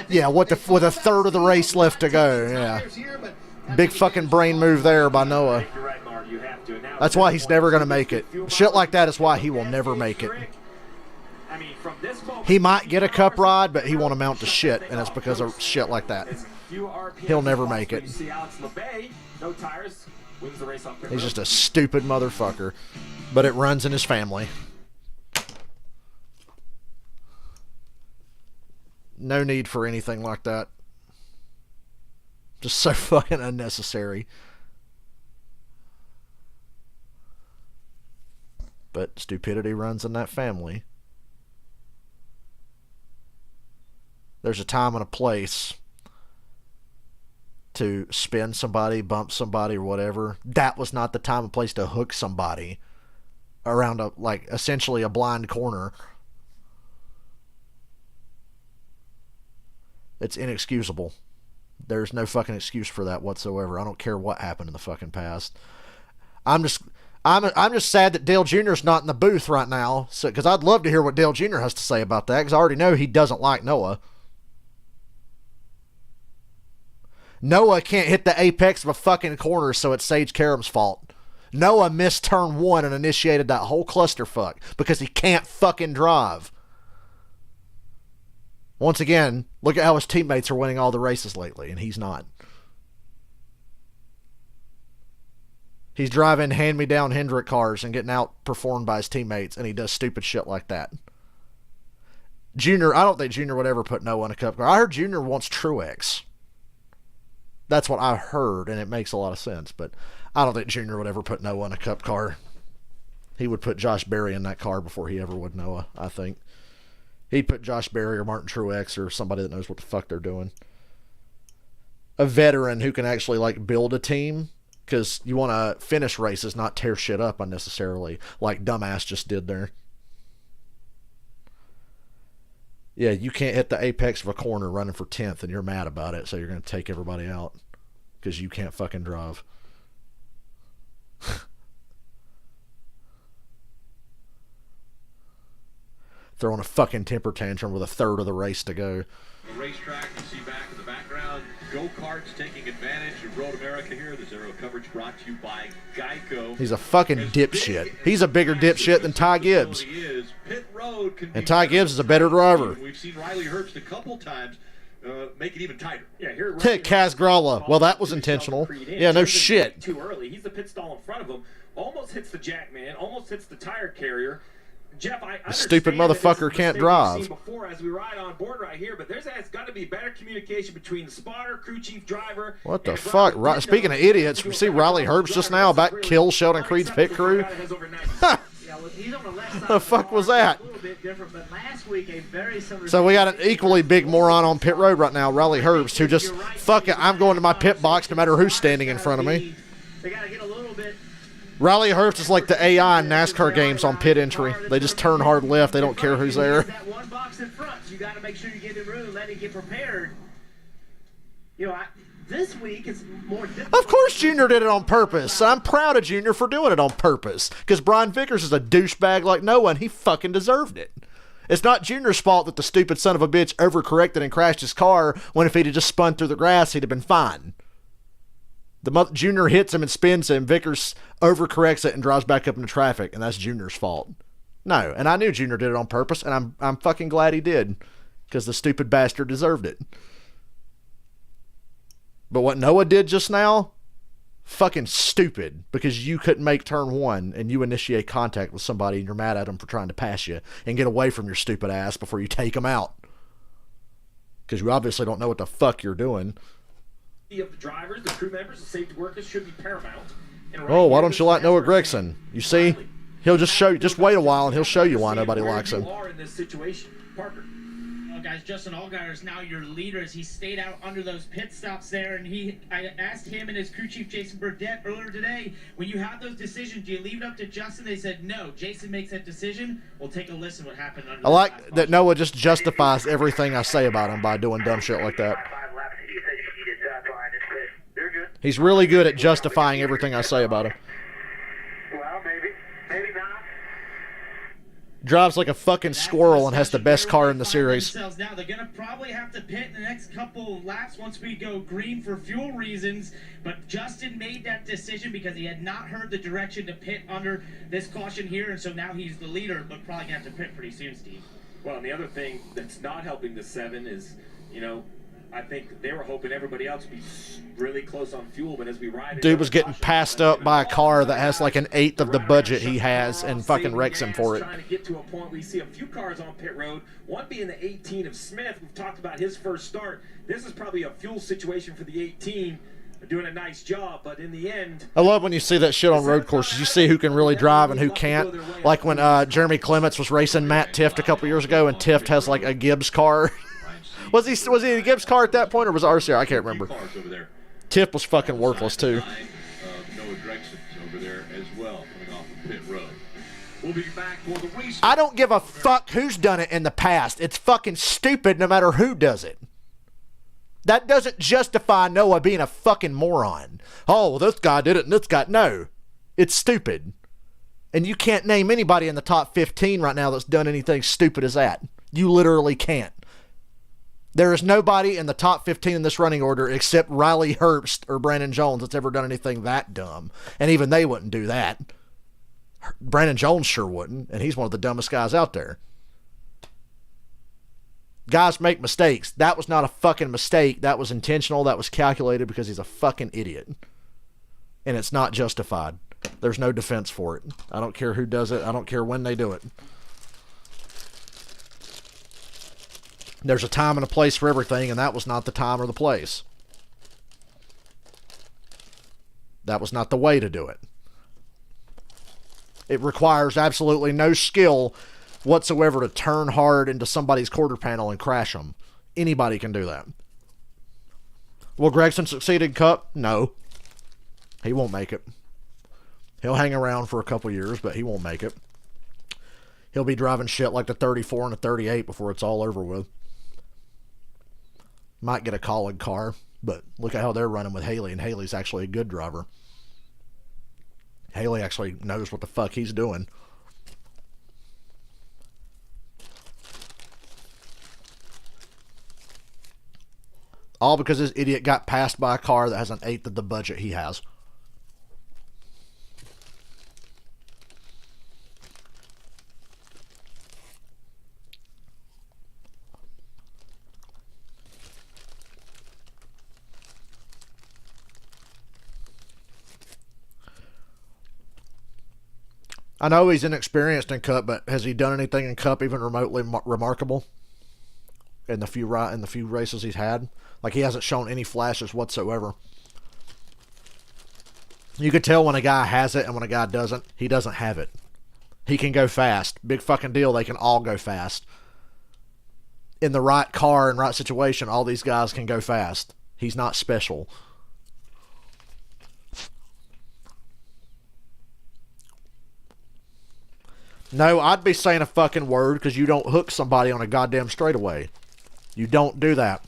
Yeah, with a third of the race left to go. Yeah. Big fucking brain move there by Noah. That's why he's never going to make it. Shit like that is why he will never make it. He might get a cup ride, but he won't amount to shit, and it's because of shit like that. He'll never make it. He's just a stupid motherfucker, but it runs in his family. No need for anything like that. Just so fucking unnecessary. But stupidity runs in that family. There's a time and a place to spin somebody, bump somebody, or whatever. That was not the time and place to hook somebody around essentially a blind corner. It's inexcusable. There's no fucking excuse for that whatsoever. I don't care what happened in the fucking past. I'm just sad that Dale Jr.'s not in the booth right now, because I'd love to hear what Dale Jr. has to say about that, because I already know he doesn't like Noah. Noah can't hit the apex of a fucking corner, so it's Sage Karam's fault. Noah missed turn 1 and initiated that whole clusterfuck because he can't fucking drive. Once again, look at how his teammates are winning all the races lately, and he's not. He's driving hand-me-down Hendrick cars and getting outperformed by his teammates, and he does stupid shit like that. Junior, I don't think Junior would ever put Noah in a cup car. I heard Junior wants Truex. That's what I heard, and it makes a lot of sense, but I don't think Junior would ever put Noah in a cup car. He would put Josh Berry in that car before he ever would Noah, I think. He'd put Josh Berry or Martin Truex or somebody that knows what the fuck they're doing. A veteran who can actually, like, build a team, because you want to finish races, not tear shit up unnecessarily, like Dumbass just did there. Yeah, you can't hit the apex of a corner running for 10th, and you're mad about it, so you're going to take everybody out because you can't fucking drive. Throwing a fucking temper tantrum with a third of the race to go. The racetrack you see back in the background, go-karts taking advantage of Road America here. The Zero coverage brought to you by Geico. He's a fucking dipshit. He's a bigger dipshit than Ty Gibbs. And Ty Gibbs is a better driver. We've seen Riley Herbst a couple times make it even tighter. Yeah, here Kaz Gralla. Well, that was intentional. Yeah, no shit. Too early. He's the pit stall in front of him. Almost hits the jack man. Almost hits the tire carrier. Jeff, I the stupid motherfucker can't drive. Before, as we ride on board right here, but there's got to be better communication between the spotter, crew chief, driver. What the fuck? Speaking of idiots, you see Riley Herbst just now about kill Sheldon Creed's pit crew? The fuck was that? So we got an equally big moron on pit road right now, Riley Herbst, who just, fuck it, I'm going to my pit box no matter who's standing in front of me. They got to get a little bit. Riley Herbst is like the AI in NASCAR games on pit entry. They just turn hard left. They don't care who's there. That one box in front, you got to make sure you get in room, let it get prepared. You know, this week it's more difficult. Of course Junior did it on purpose. I'm proud of Junior for doing it on purpose. Because Brian Vickers is a douchebag like no one. He fucking deserved it. It's not Junior's fault that the stupid son of a bitch overcorrected and crashed his car when if he'd have just spun through the grass, he'd have been fine. Junior hits him and spins him. Vickers overcorrects it and drives back up into traffic, and that's Junior's fault. No, and I knew Junior did it on purpose, and I'm fucking glad he did, because the stupid bastard deserved it. But what Noah did just now, fucking stupid, because you couldn't make turn 1, and you initiate contact with somebody, and you're mad at him for trying to pass you, and get away from your stupid ass before you take him out. Because you obviously don't know what the fuck you're doing. Of the drivers, the crew members, the safety workers should be paramount. Oh, why don't you like Noah Gragson? You see, he'll just show you. Just wait a while, and he'll show you why nobody likes him. Are in this situation, Parker. Guys, Justin Allgaier is now your leader as he stayed out under those pit stops there, and I asked him and his crew chief Jason Burdett earlier today, when you have those decisions, do you leave it up to Justin? They said no. Jason makes that decision. We'll take a listen what happened under I like that Noah just justifies everything I say about him by doing dumb shit like that. He's really good at justifying everything I say about him. Well, maybe not. Drives like a fucking squirrel and has the best car in the series. Now they're gonna probably have to pit in the next couple of laps once we go green for fuel reasons. But Justin made that decision because he had not heard the direction to pit under this caution here, and so now he's the leader, but probably gonna have to pit pretty soon, Steve. Well, and the other thing that's not helping the 7 is, you know, I think they were hoping everybody else would be really close on fuel, but as we ride, dude was getting passed up by a car that has like an 1/8 of the budget he has and fucking wrecks him for it. Trying to get to a point we see a few cars on pit road, one being the 18 of Smith. We've talked about his first start. This is probably a fuel situation for the 18. They're doing a nice job, but in the end, I love when you see that shit on road courses. You see who can really drive and who can't. Like when Jeremy Clements was racing Matt Tifft a couple years ago, and Tifft has like a Gibbs car. Was he in a Gibbs car at that point, or was it RCR? I can't remember. Tiff was fucking worthless too. Noah Gregson's over there as well, coming off of pit road. We'll be back for the race. I don't give a fuck who's done it in the past. It's fucking stupid no matter who does it. That doesn't justify Noah being a fucking moron. Oh, well, this guy did it and this guy... No. It's stupid. And you can't name anybody in the top 15 right now that's done anything stupid as that. You literally can't. There is nobody in the top 15 in this running order except Riley Herbst or Brandon Jones that's ever done anything that dumb. And even they wouldn't do that. Brandon Jones sure wouldn't, and he's one of the dumbest guys out there. Guys make mistakes. That was not a fucking mistake. That was intentional. That was calculated because he's a fucking idiot. And it's not justified. There's no defense for it. I don't care who does it. I don't care when they do it. There's a time and a place for everything, and that was not the time or the place. That was not the way to do it. It requires absolutely no skill whatsoever to turn hard into somebody's quarter panel and crash them. Anybody can do that. Will Gragson succeed in Cup? No. He won't make it. He'll hang around for a couple years, but he won't make it. He'll be driving shit like the 34 and the 38 before it's all over with. Might get a Colin car, but look at how they're running with Haley, and Haley's actually a good driver. Haley actually knows what the fuck he's doing. All because this idiot got passed by a car that has an eighth of the budget he has. I know he's inexperienced in Cup, but has he done anything in Cup even remotely remarkable in the few races he's had? Like, he hasn't shown any flashes whatsoever. You could tell when a guy has it and when a guy doesn't. He doesn't have it. He can go fast. Big fucking deal. They can all go fast. In the right car and right situation, all these guys can go fast. He's not special. No, I'd be saying a fucking word because you don't hook somebody on a goddamn straightaway. You don't do that.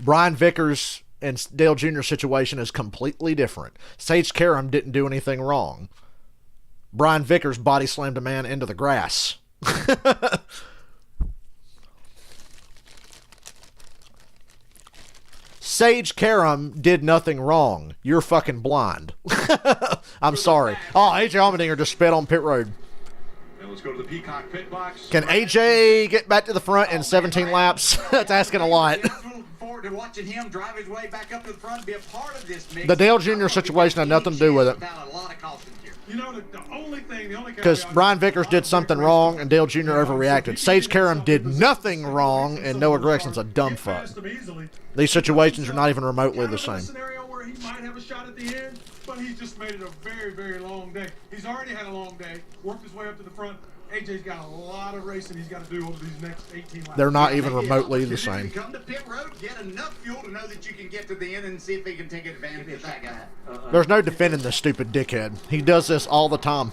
Brian Vickers and Dale Jr. situation is completely different. Sage Karam didn't do anything wrong. Brian Vickers body slammed a man into the grass. Sage Karam did nothing wrong. You're fucking blind. I'm sorry. Oh, AJ Allmendinger just spit on pit road. And let's go to the Peacock pit box. Can AJ get back to the front in 17 laps? That's asking a lot. Looking forward to watching him drive his way back up to the front and be a part of this mix. The Dale Jr. situation had nothing to do with it. You know, the only because Brian Vickers did something wrong and Dale Jr. overreacted. Sage Karam did nothing wrong and Noah Gregson's a dumb fuck. These situations are not even remotely the same. Scenario where he might have a shot at the end, but he's just made it a very, very long day. He's already had a long day, worked his way up to the front. AJ's got a lot of racing he's got to do over these next 18 laps. They're not even remotely the same. Come to pit road, get enough fuel to know that you can get to the end and see if he can take advantage of that guy. There's no defending this stupid dickhead. He does this all the time.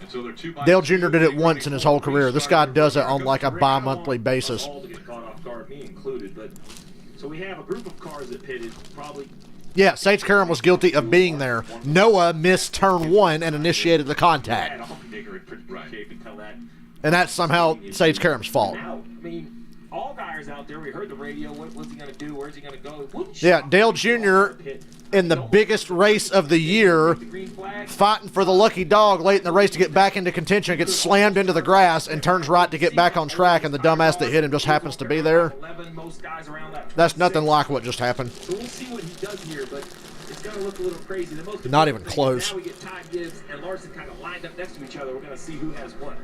So Dale Jr. did it once in his whole career. This guy does it on like a bi-monthly basis. So we have a group of cars that pitted, probably. Yeah, Sage Karam was guilty of being there. Noah missed turn 1 and initiated the contact. And that's somehow Sage Karam's fault. Now, I mean, all guys out there, we heard the radio, what's he going to do, where's he going to go? Yeah, Dale Jr. in the biggest race of the year, fighting for the lucky dog late in the race to get back into contention, gets slammed into the grass and turns right to get back on track, and the dumbass that hit him just happens to be there. That's nothing like what just happened. So we'll see what he does here, but it's going to look a little crazy. The most not even close. Now we get Ty Gibbs and Larson kind of lined up next to each other. We're going to see who has what.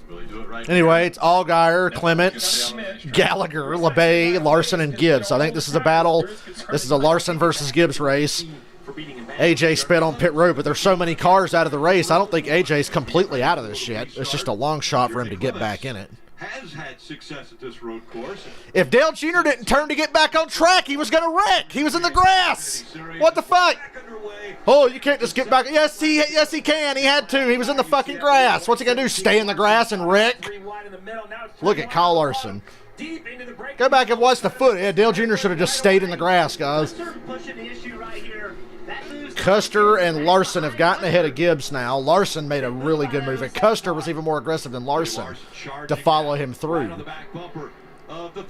Really do it right anyway, it's Allgaier, Clements, Gallagher, LeBay, Larson, and Gibbs. I think this is a battle. This is a Larson versus Gibbs race. AJ spit on pit road, but there's so many cars out of the race, I don't think AJ's completely out of this yet. It's just a long shot for him to get back in it. has had success at this road course. If Dale Jr. didn't turn to get back on track, he was going to wreck. He was in the grass. What the fuck? Oh, you can't just get back. Yes, he can. He had to. He was in the fucking grass. What's he going to do, stay in the grass and wreck? Look at Kyle Larson. Go back and watch the foot. Yeah, Dale Jr. should have just stayed in the grass, guys. Custer and Larson have gotten ahead of Gibbs now. Larson made a really good move, and Custer was even more aggressive than Larson to follow him through.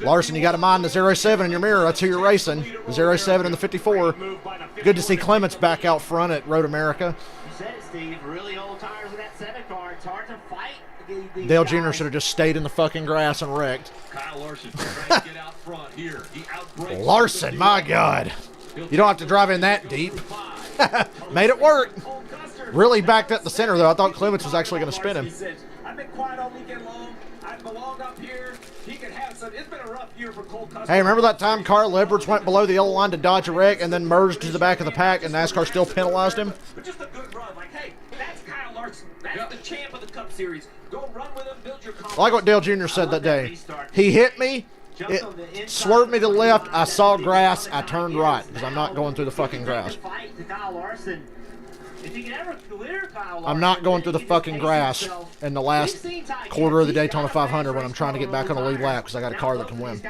Larson, you got to mind the 07 in your mirror. That's who you're racing. The 07 and the 54. Good to see Clements back out front at Road America. You said it, Steve. Really old tires in that 7 car. It's hard to fight. Dale Jr. should have just stayed in the fucking grass and wrecked. Kyle Larson trying to get out front here. He outbreaks Larson, my God. You don't have to drive in that deep. Made it work. Really backed up the center, though. I thought Clements was actually going to spin him. I've been quiet all weekend long. I belong up here. He can have some. It's been a rough year for Cole Custer. Hey, remember that time Carl Edwards went below the yellow line to dodge a wreck and then merged to the back of the pack and NASCAR still penalized him? But just a good run. Like, hey, that's Kyle Larson. That's the champ of the Cup Series. Go run with him, build your confidence. I like what Dale Jr. said that day. He hit me. It swerved me to the left. I saw grass. I turned right because I'm not going through the fucking grass. I'm not going through the fucking grass in the last quarter of the Daytona 500 when I'm trying to get back on the lead lap because I got a car that can win.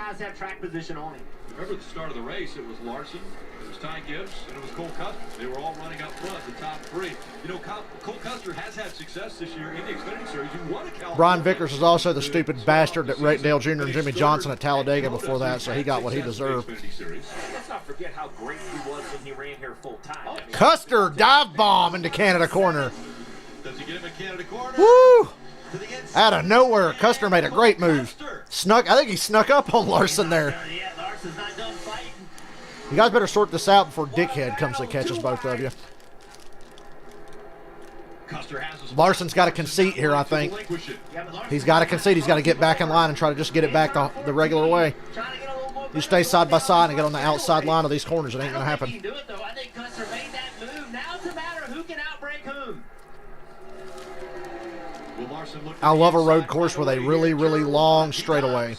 Remember at the start of the race, it was Larson, it was Ty Gibbs, and it was Cole Custer. They were all running up front, the top three. You know, Cole Custer has had success this year in the Xfinity Series. He won a California. Brian Vickers was also the stupid bastard that raped Dale Jr. and Jimmy Johnson at Talladega before that, so he got what he deserved. Let's not forget how great he was when he ran here full time. Custer dive bomb into Canada corner. Does he get him in Canada corner? Woo! Out of nowhere, Custer made a great move. I think he snuck up on Larson there. You guys better sort this out before Dickhead comes and catches both of you. Larson's got a conceit here, I think. He's got a conceit. He's got to get back in line and try to just get it back the regular way. You stay side by side and get on the outside line of these corners. It ain't going to happen. I think Custer made that move. Now it's a matter of who can outbreak whom. I love a road course with a really, really long straightaway.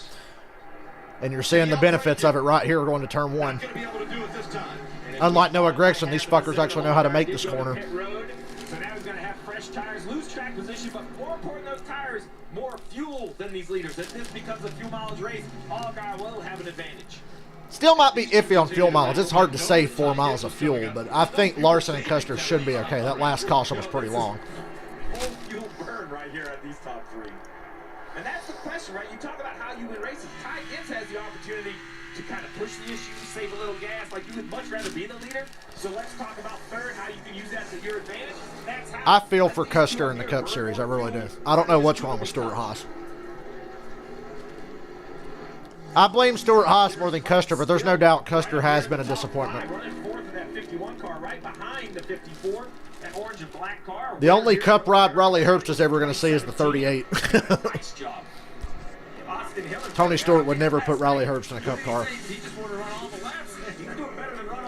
And you're seeing the benefits of it right here going to turn 1. Unlike Noah Gregson, these fuckers actually know how to make this corner. So now he's going to have fresh tires, lose track position, but more important those tires, more fuel than these leaders. If this becomes a fuel mileage race, Allgaier will have an advantage. Still might be iffy on fuel mileage. It's hard to save 4 miles of fuel, but I think Larson and Custer should be okay. That last caution was pretty long. Full fuel burn right here at these top 3. And that's the question, right? You talk about how you win races. Ty Gibbs has the opportunity to kind of push the issue, save a little gas. Like, you would much rather be the leader. So let's talk about third, how you can use that to your advantage. That's how I feel for Custer in the Cup Series. I really do. I don't know what's wrong with Stuart Haas. I blame Stuart Haas more than Custer, but there's no doubt Custer has been a disappointment. Running fourth in that 51 car, right behind the 54. That orange and black car. The only Cup ride Riley Herbst is ever going to see is the 38. Nice job. Tony Stewart would never put Riley Herbst in a Cup car.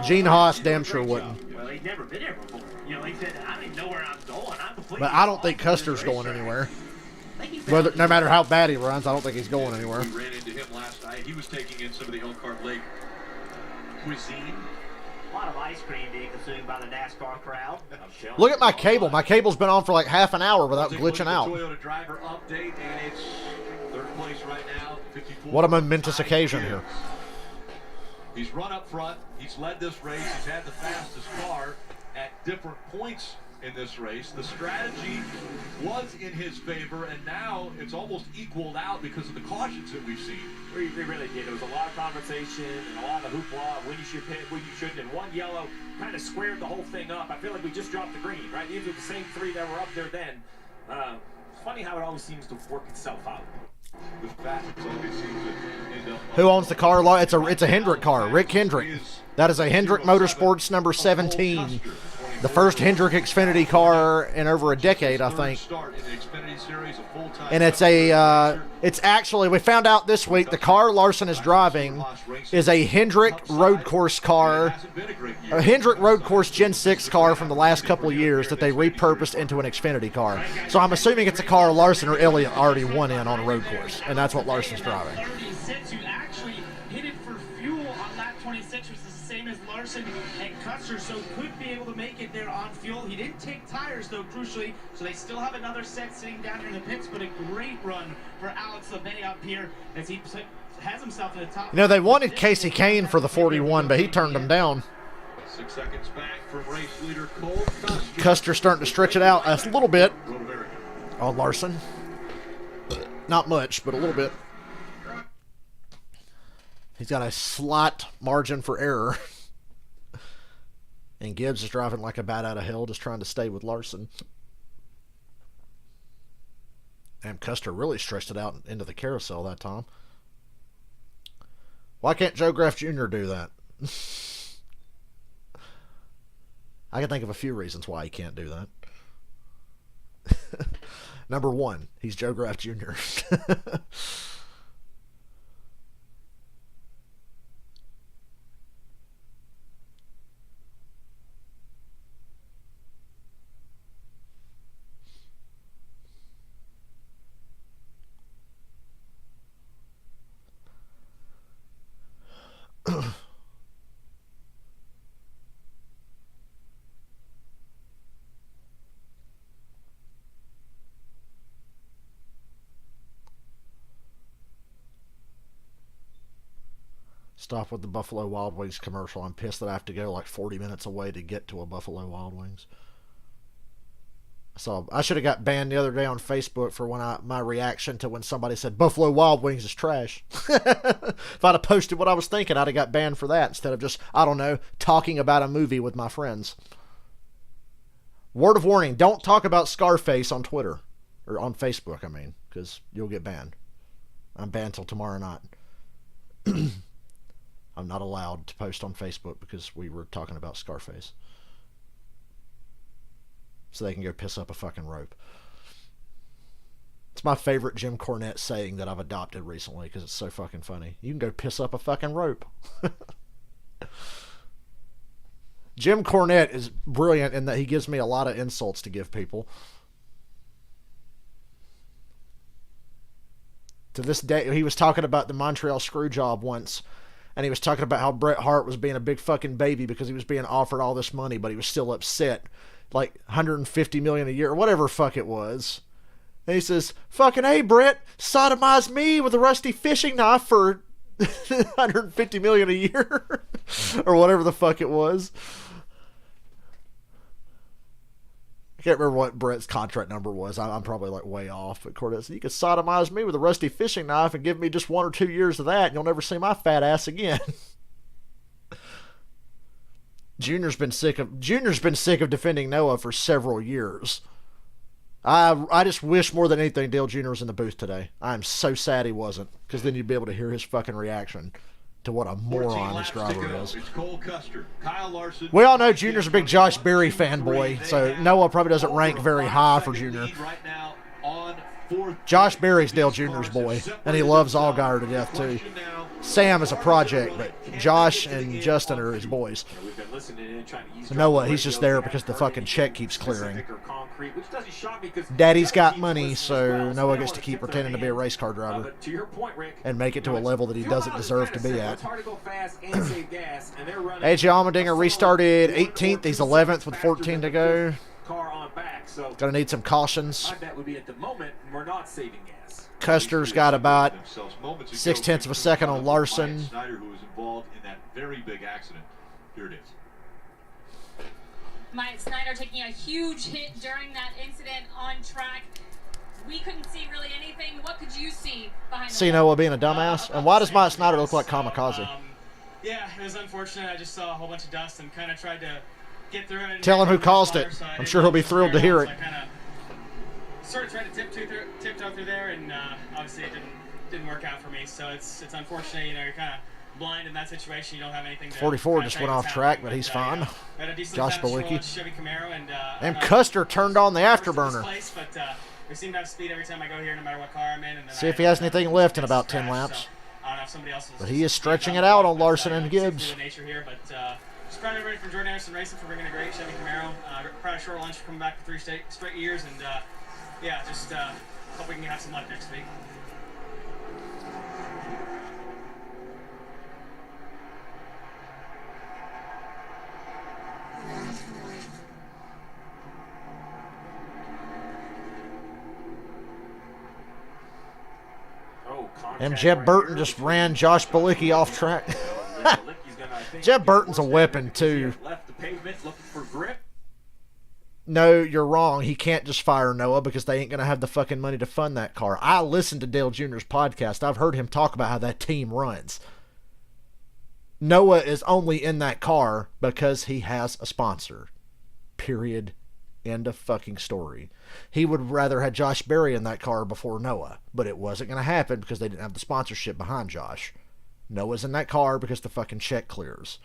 Gene Haas damn sure wouldn't. Well, he'd never been here before. You know, he said, I don't even know where I'm going. I'm completely But I don't think Custer's going anywhere. No matter how bad he runs, I don't think he's going anywhere. We ran into him last night. He was taking in some of the Elkhart Lake cuisine. A lot of ice cream being consumed by the NASCAR crowd. Look at my cable. My cable's been on for like half an hour without glitching out. Toyota driver update, and it's third place right now. 54. What a momentous occasion here. He's run up front. He's led this race. He's had the fastest car at different points in this race. The strategy was in his favor, and now it's almost equaled out because of the cautions that we've seen. We really did. There was a lot of conversation and a lot of hoopla, when you should pit, when you shouldn't, and one yellow kind of squared the whole thing up. I feel like we just dropped the green, right? These are the same 3 that were up there then. It's funny how it always seems to work itself out. The fact always seems to end up. Who owns the car? It's a Hendrick car. Rick Hendrick. That is a Hendrick Motorsports number 17. The first Hendrick Xfinity car in over a decade, I think. And it's actually, we found out this week, the car Larson is driving is a Hendrick road course car, a Hendrick road course Gen 6 car from the last couple of years that they repurposed into an Xfinity car. So I'm assuming it's a car Larson or Elliott already won in on a road course, and that's what Larson's driving. 36, you actually hit it for fuel on lap 26, which is the same as Larson and Custer, so could be able to make it there on fuel. He didn't take tires, though, crucially, so they still have another set sitting down here in the pits, but a great run for Alex LeBay up here as he has himself in the top. You know, they wanted Casey Kane for the 41, but he turned them down. 6 seconds back from race leader Cole Custer. Custer's starting to stretch it out a little bit on Larson. Not much, but a little bit. He's got a slight margin for error. And Gibbs is driving like a bat out of hell, just trying to stay with Larson. And Custer really stretched it out into the carousel that time. Why can't Joe Graff Jr. do that? I can think of a few reasons why he can't do that. Number one, he's Joe Graff Jr. Stop with the Buffalo Wild Wings commercial. I'm pissed that I have to go like 40 minutes away to get to a Buffalo Wild Wings. So I should have got banned the other day on Facebook for my reaction to when somebody said Buffalo Wild Wings is trash. If I'd have posted what I was thinking, I'd have got banned for that instead of just, I don't know, talking about a movie with my friends. Word of warning, don't talk about Scarface on Twitter. Or on Facebook, I mean, because you'll get banned. I'm banned till tomorrow night. I'm not allowed to post on Facebook because we were talking about Scarface. So they can go piss up a fucking rope. It's my favorite Jim Cornette saying that I've adopted recently because it's so fucking funny. You can go piss up a fucking rope. Jim Cornette is brilliant in that he gives me a lot of insults to give people. To this day, he was talking about the Montreal screw job once. And he was talking about how Bret Hart was being a big fucking baby because he was being offered all this money, but he was still upset. Like $150 million a year or whatever fuck it was. And he says, fucking, hey, Bret, sodomize me with a rusty fishing knife for $150 million a year. Or whatever the fuck it was. I can't remember what Bret's contract number was. I'm probably like way off. But Cortez said, you could sodomize me with a rusty fishing knife and give me just 1 or 2 years of that, and you'll never see my fat ass again. Junior's been sick of defending Noah for several years. I just wish more than anything Dale Jr. was in the booth today. I'm so sad he wasn't, because then you'd be able to hear his fucking reaction to what a moron this driver is. It's Cole Custer, Kyle Larson. We all know Junior's a big Josh Berry fanboy, so Noah probably doesn't rank very high for Junior. Josh Berry's Dale Jr.'s boy, and he loves Allgaier to death too. Sam is a project, but Josh and Justin are his boys. Noah, he's just there because the fucking check keeps clearing. Daddy's got money, so Noah gets to keep pretending to be a race car driver and make it to a level that he doesn't deserve to be at. AJ Allmendinger restarted 18th. He's 11th with 14 to go. Gonna need some cautions. Custer's got about 0.6 of a second on Larson. Snyder, who was involved in that very big accident. Here it is. Mike Snyder taking a huge hit during that incident on track. We couldn't see really anything. What could you see behind the Noah being a dumbass? And why does Mike Snyder look like Kamikaze? Yeah, it was unfortunate. I just saw a whole bunch of dust and kind of tried to get through it. Tell him who caused it. I'm sure he'll be thrilled to hear it. I kind of sort of tried to tiptoe through there, and obviously it didn't work out for me. So it's unfortunate, you know, you're kind of blind in that situation. You don't have anything to 44 kinda just tell went you off what's track, happening, but he's yeah, fine. we had a decent Josh fast roll Balicki. on Chevy Camaro, And Custer turned on the afterburner. Place, but we seem to have speed every time I go here, no matter what car I'm in. And then See if he has anything left in about 10 laps. So, I don't know if somebody else But he is stretching it out on Larson and Gibbs. The nature here, but just proud of everybody from Jordan Anderson Racing for bringing a great Chevy Camaro. Proud of Short Lunch for coming back for 3 straight years, and yeah, just hope we can have some luck next week. And Jeb Burton just ran Josh Balicki off track. Jeb Burton's a weapon, too. Left the pavement looking for grip. No, you're wrong. He can't just fire Noah because they ain't going to have the fucking money to fund that car. I listened to Dale Jr.'s podcast. I've heard him talk about how that team runs. Noah is only in that car because he has a sponsor. Period. End of fucking story. He would rather have Josh Berry in that car before Noah, but it wasn't going to happen because they didn't have the sponsorship behind Josh. Noah's in that car because the fucking check clears.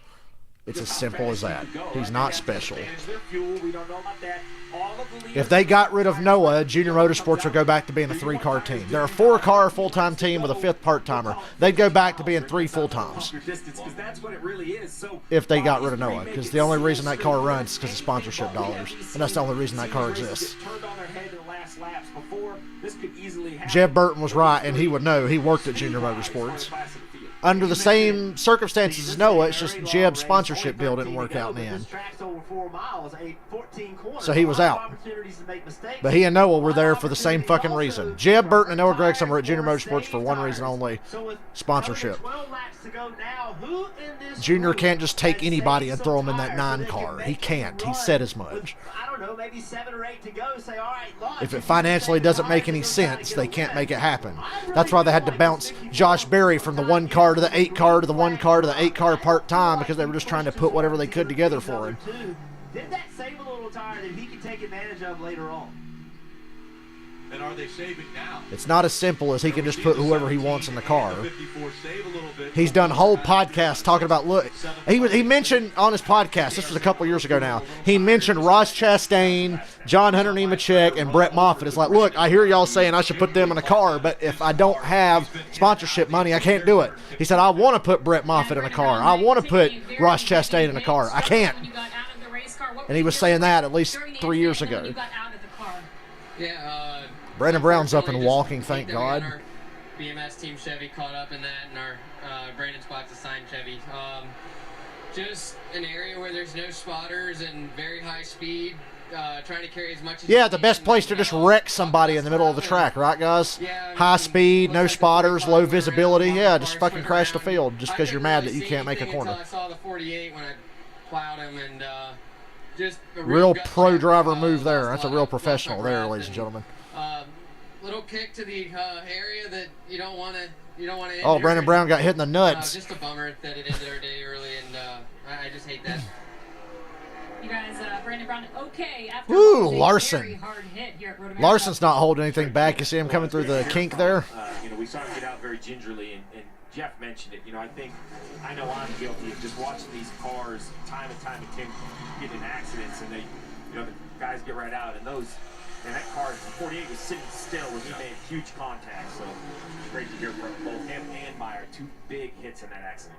It's as simple as that. He's not special. If they got rid of Noah, Junior Motorsports would go back to being a 3-car team. They're a 4-car full-time team with a 5th part-timer. They'd go back to being 3 full-times if they got rid of Noah, because the only reason that car runs is because of sponsorship dollars, and that's the only reason that car exists. Jeb Burton was right, and he would know. He worked at Junior Motorsports. Under the same circumstances as Noah, it's just Jeb's sponsorship deal didn't work out in the end. So he was out. But he and Noah were there for the same fucking reason. Jeb Burton and Noah Gregson were at Junior Motorsports for one reason only: sponsorship. Junior can't just take anybody and throw him in that 9 car. He can't. He said as much. Maybe 7 or 8 to go, say, all right, launch. If it financially doesn't make any sense, they can't make it happen. That's why they had to bounce Josh Berry from the 1 car to the 8 car to the 1 car to the 8 car part-time because they were just trying to put whatever they could together for him. Did that save a little tire that he can take advantage of later on? And are they saving now? It's not as simple as he can just put whoever he wants in the car. He's done whole podcasts talking about, look, he mentioned on his podcast, this was a couple years ago now, he mentioned Ross Chastain, John Hunter Nemechek, and Brett Moffitt. It's like, look, I hear y'all saying I should put them in a car, but if I don't have sponsorship money, I can't do it. He said, I want to put Brett Moffitt in a car. I want to put Ross Chastain in a car. I can't. And he was saying that at least 3 years ago. Yeah, Brandon Brown's up and walking, thank God. Our BMS Team Chevy caught up in that, and our Brandon Squat's assigned Chevy. Just an area where there's no spotters and very high speed, trying to carry as much as Yeah, the best place to just wreck somebody in the middle of the track, right, guys? High speed, no spotters, low visibility. Yeah, just fucking crash the field just because you're mad that you can't make a corner. I saw the 48 when I plowed him, and just a real pro driver move there. That's a real professional there, ladies and gentlemen. Little kick to the area that you don't want to. Oh, Brandon Brown got hit in the nuts. Just a bummer that it ended our day early, and I just hate that. You guys, Brandon Brown, okay. After Ooh, a Larson. very hard hit here at Road America. Larson's not holding anything back. You see him coming through the kink there? We saw him get out very gingerly, and Jeff mentioned it. I know I'm guilty of just watching these cars time and time again get in accidents, and the guys get right out, and that car, the 48 was sitting still when he made huge contact. So great to hear from both him and Meyer. 2 big hits in that accident.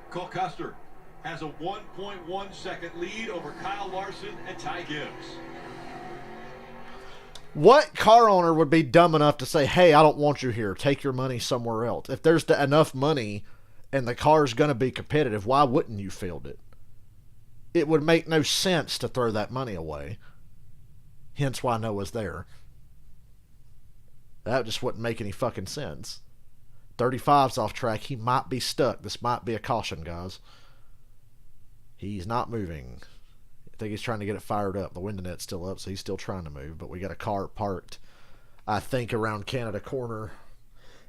Cole Custer has a 1.1 second lead over Kyle Larson and Ty Gibbs. What car owner would be dumb enough to say, hey, I don't want you here. Take your money somewhere else. If there's enough money and the car's going to be competitive, why wouldn't you field it? It would make no sense to throw that money away. Hence why Noah's there. That just wouldn't make any fucking sense. 35's off track. He might be stuck. This might be a caution, guys. He's not moving. I think he's trying to get it fired up. The window net's still up, so he's still trying to move. But we got a car parked, I think, around Canada Corner.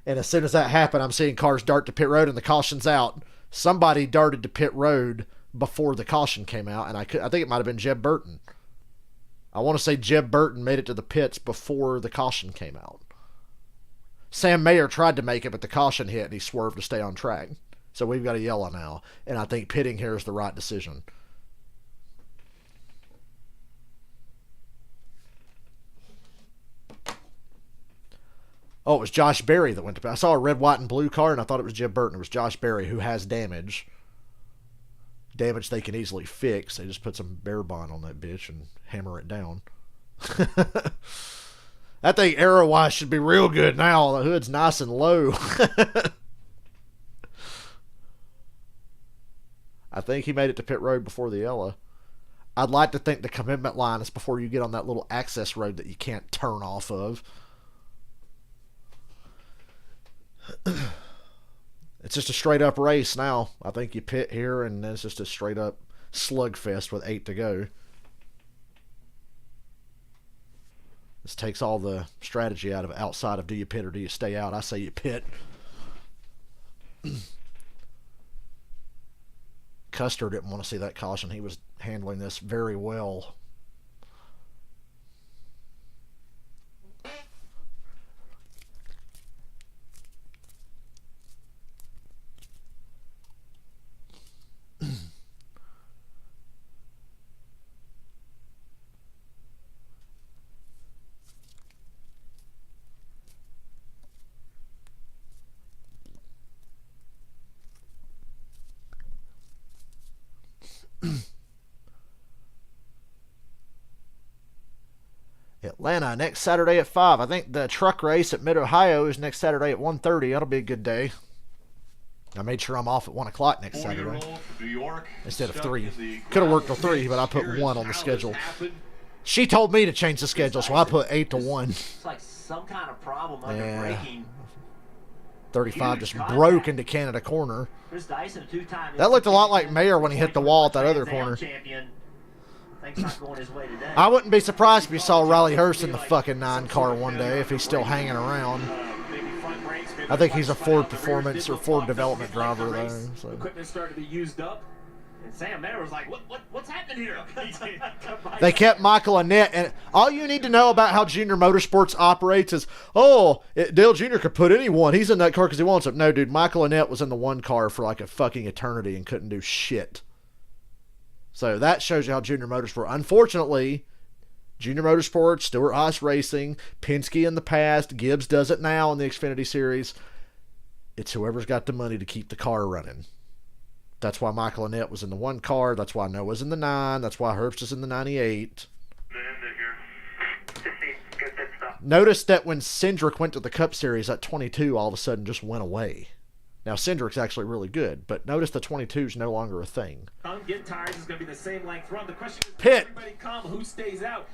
And as soon as that happened, I'm seeing cars dart to pit road, and the caution's out. Somebody darted to pit road before the caution came out, and I think it might have been Jeb Burton. I want to say Jeb Burton made it to the pits before the caution came out. Sam Mayer tried to make it, but the caution hit, and he swerved to stay on track. So we've got a yellow now. And I think pitting here is the right decision. Oh, it was Josh Berry that went to pit. I saw a red, white, and blue car, and I thought it was Jim Burton. It was Josh Berry, who has damage. Damage they can easily fix. They just put some bear bond on that bitch and hammer it down. That thing aero-wise should be real good now. The hood's nice and low. I think he made it to pit road before the yellow. I'd like to think the commitment line is before you get on that little access road that you can't turn off of. It's just a straight up race now. I think you pit here and then it's just a straight up slugfest with 8 to go. This takes all the strategy out of outside of do you pit or do you stay out. I say you pit. Custer didn't want to see that caution. He was handling this very well. Atlanta next Saturday at 5. I think the truck race at Mid-Ohio is next Saturday at 1:30. That'll be a good day. I made sure I'm off at 1 o'clock next Saturday instead of 3. Could have worked till 3, but I put 1 on the schedule. She told me to change the schedule, so I put 8 to 1. It's like some kind of problem under braking. 35 just broke into Canada corner. Chris Dyson, a two-time That looked a lot like Mayer when he hit the wall at that other corner. Things not going his way today. I wouldn't be surprised if you saw Riley Hurst in the fucking 9 car one day if he's still hanging around. I think he's a Ford Performance or Ford Development driver though. So. Equipment started to be used up. And Sam Mayer was like, what's happening here? They kept Michael Annett, and all you need to know about how Junior Motorsports operates is, Dale Jr. could put anyone. He's in that car because he wants it. No, dude, Michael Annett was in the 1 car for like a fucking eternity and couldn't do shit. So that shows you how Junior Motorsport, unfortunately, Junior Motorsports, Stewart Haas Racing, Penske in the past, Gibbs does it now in the Xfinity Series. It's whoever's got the money to keep the car running. That's why Michael Annett was in the 1 car. That's why Noah's in the 9. That's why Herbst is in the 98. Notice that when Cindric went to the Cup Series, that 22 all of a sudden just went away. Now, Cindric's actually really good, but notice the 22 is no longer a thing. Get tires is going to be the same length run. The question is, pit. Everybody come, who stays out?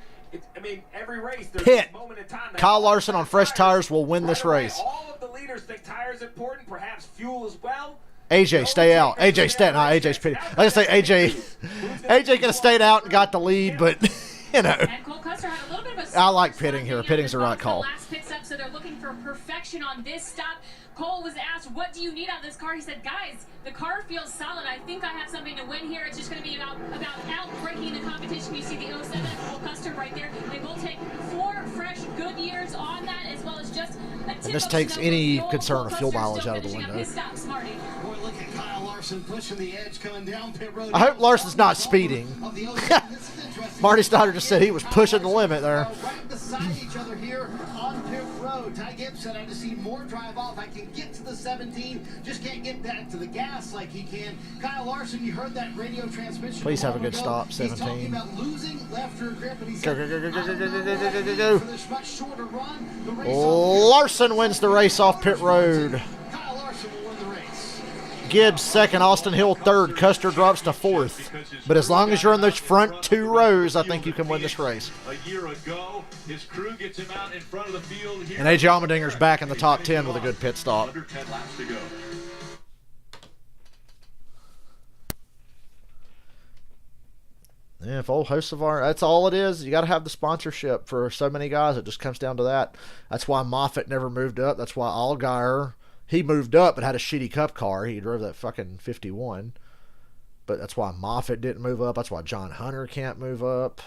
Every race, there's pit. a moment in time. Kyle Larson on fresh tires will win this race. All of the leaders think tires important, perhaps fuel as well. AJ, stay out. AJ, stay out. No, AJ's pitting. I was going to say AJ could have stayed out and got the lead, but, you know. I like pitting here. Pitting's the right call. Last picks up, so they're looking for perfection on this stop. Cole was asked, what do you need out of this car? He said, guys, the car feels solid. I think I have something to win here. It's just going to be about out-breaking the competition. You see the 07 Cole Custer right there. They will take 4 fresh good years on that, as well as just a tip. And this takes any concern of fuel mileage out of the window. Boy, look at Kyle Larson pushing the edge coming down pit road. I hope Larson's not speeding. Marty Stoddard just said he was pushing the limit there. Right beside each other here on pit road. Ty Gibbs said, I just see more drive off. I can get to the 17, just can't get back to the gas like he can. Kyle Larson, you heard that radio transmission. Please have a good stop, 17. He's talking about losing left rear grip, and he said, go. For this much shorter run, the race Larson wins the race off pit road. Kyle Larson will win the race. Gibbs second, Austin Hill third, Custer drops to 4th. But as long as you're in those front 2 rows, I think you can win this race. A year ago, his crew gets him out in front of the field here. And AJ Allmendinger's back in the top 10 with a good pit stop. Under 10 laps to go. Yeah, if old Hocevar, that's all it is. You got to have the sponsorship for so many guys. It just comes down to that. That's why Moffitt never moved up. That's why Allgaier, he moved up but had a shitty cup car. He drove that fucking 51. But that's why Moffitt didn't move up. That's why John Hunter can't move up.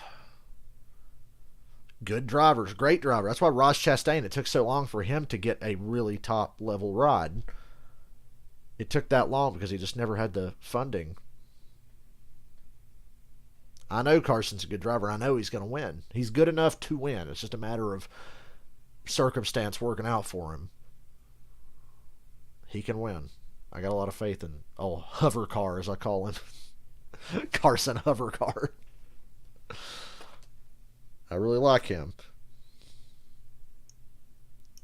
Good drivers, great driver. That's why Ross Chastain, it took so long for him to get a really top level ride. It took that long because he just never had the funding. I know Carson's a good driver. I know he's going to win. He's good enough to win. It's just a matter of circumstance working out for him. He can win. I got a lot of faith in hover car, as I call him. Carson hover car. I really like him.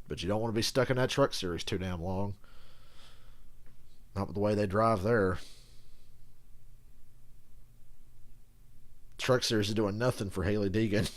But you don't want to be stuck in that truck series too damn long. Not with the way they drive there. Truck series is doing nothing for Haley Deegan.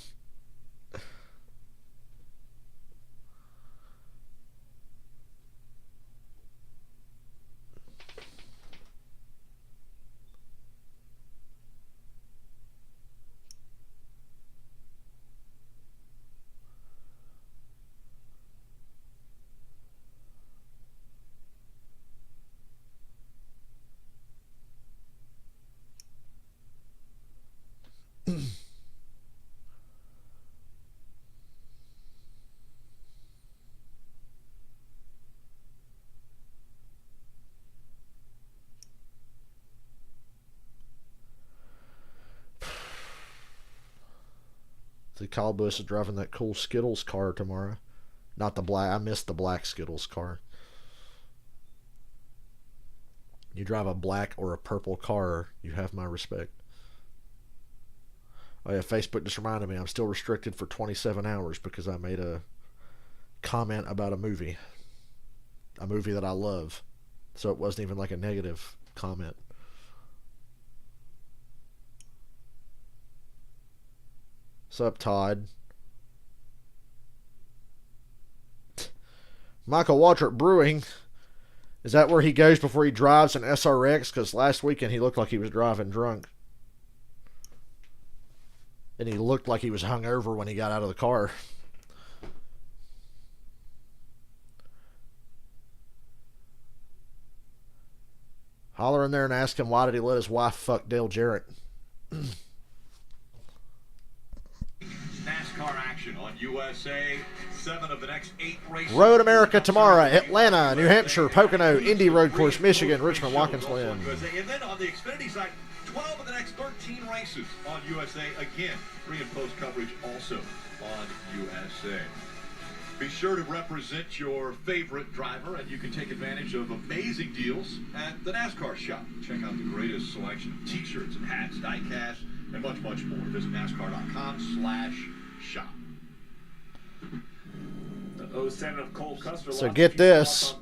See, Kyle Busch is driving that cool Skittles car tomorrow. Not the black. I missed the black Skittles car. You drive a black or a purple car, you have my respect. Oh yeah, Facebook just reminded me I'm still restricted for 27 hours because I made a comment about a movie. A movie that I love. So it wasn't even like a negative comment. What's up, Todd? Michael Waltrip Brewing. Is that where he goes before he drives an SRX? Because last weekend he looked like he was driving drunk. And he looked like he was hungover when he got out of the car. Holler in there and ask him why did he let his wife fuck Dale Jarrett. NASCAR action on USA. 7 of the next 8 races. Road America tomorrow. Atlanta, New Hampshire, Pocono, Indy Road Course, Michigan, Richmond, Watkins Glen. And then on the Xfinity side, 12 of the next 13 races on USA. Again, pre and post coverage also on USA. Be sure to represent your favorite driver, and you can take advantage of amazing deals at the NASCAR shop. Check out the greatest selection of t-shirts and hats, die-casts, and much, much more. Visit NASCAR.com/shop. The 07 of Cole Custer. So get this.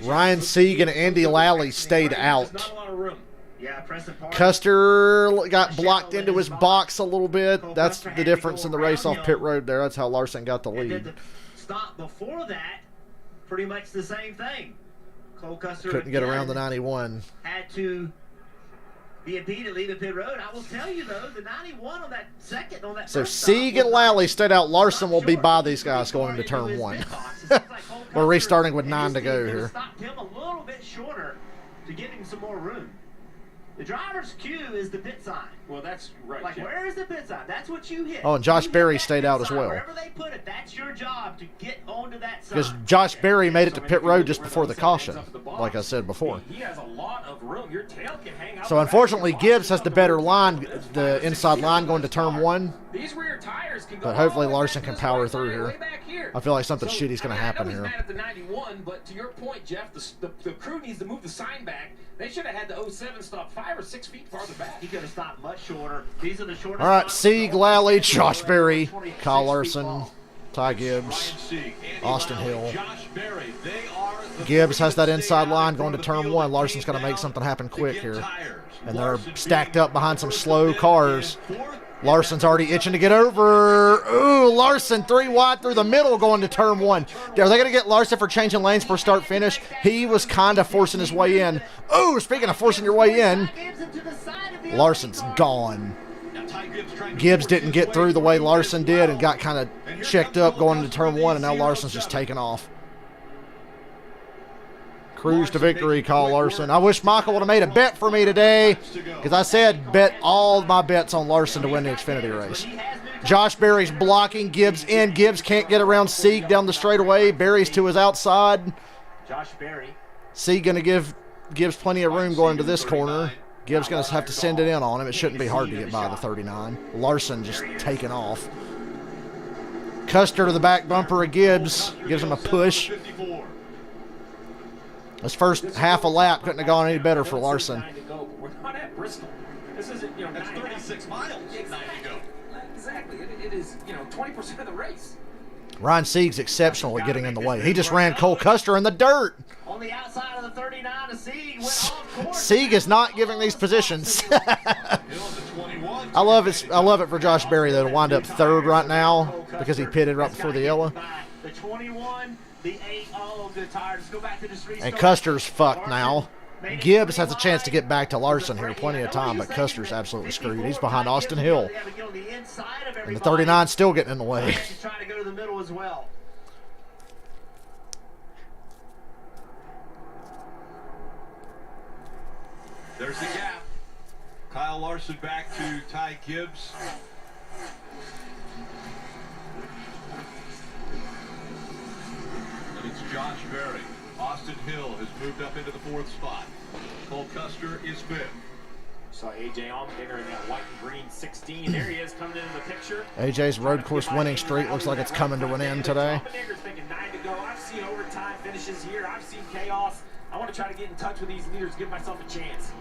Ryan Sieg and Andy Lally stayed out. Not a lot of room. Custer got blocked into his box a little bit. That's the difference in the race off pit road there. That's how Larson got the lead. The stop before that, pretty much the same thing. Cole Custer couldn't get around the 91. Had to be impeded leaving pit road. I will tell you though, the 91 on that second on that. So Sieg and Lally stayed out. Larson will be by these guys going into turn 1. We're restarting with 9 to go here. Stopped him a little bit shorter to give him some more room. The driver's cue is the pit sign. Well, that's right. Like, where is the pit sign? That's what you hit. Oh, and Josh Berry stayed out as well. Wherever they put it, that's your job to get onto that sign. Because Josh Berry made it to pit road just before the caution, like I said before. He has a lot of room. Your tail can hang out. So unfortunately, Gibbs has the better line, the inside line going to turn 1. These rear tires can go. But hopefully Larson can power through here. I feel like something shitty's going to happen here. I know he's mad at the 91, but to your point, Jeff, the crew needs to move the sign back. They should have had the 07 stop 5 or 6 feet farther back. He could have stopped much shorter. These are the shortest. All right, Sieg, Lally, Josh Berry, Kyle Larson, Ty Gibbs, Austin Hill. Gibbs has that inside line going to turn 1. Larson's going to make something happen quick here. And they're stacked up behind some slow cars. Larson's already itching to get over. Ooh, Larson 3 wide through the middle going to turn 1. Are they going to get Larson for changing lanes for start-finish? He was kind of forcing his way in. Ooh, speaking of forcing your way in, Larson's gone. Gibbs didn't get through the way Larson did and got kind of checked up going into turn 1, and now Larson's just taking off. Cruise to victory, Kyle Larson. I wish Michael would have made a bet for me today, because I said bet all my bets on Larson to win the Xfinity race. Josh Berry's blocking Gibbs in. Gibbs can't get around Sieg down the straightaway. Berry's to his outside. Josh Berry. Sieg going to give Gibbs plenty of room going into this corner. Gibbs going to have to send it in on him. It shouldn't be hard to get by the 39. Larson just taking off. Custer to the back bumper of Gibbs. Gives him a push. This first half a lap couldn't have gone any better for Larson. We're not at Bristol. This isn't, That's 36 miles. 9 to go. Exactly. It is, 20% of the race. Ryan Sieg's exceptional at getting in the way. He just ran Cole Custer in the dirt. On the outside of the 39 to Sieg, went off course. Sieg is not giving these positions. I love it. I love it for Josh Berry though to wind up third right now because he pitted right before the yellow. The 21, the 8, all of the tires. Go back to this restart. And Custer's fucked now. Gibbs has a chance to get back to Larson here, plenty of time, but Custer's absolutely screwed. He's behind Austin Hill. And the 39's still getting in the way. Trying to go to the middle as well. There's the gap. Kyle Larson back to Ty Gibbs. And it's Josh Berry. Austin Hill has moved up into the 4th spot. Cole Custer is 5th. Saw AJ Allmendinger in that white and green 16. There he is coming into the picture. AJ's road course winning streak looks like it's coming to an end today. Allmendinger's thinking 9 to go. I've seen overtime finishes here. I've seen chaos. I want to try to get in touch with these leaders, give myself a chance.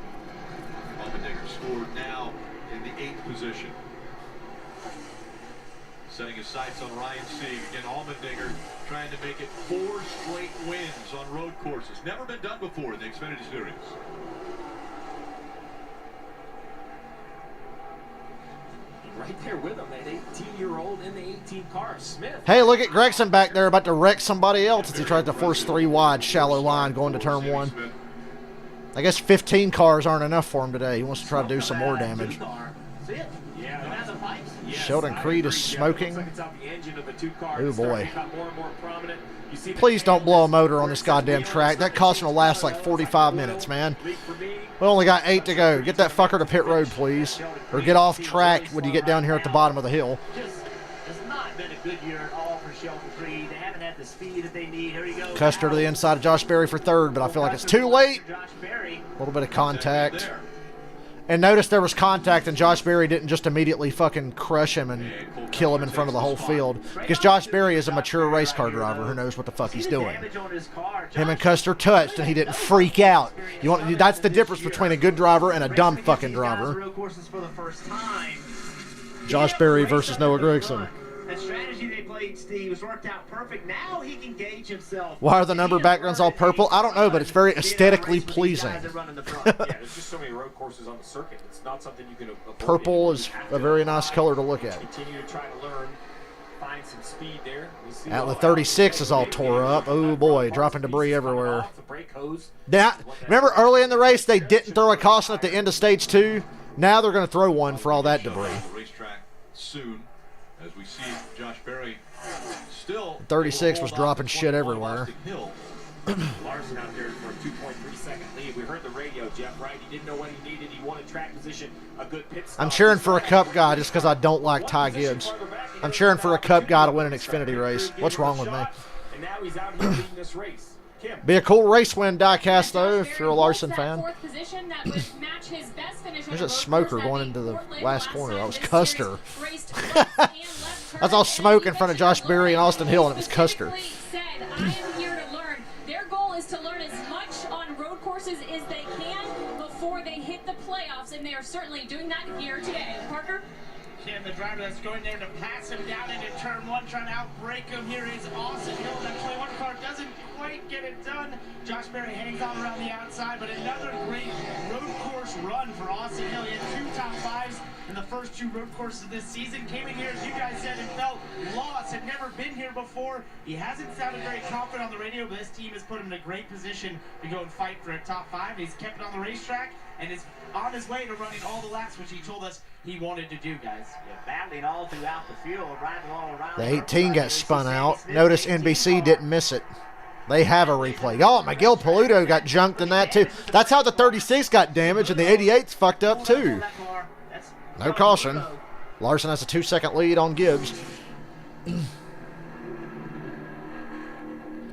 Allmendinger scored now in the 8th position. Setting his sights on Ryan Sieg. Again, Allmendinger trying to make it 4 straight wins on road courses. Never been done before in the Xfinity Series. Right there with him, an 18-year-old in the 18 car, Smith. Hey, look at Gregson back there about to wreck somebody else as he tries to force 3 wide, shallow line going to turn 1. I guess 15 cars aren't enough for him today. He wants to try to do some more damage. Sheldon Creed is smoking. Oh boy. Please don't blow a motor on this goddamn track. That caution will last like 45 minutes, man. We only got 8 to go. Get that fucker to pit road, please. Or get off track when you get down here at the bottom of the hill. It's not been a good year at all for Sheldon Creed. They haven't had the speed that they need. Here you go. Custer to the inside of Josh Berry for 3rd, but I feel like it's too late. A little bit of contact. And notice there was contact and Josh Berry didn't just immediately fucking crush him and kill him in front of the whole field. Because Josh Berry is a mature race car driver who knows what the fuck he's doing. Him and Custer touched and he didn't freak out. That's the difference between a good driver and a dumb fucking driver. Josh Berry versus Noah Gragson. That strategy they played, Steve, has worked out perfect. Now he can gauge himself. Why are the number backgrounds all purple? I don't know, but it's very aesthetically pleasing. Yeah, there's just so many road courses on the circuit. It's not something you can avoid. Purple is a very nice color to look at. Continue to try to learn, find some speed there. Outlet 36 is all tore up. Oh boy, dropping debris everywhere. Now, remember early in the race they didn't throw a caution at the end of stage 2? Now they're going to throw one for all that debris. Racetrack soon. As we see Josh Berry still 36 was dropping shit everywhere. Larson out there for a 2.3-second lead. We heard the radio, Jeff, right? He didn't know what he needed. He wanted track position, a good pit stop. I'm cheering for a Cup guy just because I don't like Ty Gibbs. I'm cheering for a Cup guy to win an Xfinity race. What's wrong with me? And now he's out here leading this race. Be a cool race win diecast though if you're a Larson fan. There's a smoker going into the last corner. That was Custer. I saw smoke in front of Josh Berry and Austin Hill, and it was Custer. Their goal is to learn as much on road courses as they can before they hit the playoffs, and they are certainly doing that here today. Parker? Again, the driver that's going there to pass him down into turn 1, trying to outbrake him. Here is Austin Hill. That 21 car doesn't quite get it done. Josh Berry hangs on around the outside, but another great road course run for Austin Hill. He had 2 top 5s in the first 2 road courses of this season. Came in here, as you guys said, and felt lost. Had never been here before. He hasn't sounded very confident on the radio, but this team has put him in a great position to go and fight for a top 5. He's kept it on the racetrack and is on his way to running all the laps, which he told us he wanted to do, guys. Yeah, battling all throughout the field, riding all around. The 18 got spun out. Notice NBC didn't miss it. They have a replay. Oh, Miguel Paludo got junked in that too. That's how the 36 got damaged, and the 88's fucked up too. No caution. Larson has a 2-second lead on Gibbs.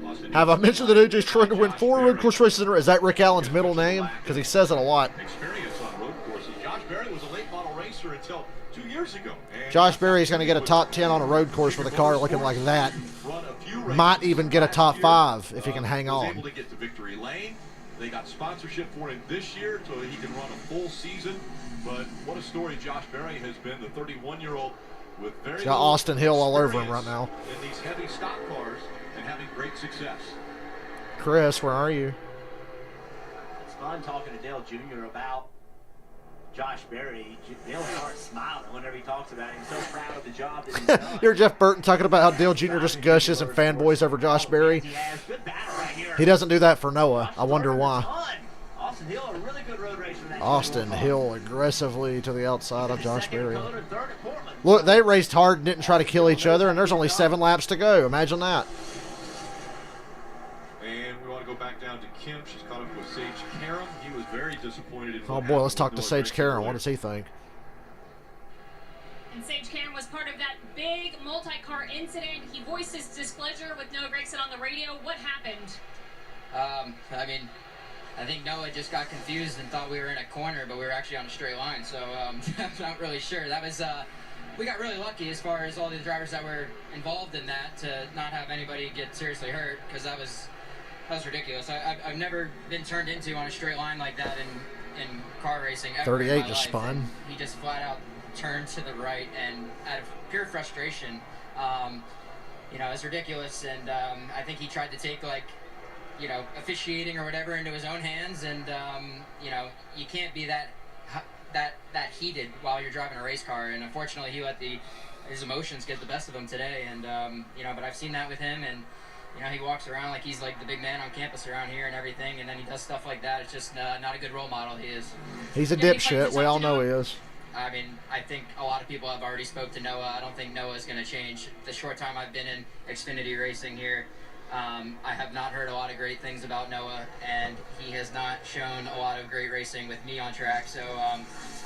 Austin Have I mentioned that AJ's trying to win 4 road course races in a row? Is that Rick Allen's middle name? Because he says it a lot. Experience on road courses. Josh Berry was a late model racer until 2 years ago. And Josh Berry's going to get a top 10 on a road course with a car looking like that. Might even get a top 5 if he can hang was on. able to get to victory lane. They got sponsorship for him this year so he can run a full season. But what a story Josh Berry has been, the 31-year-old with very He's got Austin Hill all over him right now. in these heavy stock cars and having great success. Chris, where are you? It's fun talking to Dale Jr. about Josh Berry. Dale starts smiling whenever he talks about him. He's so proud of the job that he's done. You're Jeff Burton talking about how Dale Jr. just gushes and fanboys over Josh Berry. He doesn't do that for Noah. I wonder why. Austin Hill, a really good road racer. Austin Hill aggressively to the outside of Josh Berry. Look, they raced hard and didn't try to kill each other, and there's only 7 laps to go. Imagine that. And we want to go back down to Kim. She's caught up with Sage Karam. He was very disappointed in Oh boy, let's talk to Sage Karam. What does he think? And Sage Karam was part of that big multi-car incident. He voiced his displeasure with Noah Gragson on the radio. What happened? I mean, I think Noah just got confused and thought we were in a corner, but we were actually on a straight line. So I'm not really sure. That was we got really lucky as far as all the drivers that were involved in that to not have anybody get seriously hurt, because that was ridiculous. I've never been turned into on a straight line like that in car racing ever. 38 just spun. He just flat out turned to the right, and out of pure frustration, you know, it's ridiculous. And I think he tried to take, like, you know, officiating or whatever into his own hands, and you know, you can't be that heated while you're driving a race car. And unfortunately, he let his emotions get the best of him today. And you know, but I've seen that with him, and you know, he walks around like he's like the big man on campus around here and everything, and then he does stuff like that. It's just not a good role model. He is. He's a dipshit. We all know he is. I mean, I think a lot of people have already spoke to Noah. I don't think Noah is going to change. The short time I've been in Xfinity racing here, I have not heard a lot of great things about Noah, and he has not shown a lot of great racing with me on track. So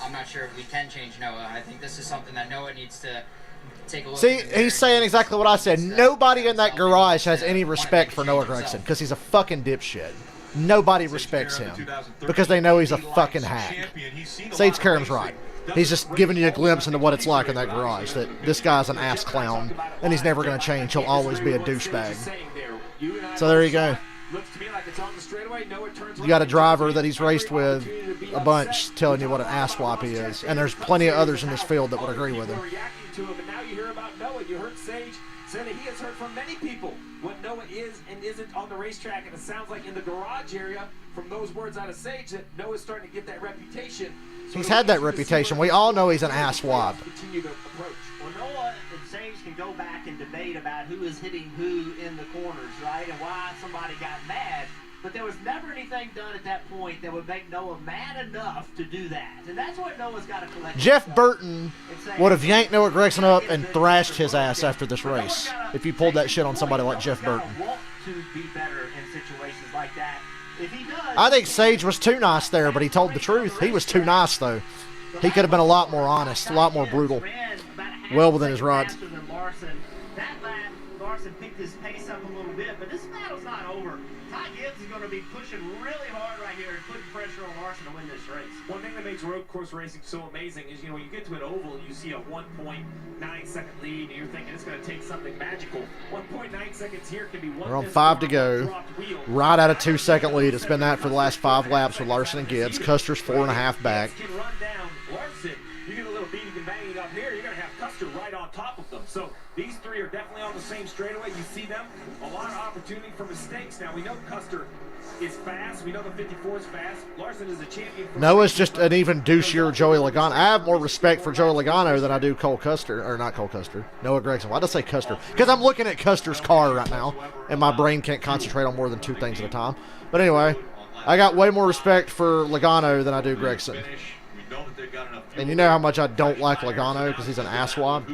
I'm not sure if we can change Noah. I think this is something that Noah needs to take a look See, at. he's saying exactly what I said. Nobody in that garage has any respect for Noah Gragson because he's a fucking dipshit. Nobody respects him because they know he's a fucking hack. Sage Karam's right. He's just giving you a glimpse into what it's like in that garage, that this guy's an ass clown, and he's never going to change. He'll always be a douchebag. So there you go. You got a driver that he's raced with a bunch telling you what an asswap he is, and there's plenty of others in this field that would agree with him. And now you hear about Noah. You heard Sage say that he has heard from many people what Noah is and isn't on the racetrack, and it sounds like in the garage area, from those words out of Sage, that Noah's starting to get that reputation. So He's had that reputation. We all know he's an asswap. Continue to approach. Well, Noah and Sage can go back and debate about who is hitting who in the corners, right, and why somebody got mad. But there was never anything done at that point that would make Noah mad enough to do that. And that's what Noah's got to collect. Jeff Burton would have yanked Noah Gragson up and thrashed his ass after this race if you pulled that shit on somebody like Jeff Burton. Want to be better in situations like that. If he does, I think Sage was too nice there, but he told the truth. He was too nice, though. He could have been a lot more honest, a lot more brutal. Well within his rights. That lap, Larson picked his pace up a little bit, but this battle's not over. Ty Gibbs is going to be pushing really hard right here and putting pressure on Larson to win this race. One thing that makes road course racing so amazing is, you know, when you get to an oval, you see a 1.9 second lead, and you're thinking it's going to take something magical. 1.9 seconds here can be one. We're on 5 to go. Right at a 2-second lead. It's been that for the last 5 laps with Larson and Gibbs. Custer's 4.5 back. Can run down Larson. You get a little beating and banging up here, you're going to have Custer right on top of them. So these three are definitely on the same straightaway. You see them. A lot of opportunity for mistakes. Now, we know Custer is fast. We know the 54 is fast. Larson is a champion. Noah's just an even douchier Joey Logano. I have more respect for Joey Logano than I do Cole Custer. Or not Cole Custer. Noah Gragson. Why did I say Custer? Because I'm looking at Custer's car right now, and my brain can't concentrate on more than 2 things at a time. But anyway, I got way more respect for Logano than I do Gragson. And you know how much I don't like Logano because he's an asswap.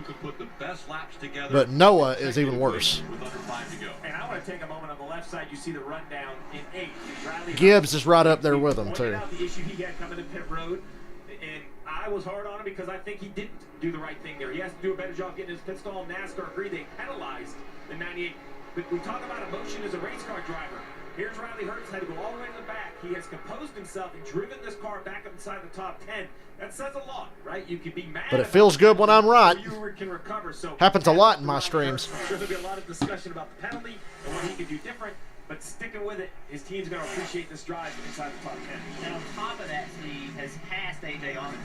But Noah is even worse. And I want to take a moment on the left side. You see the rundown in 8. Gibbs is right up there with him, too. The issue he had coming to pit road, and I was hard on him because I think he didn't do the right thing there. He has to do a better job getting his pit stall. NASCAR agreed. They penalized the 98 But we talk about emotion as a race car driver. Here's Riley Herbst, had to go all the way to the back. He has composed himself and driven this car back up inside the top 10. That says a lot, right? You can be mad, but it feels good when I'm right. You can recover. So happens a lot in my streams. There'll be a lot of discussion about the penalty and what he can do different. But sticking with it, his team's going to appreciate this drive inside the top 10. And on top of that, Steve has passed A.J. Allman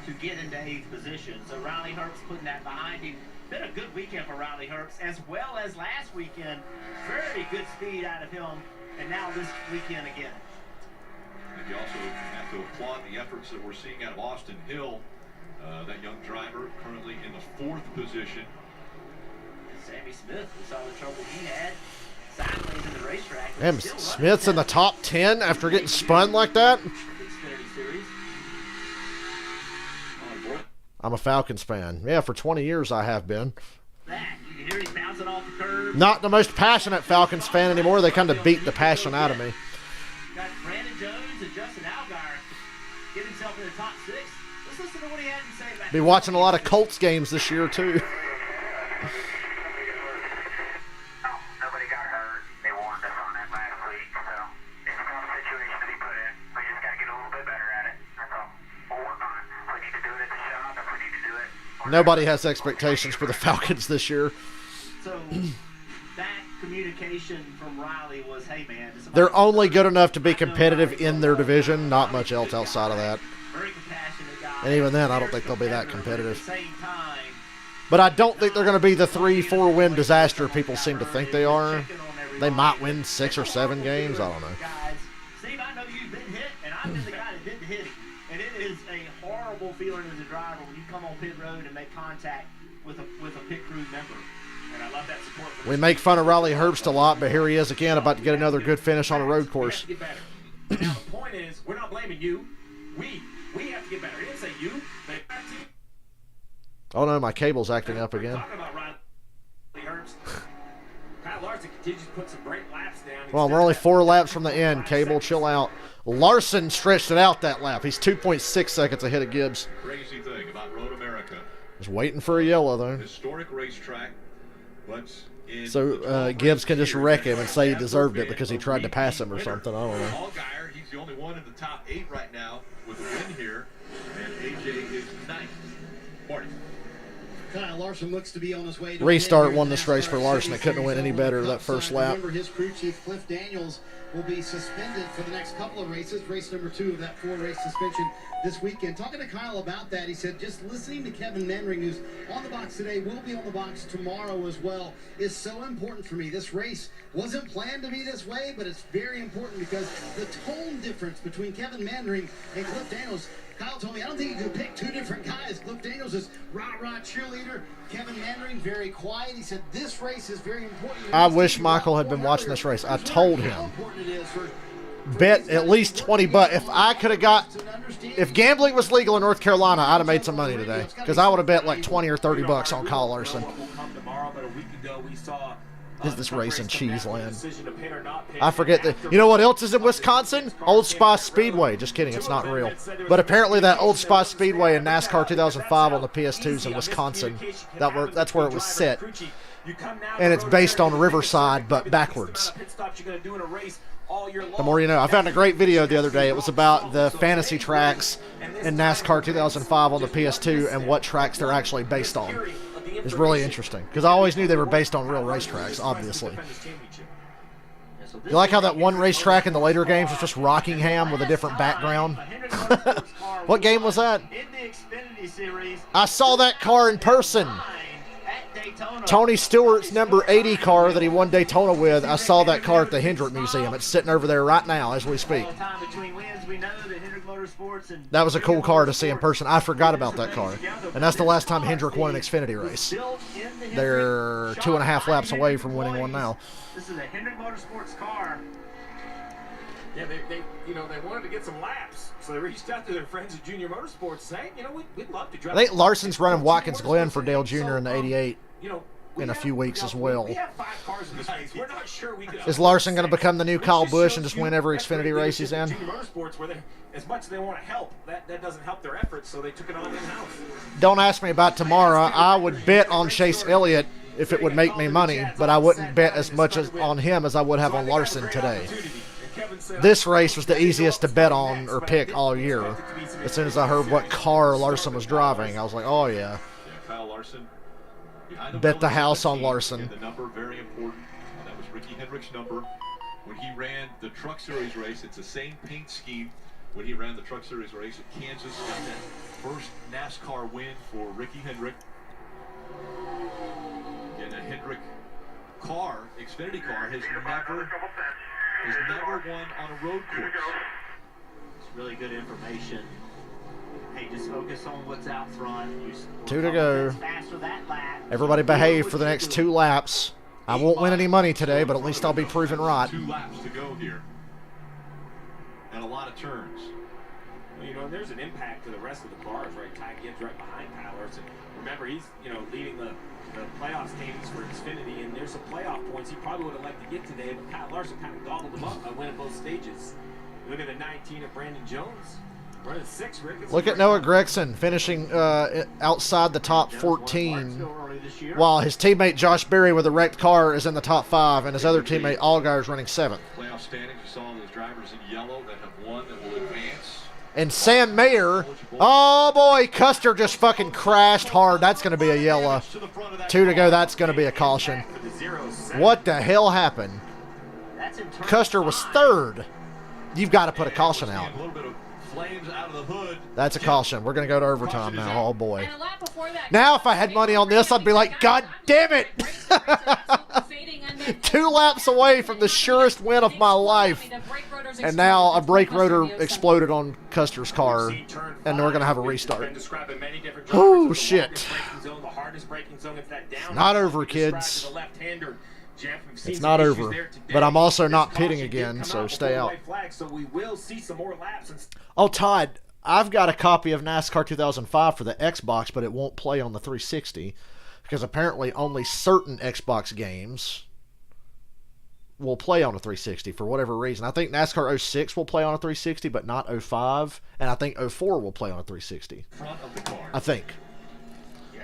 to get into 8th position. So Riley Herbst putting that behind him. Been a good weekend for Riley Herbst, as well as last weekend. Very good speed out of him, and now this weekend again. And you also have to applaud the efforts that we're seeing out of Austin Hill, that young driver currently in the 4th position. Sammy Smith, we saw the trouble he had sideways in the racetrack. Damn, Smith's in the top 10 after getting spun like that? Xfinity Series. I'm a Falcons fan. Yeah, for 20 years I have been. That, you can hear him bouncing off the curb. Not the most passionate Falcons fan anymore. They kind of beat the passion out of me. Got Brandon Jones and Justin Allgaier get himself in the top 6. Let's listen to what he had to say about Be watching a lot of Colts games this year, too. Nobody got hurt. They warned us on that last week, so it's a tough situation to be put in. We just got to get a little bit better at it. That's all. We'll work on it. If we need to do it at the shop, if we need to do it. Nobody has expectations for the Falcons this year. So that communication from Riley was, hey, man. They're only good enough to be competitive in their division. Not much else outside of that. Very compassionate guy. And even then, I don't think they'll be that competitive. But I don't think they're going to be the 3-4 win disaster people seem to think they are. They might win 6 or 7 games. I don't know. Guys, Steve, I know you've been hit, and I've been the guy that did the hitting. And it is a horrible feeling as a driver when you come on pit road and make contact with a pit crew member. And I love that support. We make fun of Riley Herbst a lot, but here he is again, about to get another good finish on a road course. Now, the point is, we're not blaming you. We have to get better. He didn't say you. Oh no, my cable's acting up again. Talking about Riley Herbst. Kyle Larson continues to put some great laps down. Well, we're only 4 laps from the end. Cable, chill out. Larson stretched it out that lap. He's 2.6 seconds ahead of Gibbs. Crazy thing about Road America. Just waiting for a yellow, though. Historic racetrack, but so Gibbs can just wreck him and say he deserved it because he tried to pass him or something. I don't know. Allgaier, he's the only one in the top 8 right now with a win here, and AJ is 9th. Morning. Kyle Larson looks to be on his way to Restart won this race for Larson. It couldn't have went any better that first lap. Remember, his crew chief, Cliff Daniels, will be suspended for the next couple of races. Race number 2 of that 4-race suspension this weekend. Talking to Kyle about that, he said, just listening to Kevin Manring, who's on the box today, will be on the box tomorrow as well, is so important for me. This race wasn't planned to be this way, but it's very important because the tone difference between Kevin Manring and Cliff Daniels. Kyle told me, I don't think you could pick 2 different guys. Cliff Daniels is rah-rah cheerleader. Kevin Manring, very quiet. He said, this race is very important. I wish Michael had been watching this race. I told him. Bet at least 20 bucks. If I could have got, if gambling was legal in North Carolina, I'd have made some money today. Because I would have bet like 20 or 30 bucks on Kyle Larson. Is this race in Cheeseland? I forget that. You know what else is in Wisconsin? Old Spice Speedway. Just kidding, it's not real. But apparently that Old Spice Speedway in NASCAR 2005 on the PS2s in Wisconsin. That's where it was set. And it's based on Riverside, but backwards. The more you know. I found a great video the other day. It was about the fantasy tracks in NASCAR 2005 on the PS2 and what tracks they're actually based on. It's really interesting because I always knew they were based on real racetracks, obviously. You like how that one racetrack in the later games was just Rockingham with a different background? What game was that? In the Xfinity Series. I saw that car in person. Tony Stewart's number 80 car that he won Daytona with, I saw that car at the Hendrick Museum. It's sitting over there right now as we speak. That was a cool car to see in person. I forgot about that car. And that's the last time Hendrick won an Xfinity race. They're 2.5 laps away from winning one now. This is a Hendrick Motorsports car. Yeah, they wanted to get some laps, so they reached out to their friends at Junior Motorsports saying, we'd love to drive. I think Larson's running Watkins Glen for Dale Jr. in the 88 in a few weeks as well. We have 5 cars in this race. We're not sure we could. Is Larson going to become the new Kyle Busch and just win every Xfinity race he's in? Junior Motorsports, where as much as they want to help, that doesn't help their efforts, so they took it on in-house. Don't ask me about tomorrow. I would bet on Chase Elliott if it would make me money, but I wouldn't bet as much on him as I would have on Larson today. This race was the easiest to bet on or pick all year. As soon as I heard what car Larson was driving, I was like, oh, yeah. Kyle Larson. Bet the house on Larson. The number, very important. That was Ricky Hendrick's number. When he ran the Truck Series race, it's the same paint scheme when he ran the Truck Series race at Kansas. Got that first NASCAR win for Ricky Hendrick. And a Hendrick car, Xfinity car, has never won on a road course. It's really good information. Hey, just focus on what's out front. 2 to go. Faster that lap. Everybody behave for the next 2 laps. I won't win any money today, but at least I'll be proven right. 2 laps to go here. And a lot of turns. Well, you know, there's an impact to the rest of the cars, right? Ty Gibbs right behind Kyle Larson. Remember, he's, you know, leading the playoff standings for Xfinity, and there's some playoff points he probably would have liked to get today, but Kyle Larson kind of gobbled them up by winning both stages. Look at the 19 of Brandon Jones. We're at 6, Rick. Look at Noah Gregson finishing outside the top 14, while his teammate Josh Berry with a wrecked car is in the top 5, and his other teammate Allgaier is running 7th. Playoff standings, you saw those drivers in yellow that have won that will advance. And Sam Mayer, oh boy, Custer just fucking crashed hard. That's going to be a yellow. 2 to go, that's going to be a caution. What the hell happened? Custer was 3rd. You've got to put a caution out. That's a caution. We're going to go to overtime now. Oh boy. Now if I had money on this, I'd be like, God damn it. 2 laps away from the surest win of my life. And now a brake rotor exploded on Custer's car, and we're going to have a restart. Oh, shit. It's not over, kids. It's not over. But I'm also not pitting again, so stay out. Oh, Todd, I've got a copy of NASCAR 2005 for the Xbox, but it won't play on the 360, because apparently only certain Xbox games will play on a 360 for whatever reason. I think NASCAR 06 will play on a 360, but not 05, and I think 04 will play on a 360. I think.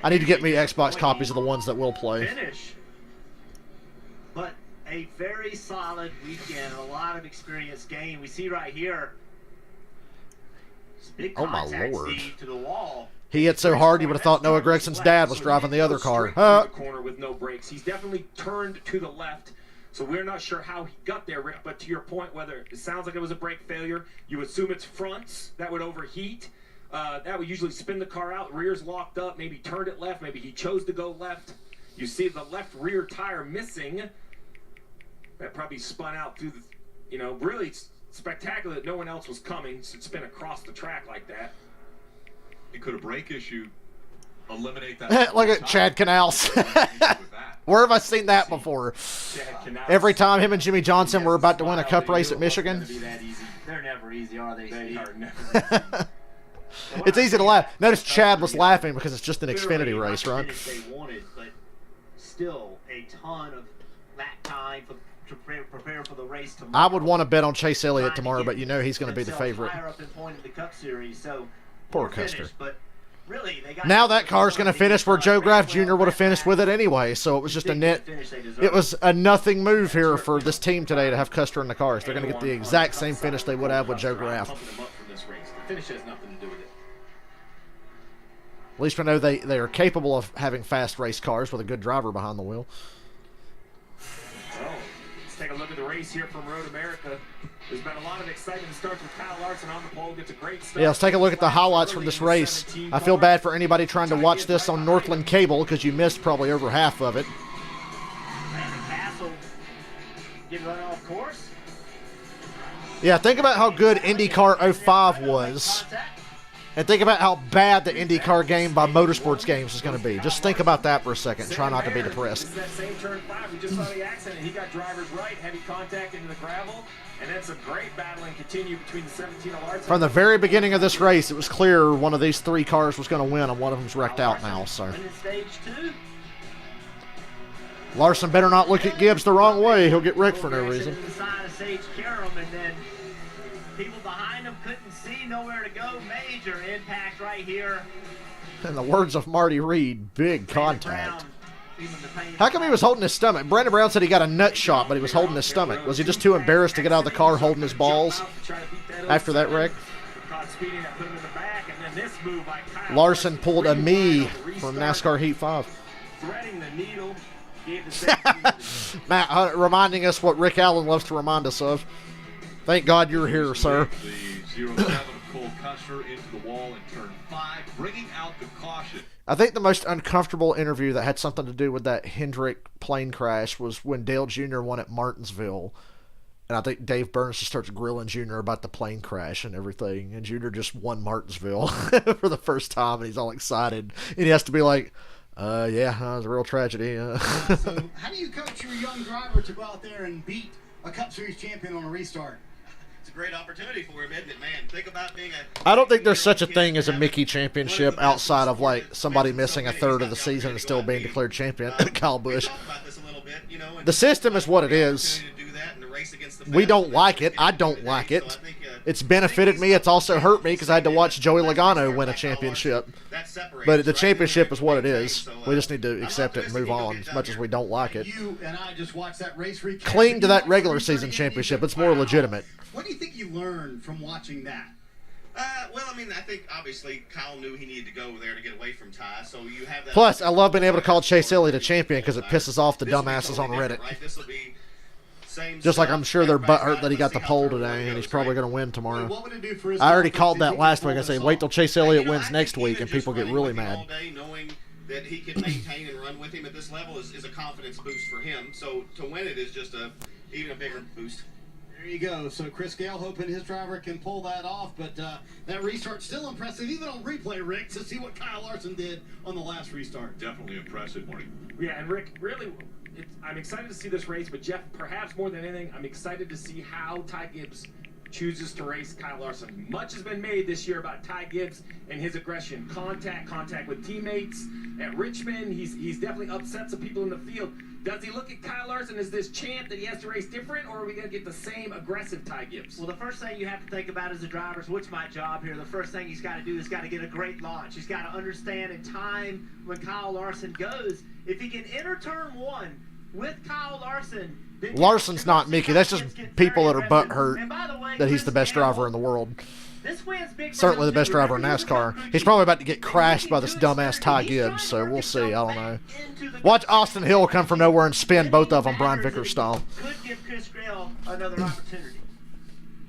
I need to get me Xbox copies of the ones that will play. But a very solid weekend, a lot of experience gained. We see right here, big contact, Steve, to the wall. He hit so hard you would have thought Noah Gregson's dad was driving the other car. The corner with no brakes. He's definitely turned to the left. So we're not sure how he got there, Rick, but to your point, whether it sounds like it was a brake failure, you assume it's fronts that would overheat. That would usually spin the car out, rear's locked up, maybe turned it left, maybe he chose to go left. You see the left rear tire missing. That probably spun out through the, you know, really spectacular that no one else was coming, so it spin across the track like that. It could a brake issue eliminate that? Look at Chad Canals. Where have I seen that before? Every time him and Jimmy Johnson were about to win a cup race at Michigan. They're never easy, are they? They are never. It's easy to laugh. Notice Chad was laughing because it's just an Xfinity race, right? They wanted, but still a ton of lap time to prepare for the race tomorrow. I would want to bet on Chase Elliott tomorrow, but you know he's going to be the favorite. Higher up in point in the Cup Series, so poor Custer. But really, they got now that car's going to finish where Joe Graff Jr. would have finished with it anyway, so it was just a net. It was a nothing move here for this team today to have Custer in the cars. They're going to get the exact same finish they would have with Joe Graff. The finish has nothing to do with it. At least we know they are capable of having fast race cars with a good driver behind the wheel. Well, let's take a look at the race here from Road America. There's been a lot of excitement. It starts with Kyle Larson on the pole, gets a great start. Yeah, let's take a look at the highlights from this race. I feel bad for anybody trying to watch this on Northland Cable because you missed probably over half of it. Landon Castle getting run off course. Yeah, think about how good IndyCar 05 was. And think about how bad the IndyCar game by Motorsports Games is going to be. Just think about that for a second. Try not to be depressed. That same turn 5, we just saw the accident. He got driver's right, heavy contact into the gravel, and then some great battling continued between the 17 of Larson. From the very beginning of this race, it was clear one of these 3 cars was going to win, and one of them's wrecked out now. So Stage 2. Larson better not look at Gibbs the wrong way. He'll get wrecked for no reason. People behind him couldn't see, nowhere to go. Major impact right here. In the words of Marty Reed, big contact. How come he was holding his stomach? Brandon Brown said he got a nut shot, but he was holding his stomach. Was he just too embarrassed to get out of the car holding his balls after that wreck? Larson pulled a me from NASCAR Heat 5. Matt reminding us what Rick Allen loves to remind us of. Thank God you're here, sir. The 07 Cole Custer into the wall in turn 5, bringing out the caution. I think the most uncomfortable interview that had something to do with that Hendrick plane crash was when Dale Jr. won at Martinsville. And I think Dave Burns just starts grilling Jr. about the plane crash and everything. And Jr. just won Martinsville for the first time, and he's all excited. And he has to be like, yeah, it was a real tragedy. So how do you coach your young driver to go out there and beat a Cup Series champion on a restart? It's a great opportunity for him, isn't it, man? Think about being I don't think there's such a thing as a Mickey championship outside of like somebody missing a third of the season and still being declared champion. Kyle Busch. The system is what it is. We don't like it. I don't like it. It's benefited me. It's also hurt me because I had to watch Joey Logano win a championship. But the championship is what it is. We just need to accept it and move on as much as we don't like it. You and I just watched that race recap. Cling to that regular season championship. It's more legitimate. What do you think you learned from watching that? Well, I mean, I think obviously Kyle knew he needed to go there to get away from Ty, so you have that. Plus, I love being able to call Chase Elliott a champion because it pisses off the dumbasses on Reddit. Just like I'm sure they're butthurt that he got the pole today, and he's probably going to win tomorrow. I already called that last week. I say, wait till Chase Elliott wins next week, and people get really mad. Knowing that he can maintain and run with him at this level is a confidence boost for him. So to win it is just even a bigger boost. There you go. So Chris Gale hoping his driver can pull that off, but that restart's still impressive, even on replay, Rick, to see what Kyle Larson did on the last restart. Definitely impressive, Marty. Yeah, and Rick, really, I'm excited to see this race, but Jeff, perhaps more than anything, I'm excited to see how Ty Gibbs chooses to race Kyle Larson. Much has been made this year about Ty Gibbs and his aggression, contact with teammates at Richmond. He's definitely upset some people in the field. Does he look at Kyle Larson as this champ that he has to race different, or are we going to get the same aggressive Ty Gibbs? Well, the first thing you have to think about as a driver is what's my job here. The first thing he's got to do is got to get a great launch. He's got to understand in time when Kyle Larson goes. If he can enter turn 1 with Kyle Larson, Larson's not Mickey. That's just people that are butthurt that he's the best driver in the world. Certainly the best driver in NASCAR. He's probably about to get crashed by this dumbass Ty Gibbs, so we'll see. I don't know. Watch Austin Hill come from nowhere and spin both of them Brian Vickers style. Could give Chris Grail another opportunity.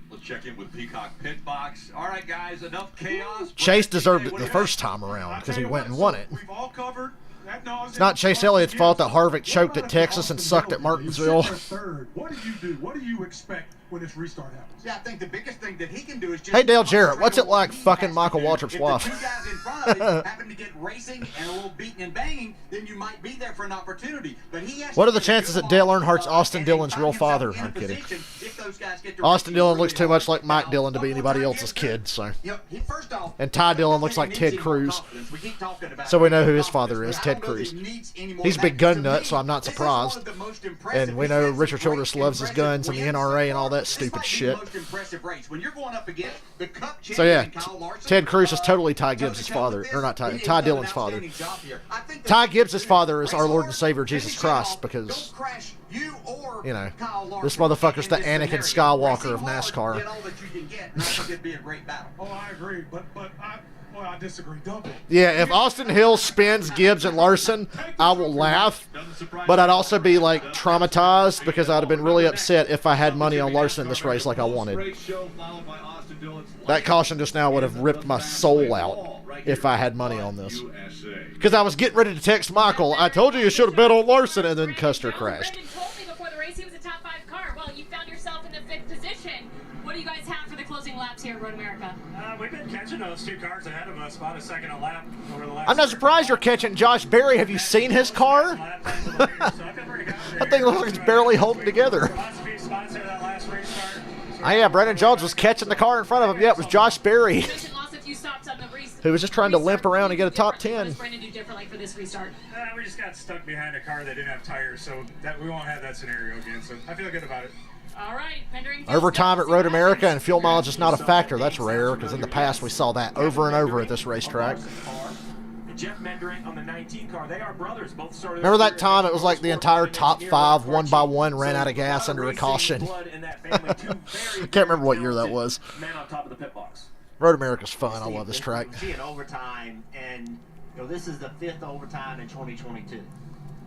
Let's check in with Peacock Pit Box. All right, guys, enough chaos. Chase deserved it the first time around because he went and won it. We've all covered. It's not Chase Elliott's fault that Harvick choked at Texas and sucked at Martinsville. What do you do? What do you expect when this restart happens? Yeah, I think the biggest thing that he can do is just... Hey, Dale Jarrett, what's it like fucking Michael Waltrip's wife? If the two guys in front of him happen to get racing and a little beating and banging, then you might be there for an opportunity. But he has what are the chances that Dale Earnhardt's Austin Dillon's real father? I'm kidding. Austin Dillon looks too much like Mike Dillon to be anybody else's kid, so. And Ty Dillon looks like Ted Cruz. So we know who his father is, Ted Cruz. He's a big gun nut, so I'm not surprised. And we know Richard Childress loves his guns and the NRA and all that stupid shit. So yeah, Ted Cruz is totally Ty Gibbs' father, or not Ty Dillon's father. Ty Gibbs' father is our Lord and Savior Jesus Christ, because you know this motherfucker's the Anakin Skywalker of NASCAR. Oh, I agree, but I disagree. Dump it. Yeah, if Austin Hill spins Gibbs and Larson, I will laugh, but I'd also be like traumatized because I'd have been really upset if I had money on Larson in this race like I wanted. That caution just now would have ripped my soul out if I had money on this. Because I was getting ready to text Michael, I told you should have bet on Larson, and then Custer crashed. Before the race, he was a top 5 car. Well, you found yourself in the 5th position. What do you guys have for the closing laps here at Road America? We've been catching those two cars ahead of us about a second a lap over the last. I'm not surprised you're catching Josh Berry. Have you seen his car? That thing looks like it's barely holding together. Oh yeah, Brandon Jones was catching the car in front of him. Yeah, it was Josh Berry, who was just trying to limp around and get a top 10. What does Brandon do differently for this restart? We just got stuck behind a car that didn't have tires, so that we won't have that scenario again. So I feel good about it. All right, Overtime at Road America and fuel mileage is not a factor. That's rare because in the past we saw that over and over at this racetrack. And Jeff Mendering on the 19 car. They are brothers. Both started. Remember that time it was like the entire top 5 one by one ran out of gas under a caution. I can't remember what year that was. Man on top of the pit box. Road America's fun. I love this track. You see an overtime, and this is the 5th overtime in 2022,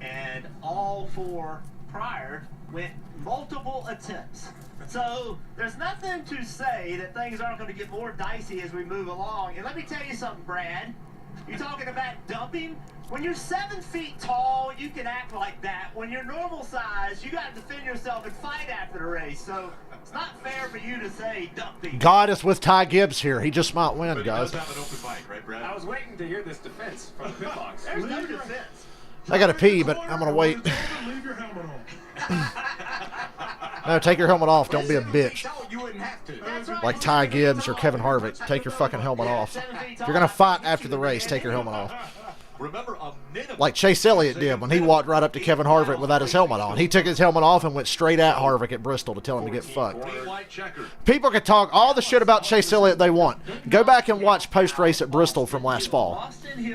and all 4 prior went multiple attempts. So there's nothing to say that things aren't going to get more dicey as we move along. And let me tell you something, Brad. You're talking about dumping. When you're 7 feet tall, you can act like that. When you're normal size, you got to defend yourself and fight after the race. So it's not fair for you to say dumping. God is with Ty Gibbs here. He just might win, But guys. He does have an open bike, right, Brad? I was waiting to hear this defense from the pit box. There's no defense. I got to pee, but I'm going to wait. Leave your helmet on. No, take your helmet off. Don't be a bitch. You wouldn't have to. That's right. Like Ty Gibbs or Kevin Harvick. Take your fucking helmet off. If you're going to fight after the race, take your helmet off. Remember a minimum. Like Chase Elliott did when he walked right up to Kevin Harvick without his helmet on. He took his helmet off and went straight at Harvick at Bristol to tell him to get fucked. People can talk all the shit about Chase Elliott they want. Go back and watch post-race at Bristol from last fall.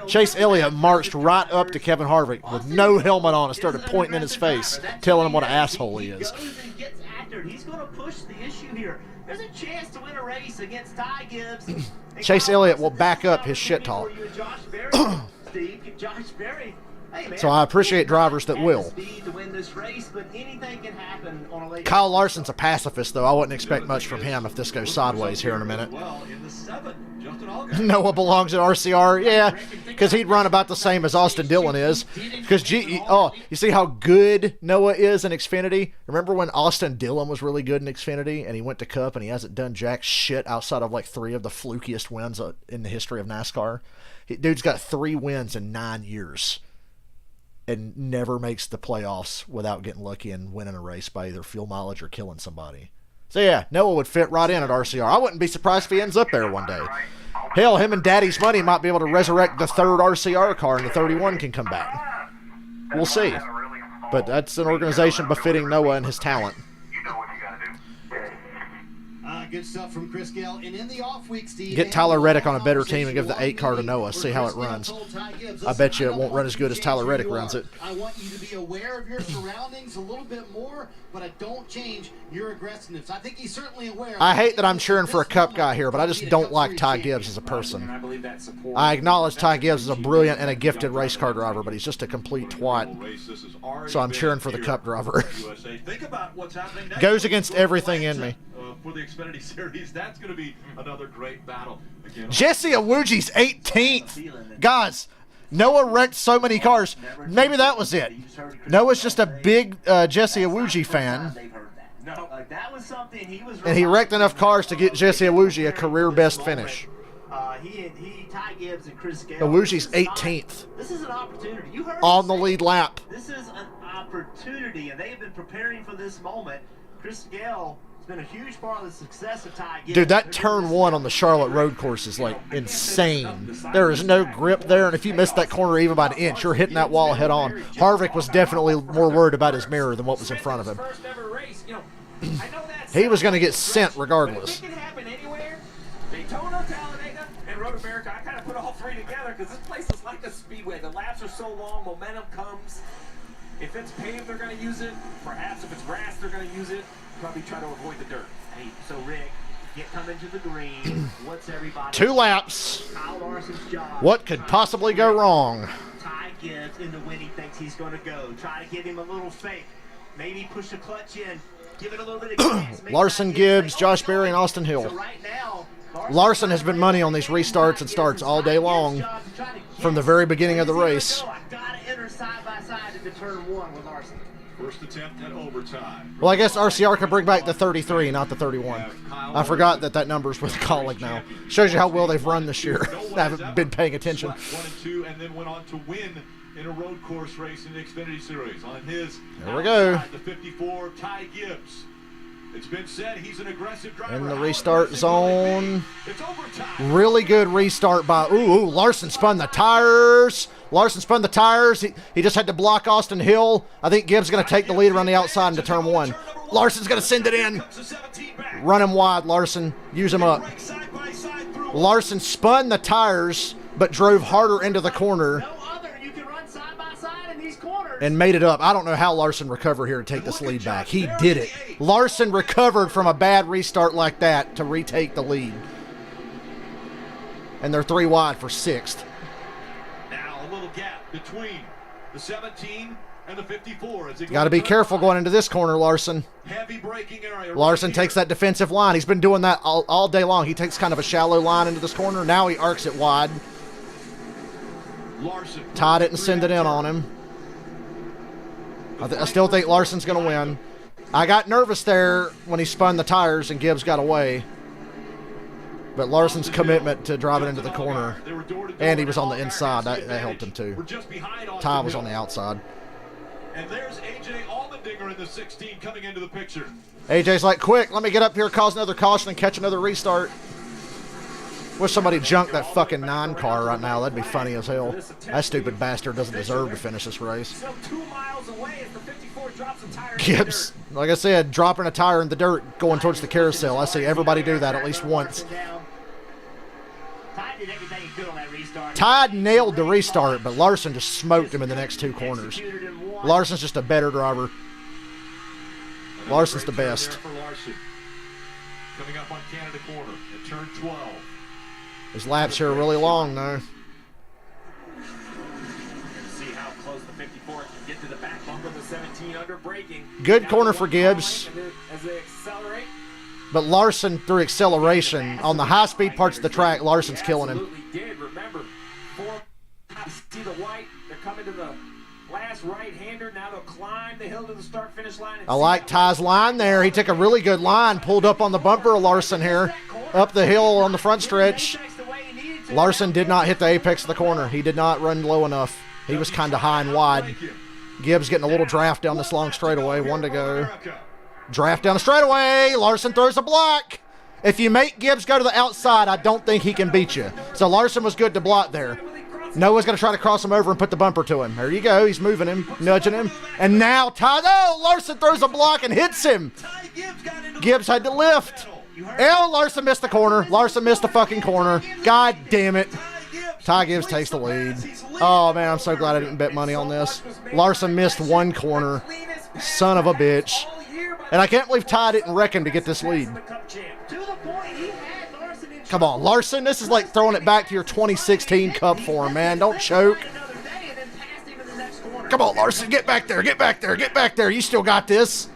Chase Elliott marched right up to Kevin Harvick with no helmet on and started pointing in his face, telling him what an asshole he is. He's going to push the issue here. There's a chance to win a race against Ty Gibbs. Chase Elliott will back up his shit talk. Steve, Josh Berry. Hey, man, So I appreciate drivers that will. Speed to win this race, but anything can happen on a late. Kyle Larson's a pacifist, though. I wouldn't expect much from him if this goes sideways here in a minute. Well, in the 7th, Justin Allgaier. Noah belongs at RCR. Yeah, because he'd run about the same as Austin Dillon is. Because, you see how good Noah is in Xfinity? Remember when Austin Dillon was really good in Xfinity and he went to Cup and he hasn't done jack shit outside of like 3 of the flukiest wins in the history of NASCAR? Dude's got 3 wins in 9 years and never makes the playoffs without getting lucky and winning a race by either fuel mileage or killing somebody. So yeah, Noah would fit right in at RCR. I wouldn't be surprised if he ends up there one day. Hell, him and Daddy's Money might be able to resurrect the 3rd RCR car and the 31 can come back. We'll see. But that's an organization befitting Noah and his talent. Good stuff from Chris Gale. And in the off week, Steve, Get Tyler Reddick on a better team and give the 8 car to Noah. See how it runs. I bet you it won't run as good as Tyler Reddick runs it. I want you to be aware of your surroundings a little bit more, but I don't change your aggressiveness. I think he's certainly aware. I hate that I'm cheering for a Cup guy here, but I just don't like Ty Gibbs as a person. I acknowledge Ty Gibbs is a brilliant and a gifted race car driver, but he's just a complete twat. So I'm cheering for the Cup driver. Think about what's happening next. Goes against everything in me. For the Xfinity Series, that's going to be another great battle. Again, Jesse Awuji's 18th. Guys, Noah wrecked so many cars. Maybe that was it. Noah's just a big Jesse Awuji fan. That was something he was. And he wrecked enough cars to get Jesse Awuji a career best finish. Ty Gibbs and Chris Gale. Awuji's 18th. This is an opportunity. You heard on the lead lap. This is an opportunity, and they have been preparing for this moment. Chris Gale has been a huge part of the success of Ty Gibbs. Dude, that turn 1 on the Charlotte road course is like insane. There is no grip there, and if you miss that corner even by an inch, you're hitting that wall head on. Harvick was definitely more worried about his mirror than what was in front of him. He was going to get sent regardless. It can happen anywhere. Daytona, Talladega, and Road America. I kind of put all 3 together because this place is like a speedway. The laps are so long, momentum comes. If it's paved, they're going to use it. Perhaps if it's grass, they're going to use it. Probably try to avoid the dirt. Hey, so Rick, get coming to the green. What's everybody? 2 laps. Kyle Larson's job. What could possibly go wrong? Ty Gibbs into when he thinks he's going to go. Try to give him a little fake. Maybe push the clutch in. Give it a little bit of gas. Larson, Gibbs, Josh Berry, and Austin Hill. So right now, Larson has been money on these restarts and starts all day long from the very beginning of the race. I got to enter side by side into turn 1 with Larson. First attempt at overtime. Well, I guess RCR could bring back the 33, not the 31. I forgot that number's with Colleague now. Shows you how well they've run this year. I haven't been paying attention. 1 and 2, and then went on to win in a road course race in the Xfinity Series. On his there we go. The 54, Ty Gibbs. It's been said he's an aggressive driver. In the restart zone. Really good restart by... Ooh, Larson spun the tires. Larson spun the tires. He just had to block Austin Hill. I think Gibbs is going to take the lead around the outside into turn 1. Larson's going to send it in. Run him wide, Larson. Use him up. Larson spun the tires, but drove harder into the corner No other. You can run side by side in these corners. and made it up. I don't know how Larson recovered here to take this lead back. He did it. Larson recovered from a bad restart like that to retake the lead. And they're 3 wide for 6th. Now a little gap between the 17 and the 54. Got to be careful going into this corner, Larson. Heavy braking area. Larson takes that defensive line. He's been doing that all day long. He takes kind of a shallow line into this corner. Now he arcs it wide. Larson. Ty didn't send it in on him. I still think Larson's going to win. I got nervous there when he spun the tires and Gibbs got away. But Larson's commitment to driving into the corner, and he was on the inside, that helped him too. Ty was on the outside. And there's AJ Allmendinger in the 16 coming into the picture. AJ's like, quick, let me get up here, cause another caution, and catch another restart. Wish somebody junked that fucking 9 car right now. That'd be funny as hell. That stupid bastard doesn't deserve to finish this race. So 2 miles away as the 54 drops a tire. Gibbs, like I said, dropping a tire in the dirt, going towards the carousel. I see everybody do that at least once. Ty did everything he could on that restart. Ty nailed the restart, but Larson just smoked him in the next 2 corners. Larson's just a better driver. Larson's the best. For Larson. Coming up on Canada corner at turn 12. His laps here are really long, though. See how close the 54 can get to the back bumper of the 17 under braking. Good corner for Gibbs. As they accelerate. But Larson, through acceleration, on the high-speed parts of the track, Larson's killing him. Absolutely did. Remember, see the white. They're coming to the last right-hander. Now they'll climb the hill to the start-finish line. I like Ty's line there. He took a really good line, pulled up on the bumper of Larson here, up the hill on the front stretch. Larson did not hit the apex of the corner. He did not run low enough. He was kind of high and wide. Gibbs getting a little draft down this long straightaway. 1 to go. Draft down the straightaway. Larson throws a block. If you make Gibbs go to the outside, I don't think he can beat you. So Larson was good to block there. Noah's going to try to cross him over and put the bumper to him. There you go. He's moving him, nudging him. And now Ty, oh, Larson throws a block and hits him. Gibbs had to lift. Oh, Larson missed the corner. Larson missed the fucking corner. God damn it. Ty Gibbs takes the lead. Oh, man, I'm so glad I didn't bet money on this. Larson missed 1 corner. Son of a bitch. And I can't believe Ty didn't reckon to get this lead. Come on, Larson. This is like throwing it back to your 2016 Cup form, man. Don't choke. Come on, Larson. Get back there. Get back there. Get back there. You still got this.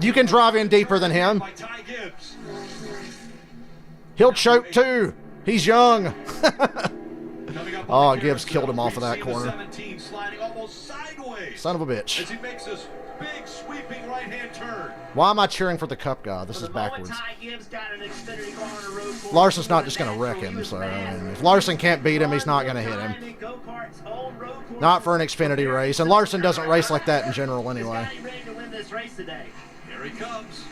You can drive in deeper than him. He'll choke too. He's young. Oh, Gibbs killed him off of that corner. Son of a bitch. As he makes this big sweeping right-hand turn. Why am I cheering for the Cup guy? This is backwards. Larson's not just going to wreck him. So I mean, if Larson can't beat him, he's not going to hit him. Not for an Xfinity race. And Larson doesn't race like that in general anyway. Here he comes.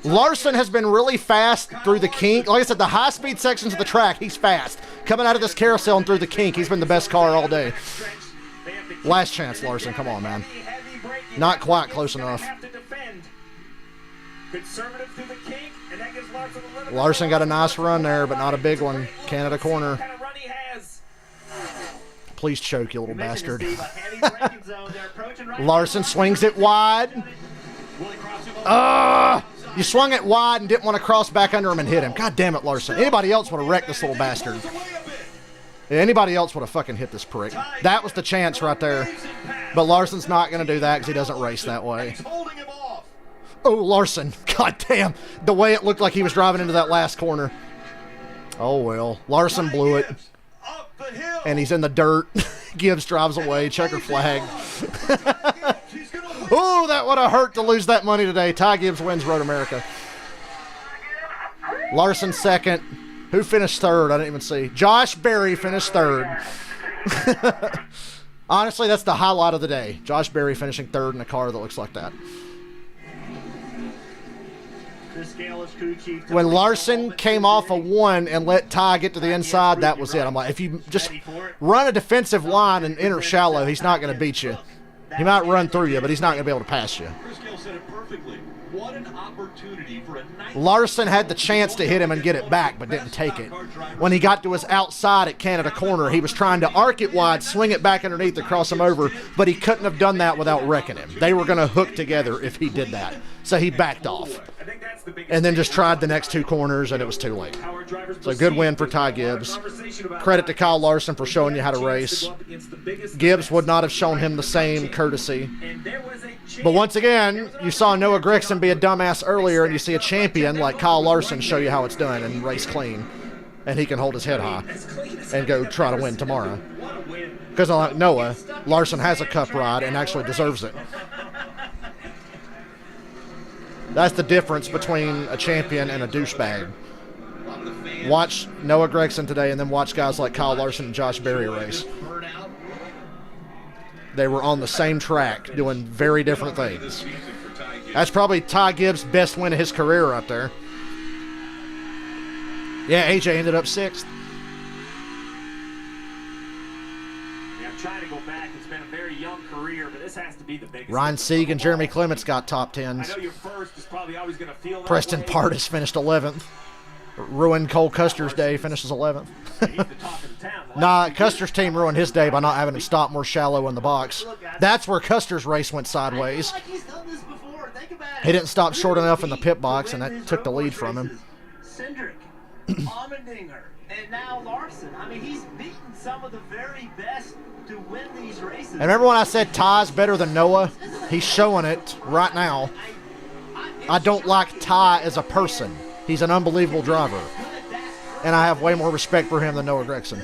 Larson has been really fast through the kink. Like I said, the high-speed sections of the track, he's fast. Coming out of this carousel and through the kink, he's been the best car all day. Last chance, Larson. Come on, man. Not quite close enough. Larson got a nice run there, but not a big one. Canada corner. Please choke, you little bastard. Larson swings it wide. You swung it wide and didn't want to cross back under him and hit him. God damn it, Larson. Anybody else would have wrecked this little bastard. Anybody else would have fucking hit this prick. That was the chance right there. But Larson's not going to do that because he doesn't race that way. Oh, Larson. God damn. The way it looked like he was driving into that last corner. Oh, well. Larson blew it. And he's in the dirt. Gibbs drives away. Checkered flag. Oh, that would have hurt to lose that money today. Ty Gibbs wins Road America. Larson second. Who finished third? I didn't even see. Josh Berry finished third. Honestly, that's the highlight of the day. Josh Berry finishing third in a car that looks like that. When Larson came off a 1 and let Ty get to the inside, that was it. I'm like, if you just run a defensive line and enter shallow, he's not going to beat you. He might run through you, but he's not going to be able to pass you. what an opportunity for a nice Larson had the chance to hit him and get it back, but didn't take it. When he got to his outside at Canada corner, he was trying to arc it wide, swing it back underneath to cross him over, but he couldn't have done that without wrecking him. They were going to hook together if he did that. So he backed off. And then just tried the next two corners, and it was too late. So good win for Ty Gibbs. Credit to Kyle Larson for showing you how to race. Gibbs would not have shown him the same courtesy. But once again, you saw Noah Gragson be a dumbass earlier, and you see a champion like Kyle Larson show you how it's done and race clean. And he can hold his head high and go try to win tomorrow. Because unlike Noah, Larson has a cup ride and actually deserves it. That's the difference between a champion and a douchebag. Watch Noah Gragson today and then watch guys like Kyle Larson and Josh Berry race. They were on the same track doing very different things. That's probably Ty Gibbs' best win of his career up there. Yeah, AJ ended up 6th. Yeah, I'm trying to go back. It's been a very young career, but this has to be the biggest. Ryan Sieg and Jeremy Clements got top 10s. I know your first is probably always going to feel that Preston way. Pardis finished 11th. Ruined Cole Custer's day, finishes 11th. Nah, Custer's team ruined his day by not having him stop more shallow in the box. That's where Custer's race went sideways. He didn't stop short enough in the pit box, and that took the lead from him. Cindric, Allmendinger, and now Larson. I mean, he's beaten some of the very best to win these races. And remember when I said Ty's better than Noah? He's showing it right now. I don't like Ty as a person. He's an unbelievable driver. And I have way more respect for him than Noah Gragson.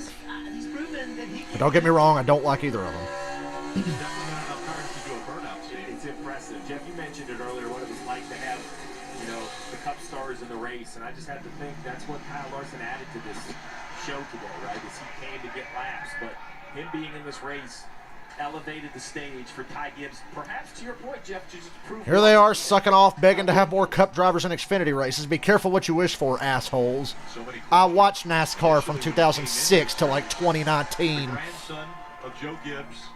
But don't get me wrong, I don't like either of them. It's impressive. Jeff, you mentioned it earlier, what it was like to have, the Cup stars in the race. And I just have to think that's what Kyle Larson added to this show today, right? Is he came to get laps. But him being in this race elevated the stage for Ty Gibbs. Perhaps to your point, Jeff, to just prove. Here they are sucking off, begging to have more Cup drivers in Xfinity races. Be careful what you wish for, assholes. I watched NASCAR from 2006 to like 2019.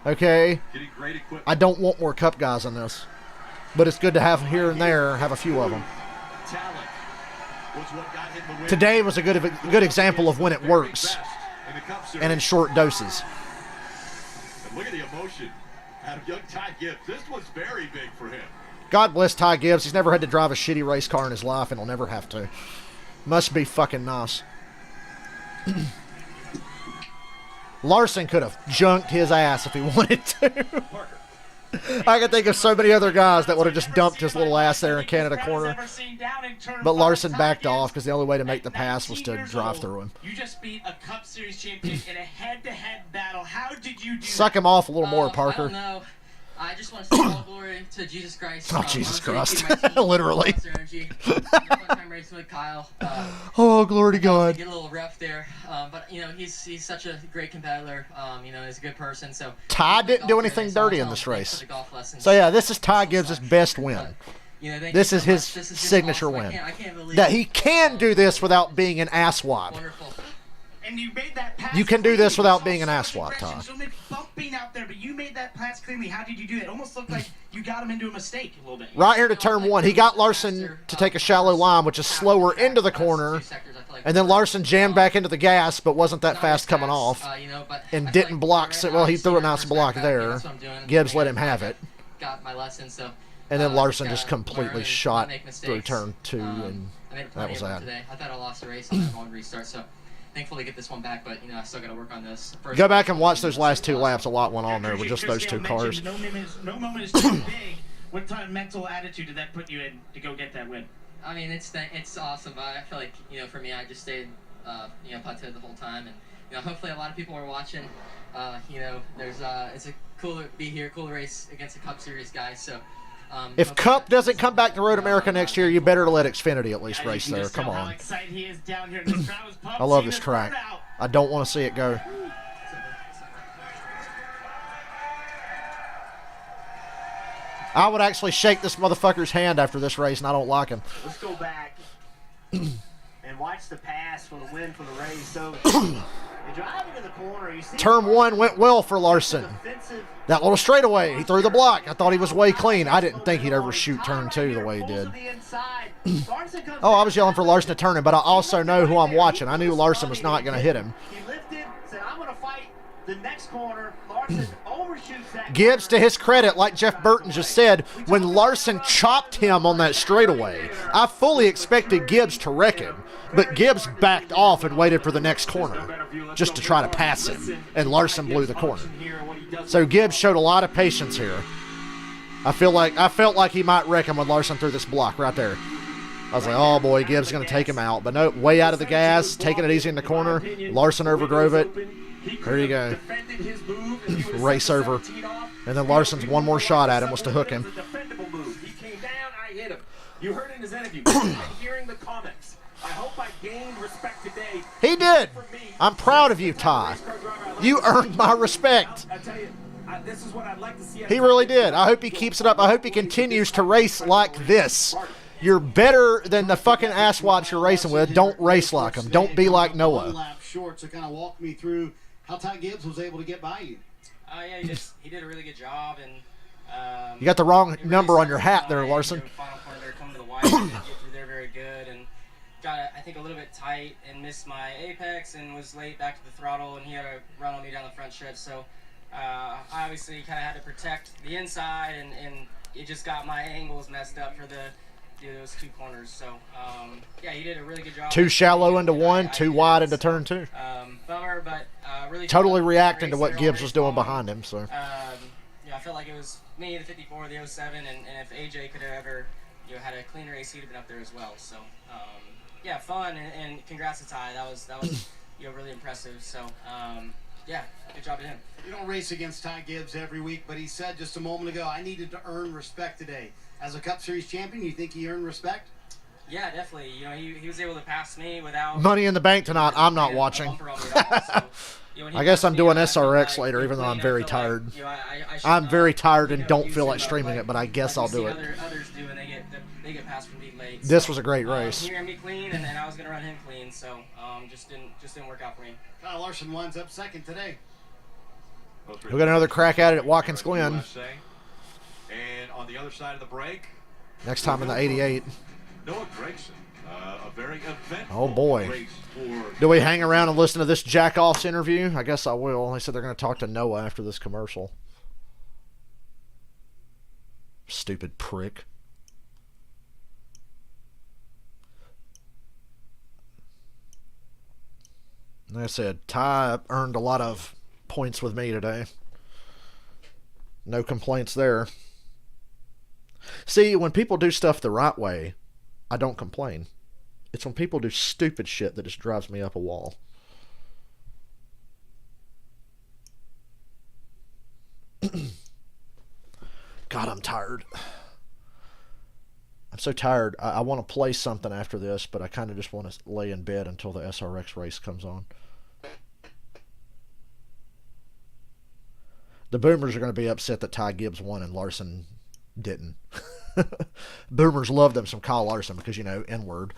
Okay? I don't want more Cup guys in this. But it's good to have here and there, have a few of them. Today was a good example of when it works. And in short doses. Look at the emotion out of young Ty Gibbs. This was very big for him. God bless Ty Gibbs. He's never had to drive a shitty race car in his life, and he'll never have to. Must be fucking nice. Larson could have junked his ass if he wanted to. I can think of so many other guys that would have just dumped his little ass there in Canada corner. But Larson backed off because the only way to make the pass was to drive through him. You just beat a Cup Series champion in a head-to-head battle. How did you do Suck that? him off a little more, Parker. I don't know. I just want to say all glory to Jesus Christ. Oh, Jesus Christ. Honestly, Literally. Monster Energy. Fun time racing with Kyle. Oh, glory to God. Get a little rough there, but he's such a great competitor. He's a good person. So Ty didn't do anything dirty in this race. So yeah, this is Ty Gibbs' best win. This is his signature win. I can't believe That he can do this without being an asswap. Wonderful. And you made that pass. You can do this without being an asswap, Ty. So many bumping out there, but you made that pass cleanly. How did you do that? It almost looked like you got him into a mistake a little bit. Right here to turn 1, he got Larson to take a shallow line, which is slower into the corner, and then Larson jammed back into the gas, but wasn't that fast coming off, and didn't block. Well, he threw a nice block there. Gibbs let him have it. Got my lesson, so. And then Larson just completely shot through turn 2, and that was that. Today. I thought I lost the race on that long restart, so. Thankfully get this one back, but I still got to work on this. Go back and watch those last 2 laps. A lot went on there with just those 2 cars. No moment is too big. What kind of mental attitude did that put you in to go get that win? I mean, it's awesome. I feel like for me, I just stayed putted the whole time, and hopefully a lot of people are watching. There's it's a cool to be here, cool race against the Cup Series guys. So. If Cup doesn't come back to Road America next year, you better let Xfinity at least race there. Come on. I love this track. I don't want to see it go. I would actually shake this motherfucker's hand after this race, and I don't like him. Let's go back and watch the pass for the win for the race. So You drive into the corner, you see Turn 1 went well for Larson. That little straightaway, he threw the block. I thought he was way clean. I didn't think he'd overshoot turn 2 the way he did. Oh, I was yelling for Larson to turn him, but I also know who I'm watching. I knew Larson was not going to hit him. He lifted, said, I'm going to fight the next corner. Larson overshoots that. Gibbs, to his credit, like Jeff Burton just said, when Larson chopped him on that straightaway, I fully expected Gibbs to wreck him. But Gibbs backed off and waited for the next corner just to try to pass him, and Larson blew the corner. So Gibbs showed a lot of patience here. I felt like he might wreck him when Larson threw this block right there. I was like, oh boy, Gibbs is going to take him out. But no, way out of the gas, taking it easy in the corner. Larson overdrove it. There you go. Race over. And then Larson's one more shot at him was to hook him. He came down, I hit him. You heard in his interview, hearing the comments. I hope I gained respect today. He did. I'm proud of you, Ty. You earned my respect. I tell you, this is what I'd like to see. He really did. I hope he keeps it up. I hope he continues to race like this. You're better than the fucking asswats you're racing with. Don't race like him. Don't be like Noah. Lap short, so kind of walk me through how Ty Gibbs was able to get by you. Yeah, he did a really good job, and you got the wrong number on your hat there, Larson. Final corner there, coming to the white, get through there very good, and got I think a little bit tight and missed my apex and was late back to the throttle, and he had to run on me down the front stretch. So I obviously kind of had to protect the inside, and it just got my angles messed up for those 2 corners. So yeah, he did a really good job. Too shallow into 1, too wide into turn 2. Bummer, but really totally reacting to what Gibbs was doing behind him. So yeah, I felt like it was me, the 54, the 07, and if AJ could have ever had a clean race, he'd have been up there as well. So yeah, fun, and congrats to Ty. That was really impressive. So yeah, good job to him. You don't race against Ty Gibbs every week, but he said just a moment ago, I needed to earn respect today. As a Cup Series champion, you think he earned respect? Yeah, definitely. He was able to pass me without Money in the Bank tonight. I'm not watching. I guess I'm doing SRX later, even though I'm very tired. I'm very tired and don't feel like streaming it, but I guess I'll do it. Others do, and they get past from being late. This was a great race. He ran me clean, and then I was gonna run him clean, so just didn't work out for me. Kyle Larson winds up second today. We got another crack at it at Watkins Glen. And on the other side of the break, next time in the 88. Noah Gregson, a very eventful oh boy. race for. Do we hang around and listen to this jack-off's interview? I guess I will. They said they're going to talk to Noah after this commercial. Stupid prick. Like I said, Ty earned a lot of points with me today. No complaints there. See, when people do stuff the right way, I don't complain. It's when people do stupid shit that just drives me up a wall. God, I'm tired. I'm so tired. I want to play something after this, but I kind of just want to lay in bed until the SRX race comes on. The Boomers are going to be upset that Ty Gibbs won and Larson didn't. Boomers love them some Kyle Larson because, N-word.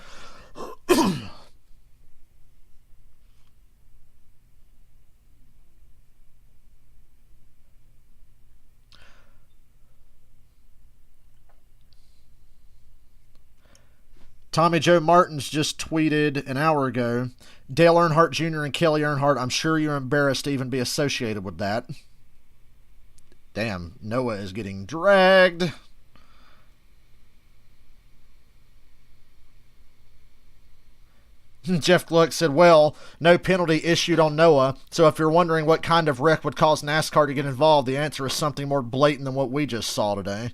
Tommy Joe Martins just tweeted an hour ago, Dale Earnhardt Jr. and Kelly Earnhardt, I'm sure you're embarrassed to even be associated with that. Damn, Noah is getting dragged. Jeff Gluck said, well, no penalty issued on Noah, so if you're wondering what kind of wreck would cause NASCAR to get involved, the answer is something more blatant than what we just saw today.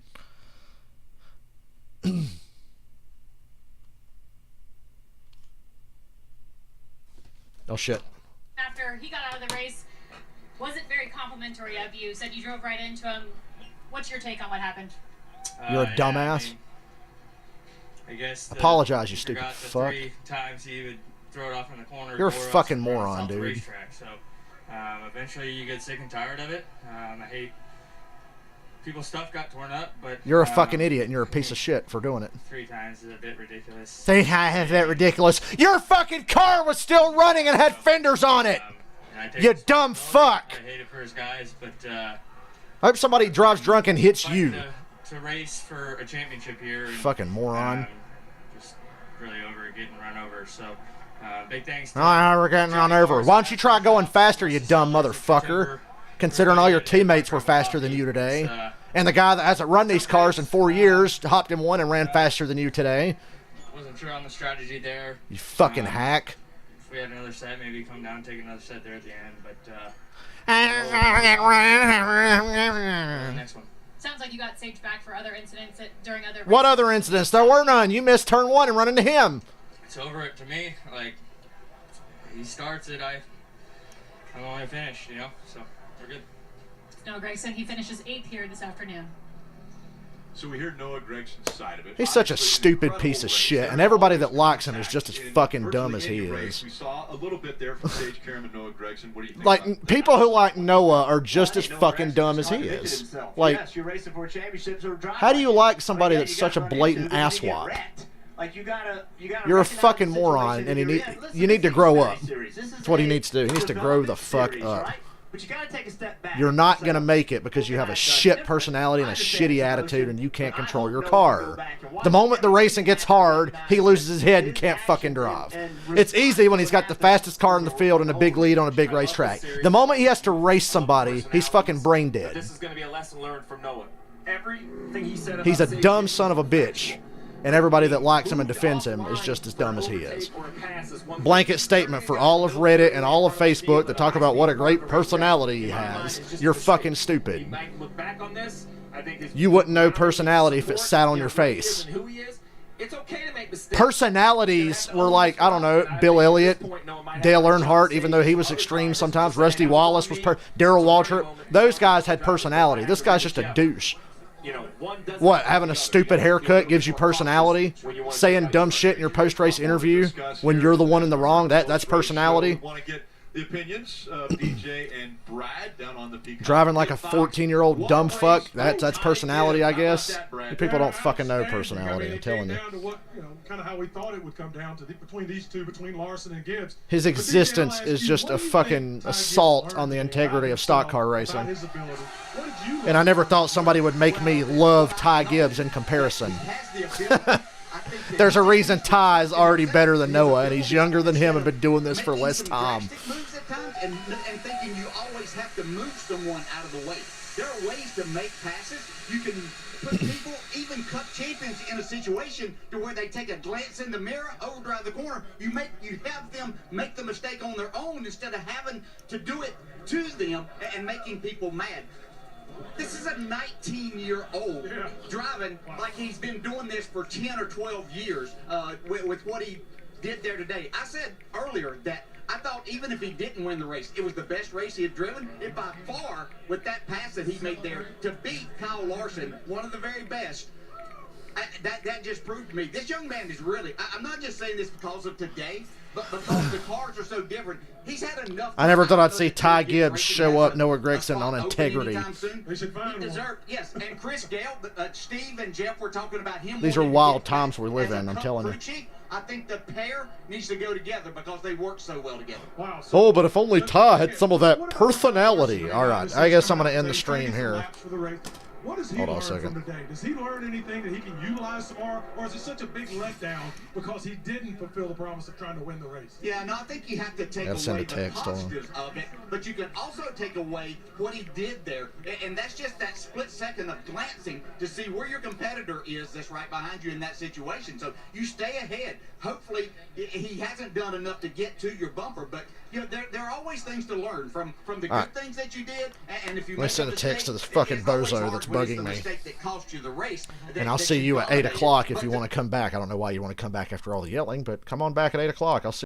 Oh, shit. After he got out of the race, wasn't very complimentary of you, said you drove right into him. What's your take on what happened? You're a dumbass. I guess apologize, you stupid fuck. 3 times he would throw it off in the corner. You're a fucking moron, dude. Racetrack. So eventually you get sick and tired of it. I hate people's stuff got torn up, but you're a fucking idiot and you're a piece of shit for doing it. 3 times is a bit ridiculous. They have that ridiculous. Your fucking car was still running and had fenders on it. And I take You dumb fuck! I hate it for his guys, but I hope somebody drives drunk and hits you. To race for a championship here. And, Fucking moron. Just really over getting run over. So big thanks to We're getting run over. Why don't you try going faster, you dumb motherfucker? Considering all your teammates were faster than you today. And the guy that hasn't run these cars in 4 years hopped in one and ran faster than you today. Wasn't sure on the strategy there. You fucking hack. If we had another set, maybe come down and take another set there at the end. But next one. Sounds like you got saved back for other incidents during other. What other incidents? There were none. You missed turn 1 and run into him. It's over to me. Like, he starts it, I'm only finished, you know? So, we're good. Noah Gragson, he finishes 8th here this afternoon. So we hear Noah Gregson's side of it. He's such a stupid piece of shit, and everybody that likes him is just as fucking dumb as he is. We saw a little bit there from Sage Karam and Noah Gragson. What do you think? Like, people who like Noah are just as fucking dumb as he is. Like, yes, you're racing for championships or driving. how do you like somebody that's such a blatant asswap? Like you gotta You're a fucking moron, and you need to grow up. That's what he needs to do. He needs to grow the fuck up. But you gotta take a step back. You're not going to make it because you have a shit personality and a shitty attitude and you can't control your car. The moment the racing gets hard, he loses his head and can't fucking drive. It's easy when he's got the fastest car in the field and a big lead on a big racetrack. The moment he has to race somebody, he's fucking brain dead. This is going to be a lesson learned from Noah. Everything he said about He's a dumb son of a bitch. And everybody that likes him and defends him is just as dumb as he is. Blanket statement for all of Reddit and all of Facebook that talk about what a great personality he has. You're fucking stupid. You wouldn't know personality if it sat on your face. Personalities were like, I don't know, Bill Elliott, Dale Earnhardt, even though he was extreme sometimes. Rusty Wallace was Darrell Waltrip. Those guys had personality. This guy's just a douche. What, having a stupid haircut gives you personality? Saying dumb shit in your post-race interview when you're the one in the wrong, that's personality? The opinions of DJ and Brad down on the Peacock. Driving like a 14-year-old dumb fuck, that's personality, I guess. You people don't fucking know personality, I'm telling you. Down to what, kind of how we thought it would come down to between these two, between Larson and Gibbs. His existence is just a fucking assault on the integrity of stock car racing. And I never thought somebody would make me love Ty Gibbs in comparison. There's a reason Ty is already better than Noah, and he's younger than him and been doing this for less time. And thinking you always have to move someone out of the way. There are ways to make passes. You can put people, even cup champions, in a situation to where they take a glance in the mirror, overdrive the corner. You have them make the mistake on their own instead of having to do it to them and making people mad. This is a 19-year-old driving like he's been doing this for 10 or 12 years with what he did there today. I said earlier that I thought even if he didn't win the race, it was the best race he had driven. And by far, with that pass that he made there to beat Kyle Larson, one of the very best, that just proved to me. This young man is really, I'm not just saying this because of today, but because the cars are so different. He's had enough. I never thought I'd see Ty Gibbs show up Noah Gragson on integrity. He deserved, yes, and Chris Gale, Steve and Jeff were talking about him. These are wild times we live in, I'm telling you. I think the pair needs to go together because they work so well together. Wow. Oh, but if only Ty had some of that personality. All right, I guess I'm going to end the stream here. What does he learn from today? Does he learn anything that he can utilize tomorrow, or is it such a big letdown because he didn't fulfill the promise of trying to win the race? Yeah, no, I think you have to take away the positives of it, but you can also take away what he did there, and that's just that split second of glancing to see where your competitor is that's right behind you in that situation. So you stay ahead. Hopefully, he hasn't done enough to get to your bumper, but there are always things to learn from the good things that you did, and if you let me send a text to this fucking bozo that's bugging me. Race, and I'll see you at 8 o'clock if you want to come back. I don't know why you want to come back after all the yelling, but come on back at 8 o'clock. I'll see